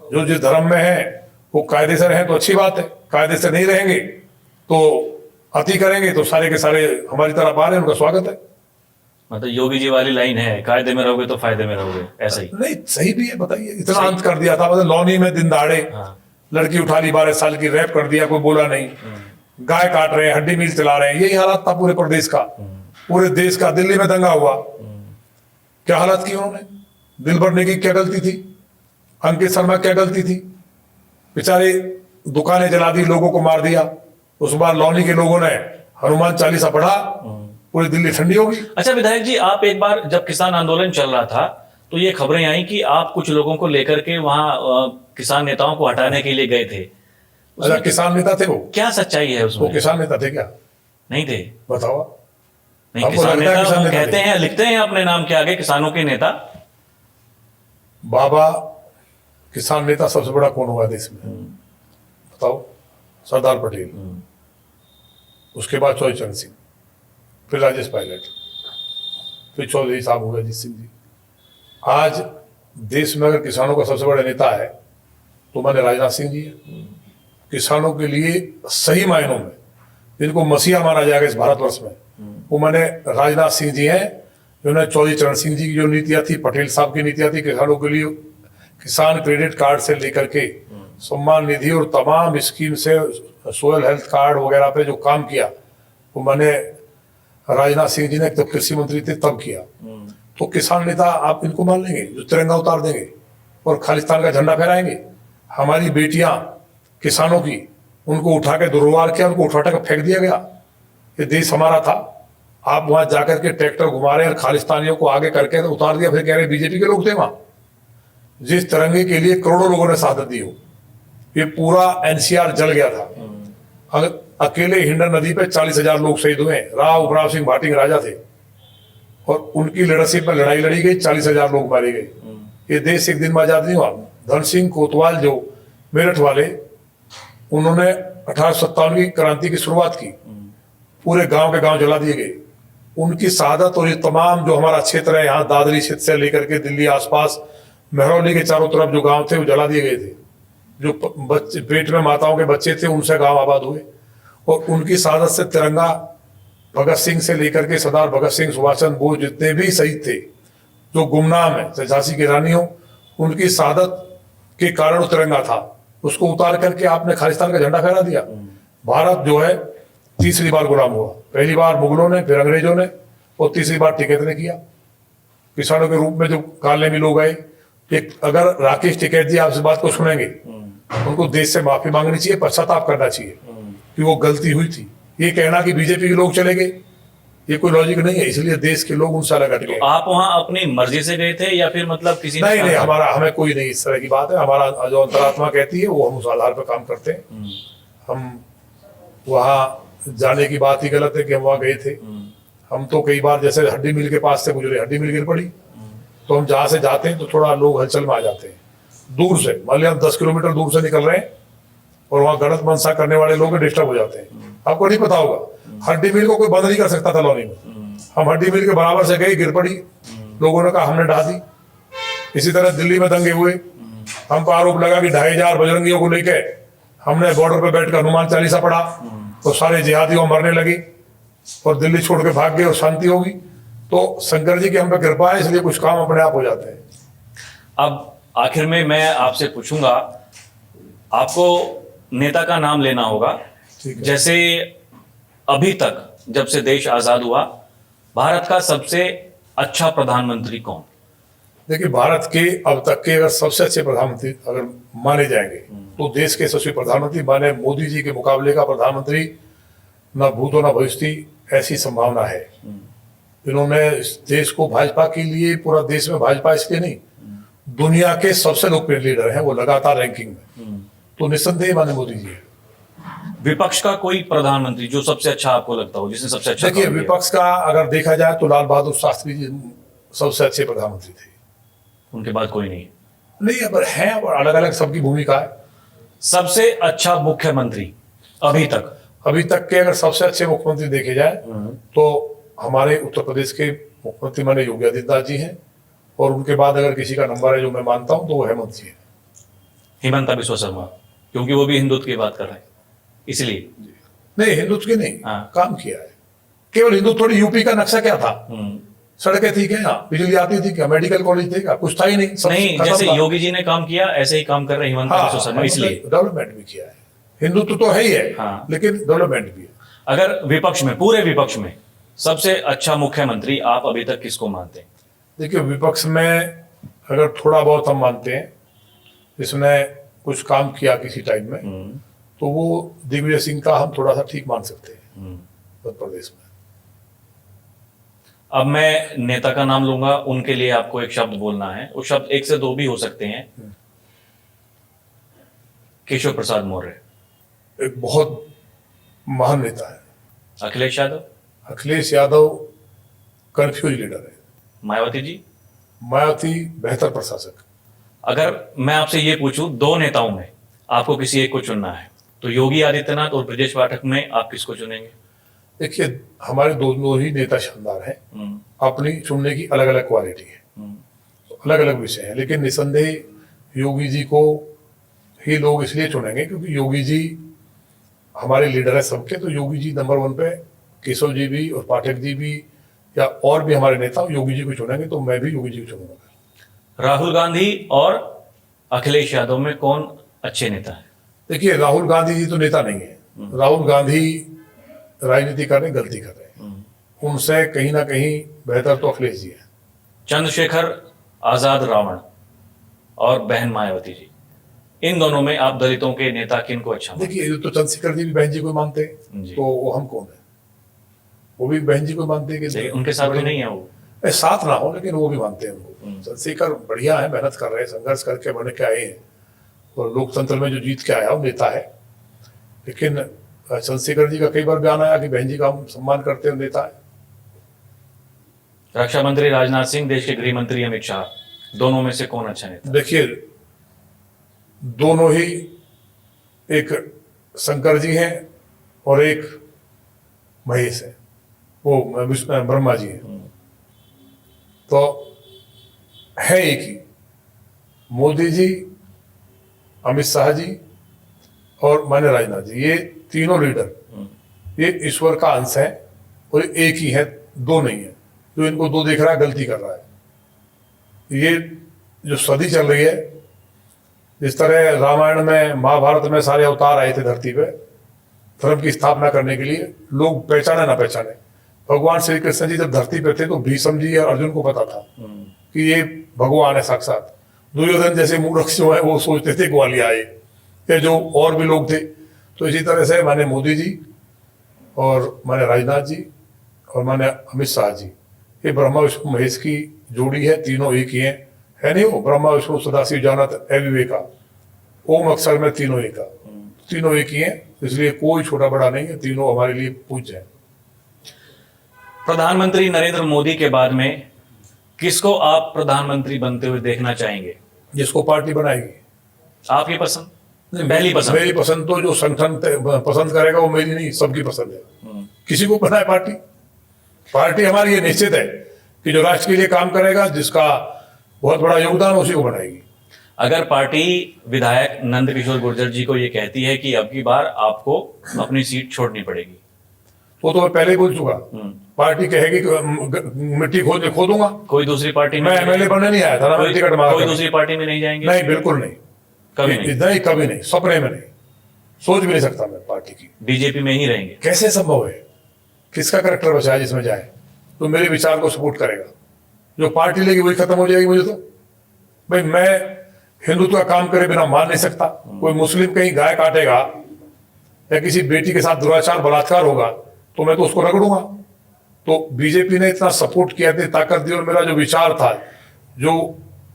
A: जो जिस धर्म में है वो कायदे से रहें तो अच्छी बात है, कायदे से नहीं रहेंगे तो अति करेंगे तो सारे के सारे हमारी तरफ आ रहे हैं, उनका स्वागत है।
B: मतलब योगी जी वाली लाइन है, कायदे में रहोगे तो फायदे में रहोगे, ऐसा ही।
A: नहीं सही भी है, बताइए। इतना अंत कर दिया था, मतलब लौनी में दिन दहाड़े लड़की उठा ली, 12 साल की, रैप कर दिया, कोई बोला नहीं। गाय काट रहे हैं, हड्डी मील चला रहे हैं, यही हालात था पूरे प्रदेश का, पूरे देश का। दिल्ली में दंगा हुआ, क्या हालत की उन्होंने, दिल भरने की क्या गलती थी, अंकित शर्मा क्या गलती थी, बेचारे दुकानें जला दी, लोगों को मार दिया। उस बार लौनी के लोगों ने हनुमान चालीसा पढ़ा, पूरी दिल्ली ठंडी होगी।
B: अच्छा विधायक जी, आप एक बार जब किसान आंदोलन चल रहा था तो ये खबरें आई कि आप कुछ लोगों को लेकर के वहां किसान नेताओं को हटाने के लिए गए थे।
A: अच्छा, किसान नेता थे वो?
B: क्या सच्चाई है उसमें?
A: वो किसान नेता थे क्या?
B: नहीं थे।
A: बताओ।
B: नहीं,
A: आपको
B: किसान
A: लगता है
B: नेता
A: किसान
B: वो
A: नेता
B: कहते
A: थे?
B: हैं, लिखते हैं अपने नाम के आगे किसानों के नेता।
A: बाबा किसान नेता सबसे बड़ा कौन हुआ देश में, बताओ? सरदार पटेल, उसके बाद चौधरी चरण सिंह, फिर राजेश पायलट, फिर चौधरी साहब हुए अजीत सिंह जी। आज देश में अगर किसानों का सबसे बड़ा नेता है तो मैंने राजनाथ सिंह जी है। किसानों के लिए सही मायनों में जिनको मसीहा माना जाएगा इस भारतवर्ष में, वो मैंने राजनाथ सिंह जी हैं, जिन्होंने चौधरी चरण सिंह जी की जो नीतियां थी, पटेल साहब की नीतियां थी किसानों के लिए, किसान क्रेडिट कार्ड से लेकर के सम्मान निधि और तमाम स्कीम से सोयल हेल्थ कार्ड वगैरह पे जो काम किया, वो मैंने राजनाथ सिंह जी ने जब कृषि मंत्री थे तब किया। तो किसान नेता आप इनको मान लेंगे जो तिरंगा उतार देंगे और खालिस्तान का झंडा फहराएंगे? हमारी बेटियां किसानों की, उनको उठा के दुर्व्यवहार किया, उनको उठा के फेंक दिया गया। ये देश हमारा था, आप वहां जाकर के ट्रैक्टर घुमा रहे हैं और खालिस्तानियों को आगे करके तो उतार दिया, फिर कह रहे बीजेपी के लोग थे वहां। जिस तिरंगे के लिए करोड़ों लोगों ने शहादत दी हो, ये पूरा एनसीआर जल गया था। अगर अकेले हिंडन नदी पे 40,000 लोग शहीद हुए। राव उबराव सिंह भाटिंग राजा थे और उनकी लीडरशिप में लड़ाई लड़ी गई, 40,000 लोग मारे गए। ये देश एक दिन में आजाद नहीं हुआ। धन सिंह कोतवाल जो मेरठ वाले, उन्होंने 1857 की क्रांति की शुरुआत की, पूरे गांव के गांव जला दिए गए। उनकी शहादत और ये तमाम जो हमारा क्षेत्र है यहाँ, दादरी क्षेत्र से लेकर के दिल्ली आसपास, महरौली के चारों तरफ जो गांव थे वो जला दिए गए थे। जो बच्चे पेट में माताओं के बच्चे थे, उनसे गांव आबाद हुए। और उनकी शहादत से तिरंगा, भगत सिंह से लेकर के सरदार भगत सिंह, सुभाष चंद्र बोस, जितने भी शहीद थे जो गुमनाम है, चाहे झांसी की रानी हो, उनकी शहादत के कारण तिरंगा था, उसको उतार करके आपने खालिस्तान का झंडा फहरा दिया। भारत जो है तीसरी बार गुलाम हुआ, पहली बार मुगलों ने, फिर अंग्रेजों ने, और तीसरी बार टिकैत ने किया। किसानों के रूप में जो काले में लोग आए, एक अगर राकेश टिकैत जी आप इस बात को सुनेंगे, उनको देश से माफी मांगनी चाहिए, पश्चाताप करना चाहिए कि वो गलती हुई थी। ये कहना कि बीजेपी के लोग चले गए, ये कोई लॉजिक नहीं है, इसलिए देश के लोग उनसे अलग हट गए।
B: आप वहां अपनी मर्जी से गए थे या फिर मतलब किसी ने
A: नहीं, हमारा, हमें कोई नहीं इस तरह की बात है। हमारा जो अंतरात्मा कहती है वो हम उस आधार पर काम करते हैं। हम वहां जाने की बात ही गलत है कि हम वहां गए थे। हम तो कई बार जैसे हड्डी मिल के पास से गुजरे, हड्डी मिल गिर पड़ी, तो हम जहां से जाते हैं तो थोड़ा लोग हलचल में आ जाते हैं। दूर से, मान लिया हम 10 किलोमीटर दूर से निकल रहे हैं और वहां गलत मनसा करने वाले लोग डिस्टर्ब हो जाते हैं। आपको नहीं पता होगा, हड्डी मिल को कोई बंद नहीं कर सकता था लॉनी में। हम हड्डी मिल के बराबर से गए, गिर पड़ी, लोगों ने कहा हमने ढा दी। इसी तरह दिल्ली में दंगे हुए, हम पर आरोप लगा कि 2,500 बजरंगियों को लेके हमने बॉर्डर पे बैठकर हनुमान चालीसा पढ़ा तो सारे जिहादियों मरने लगे और दिल्ली छोड़ के भाग गए और शांति होगी। तो शंकर जी की हम पे कृपा है, इसलिए कुछ काम अपने आप हो जाते हैं।
B: अब आखिर में मैं आपसे पूछूंगा, आपको नेता का नाम लेना होगा। जैसे अभी तक जब से देश आजाद हुआ, भारत का सबसे अच्छा प्रधानमंत्री कौन?
A: देखिए, भारत के अब तक के अगर सबसे अच्छे प्रधानमंत्री अगर माने जाएंगे तो देश के सबसे प्रधानमंत्री माने मोदी जी के मुकाबले का प्रधानमंत्री न भूतो न भविष्य, ऐसी संभावना है। इन्होंने इस देश को, भाजपा के लिए, पूरा देश में भाजपा इसलिए नहीं, दुनिया के सबसे लोकप्रिय लीडर हैं वो लगातार रैंकिंग में, तो निस्संदेह माने मोदी जी है।
B: विपक्ष का कोई प्रधानमंत्री जो सबसे अच्छा आपको लगता हो, जिसने सबसे अच्छा
A: देखिए,
B: काम किया?
A: विपक्ष का अगर देखा जाए तो लाल बहादुर शास्त्री जी सबसे अच्छे प्रधानमंत्री थे।
B: उनके बाद कोई नहीं?
A: नहीं, अब है और अलग अलग सबकी भूमिका है।
B: सबसे अच्छा मुख्यमंत्री अभी तक?
A: अभी तक के अगर सबसे अच्छे मुख्यमंत्री देखे जाए तो हमारे उत्तर प्रदेश के मुख्यमंत्री माने योगी आदित्यनाथ जी हैं, और उनके बाद अगर किसी का नंबर है जो मैं मानता हूं तो वो हेमंत जी है।
B: हिमंता बिस्वा शर्मा, क्योंकि वो भी हिंदुत्व की बात कर रहे हैं इसलिए?
A: नहीं, हिंदुत्व की नहीं,
B: हाँ।
A: काम किया है। केवल हिंदुत्व, थोड़ी यूपी का नक्शा क्या था, सड़कें थी क्या, बिजली आती थी क्या, मेडिकल कॉलेज थे क्या, कुछ था ही नहीं। सब
B: नहीं,
A: खत्म
B: जैसे
A: था।
B: योगी जी ने काम किया ऐसे ही काम कर रहे हिमंता बिस्वा शर्मा, इसलिए
A: डेवलपमेंट भी किया है। हिंदुत्व तो है ही है,
B: हाँ।
A: लेकिन डेवलपमेंट भी है।
B: अगर विपक्ष में, पूरे विपक्ष में सबसे अच्छा मुख्यमंत्री आप अभी तक किसको मानते हैं?
A: देखिए, विपक्ष में अगर थोड़ा बहुत हम मानते हैं जिसने कुछ काम किया किसी टाइम में, तो वो दिग्विजय सिंह का हम थोड़ा सा ठीक मान सकते हैं उत्तर प्रदेश में।
B: अब मैं नेता का नाम लूंगा, उनके लिए आपको एक शब्द बोलना है। वो शब्द एक से दो भी हो सकते हैं। केशव प्रसाद मौर्य
A: एक बहुत महान नेता है।
B: अखिलेश यादव?
A: अखिलेश यादव कंफ्यूज लीडर है।
B: मायावती जी?
A: मायावती बेहतर प्रशासक।
B: अगर मैं आपसे ये पूछूं, दो नेताओं में आपको किसी एक को चुनना है, तो योगी आदित्यनाथ और ब्रजेश पाठक में आप किसको चुनेंगे?
A: देखिए, हमारे दोनों ही नेता शानदार हैं, अपनी चुनने की अलग अलग क्वालिटी है, तो अलग अलग विषय है, लेकिन निसंदेह योगी जी को ही लोग इसलिए चुनेंगे क्योंकि योगी जी हमारे लीडर है सबके, तो योगी जी नंबर 1 पे, केशव जी भी और पाठक जी भी, या और भी हमारे नेता योगी जी को चुनेंगे, तो मैं भी योगी जी को चुनूंगा।
B: राहुल गांधी और अखिलेश यादव में कौन अच्छे नेता है?
A: देखिए, राहुल गांधी जी तो नेता नहीं है। राहुल गांधी राजनीति कर रहे, गलती कर रहे हैं। उनसे कहीं ना कहीं बेहतर तो अखिलेश जी है।
B: चंद्रशेखर आजाद रावण और बहन मायावती जी, इन दोनों में आप दलितों के नेता किनको अच्छा मानते हैं?
A: देखिए, तो चंद्रशेखर जी भी बहन जी को मानते हैं,
B: जी।
A: तो वो हम कौन है? वो भी बहन जी को मानते हैं कि
B: उनके साथ तो नहीं है वो।
A: साथ ना हो, लेकिन वो भी मानते हैं उनको। चंद्रशेखर बढ़िया है, मेहनत कर रहे हैं, संघर्ष करके बन के आए हैं, और लोकतंत्र में जो जीत के आया वो नेता है। लेकिन चंद्रशेखर जी का कई बार बयान आया कि बहन जी का हम सम्मान करते हैं, नेता है।
B: रक्षा मंत्री राजनाथ सिंह, देश के गृह मंत्री अमित शाह, दोनों में से कौन अच्छा नेता?
A: देखिए, दोनों ही, एक शंकर जी हैं और एक महेश है, वो ब्रह्मा जी हैं। तो है एक ही, मोदी जी, अमित शाह जी और माननीय राजनाथ जी, ये तीनों लीडर ये ईश्वर का अंश है, और एक ही है, दो नहीं है। जो इनको दो देख रहा है गलती कर रहा है। ये जो सदी चल रही है, जिस तरह रामायण में, महाभारत में सारे अवतार आए थे धरती पे धर्म की स्थापना करने के लिए, लोग पहचाने ना पहचाने, भगवान श्री कृष्ण जी जब धरती पे थे तो भीष्म जी और अर्जुन को पता था कि ये भगवान है साक्षात। दुर्योधन जैसे मूर्ख जो है वो सोचते थे ग्वालिया आए, या जो और भी लोग थे। तो इसी तरह से माने मोदी जी और माने राजनाथ जी और माने अमित शाह जी, ये ब्रह्मा विष्णु महेश की जोड़ी है, तीनों एक ही हैं। है नहीं वो, ब्रह्मा विष्णु सदाशिव जानत अविवेका, ओम अक्षर में तीनों एक का, तीनों एक ही हैं। इसलिए कोई छोटा बड़ा नहीं है, तीनों हमारे लिए पूज्य है।
B: प्रधानमंत्री नरेंद्र मोदी के बाद में किसको आप प्रधानमंत्री बनते हुए देखना चाहेंगे?
A: जिसको पार्टी बनाएगी।
B: आपकी पसंद? पहली पसंद?
A: मेरी पसंद तो जो संगठन पसंद करेगा वो मेरी नहीं, सबकी पसंद है। किसी को बनाए पार्टी, पार्टी हमारी ये निश्चित है कि जो राष्ट्र के लिए काम करेगा, जिसका बहुत बड़ा योगदान, उसी को बनाएगी।
B: अगर पार्टी विधायक नंद किशोर गुर्जर जी को ये कहती है कि अब की बार आपको अपनी सीट छोड़नी पड़ेगी,
A: वो तो मैं पहले ही बोल चुका। पार्टी कहेगी कि मिट्टी खोदूंगा।
B: कोई दूसरी पार्टी में
A: मैं एमएलए बनने नहीं आया था ना, मैं टिकट मांगा।
B: कोई दूसरी पार्टी में नहीं जाएंगे?
A: नहीं, बिल्कुल नहीं,
B: कभी नहीं?
A: नहीं, कभी नहीं, सपने में नहीं, सोच भी नहीं सकता मैं पार्टी की।
B: बीजेपी में ही रहेंगे?
A: कैसे संभव है? किसका करेक्टर बचा है जिसमें जाए? तो मेरे विचार को सपोर्ट करेगा, जो पार्टी लेगी वही खत्म हो जाएगी। मुझे तो भाई, मैं हिंदुत्व का काम करे बिना मान नहीं सकता। कोई मुस्लिम कहीं गाय काटेगा या किसी बेटी के साथ दुराचार बलात्कार होगा तो मैं तो उसको रगड़ूंगा। तो बीजेपी ने इतना सपोर्ट किया, इतनी ताकत दी, और मेरा जो विचार था, जो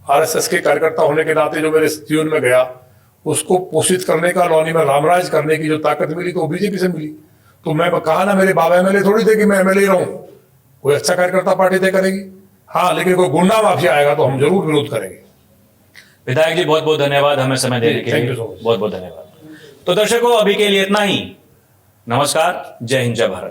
A: आरएसएस के कार्यकर्ता होने के नाते जो मेरे जीवन में गया, उसको पोषित करने का, लौनी में रामराज करने की जो ताकत मिली तो वो बीजेपी से मिली। तो मैं कहा ना, मेरे बाबा एमएलए थोड़ी थे कि मैं एमएलए रहूं। कोई अच्छा कार्यकर्ता पार्टी तय करेगी, हाँ, लेकिन कोई गुंडा माफिया आएगा तो हम जरूर विरोध करेंगे।
B: विधायक जी, बहुत बहुत धन्यवाद हमें समय देने के
A: Thank
B: लिए।
A: you so much.
B: बहुत बहुत धन्यवाद। तो दर्शकों, अभी के लिए इतना ही। नमस्कार, जय हिंद, जय भारत।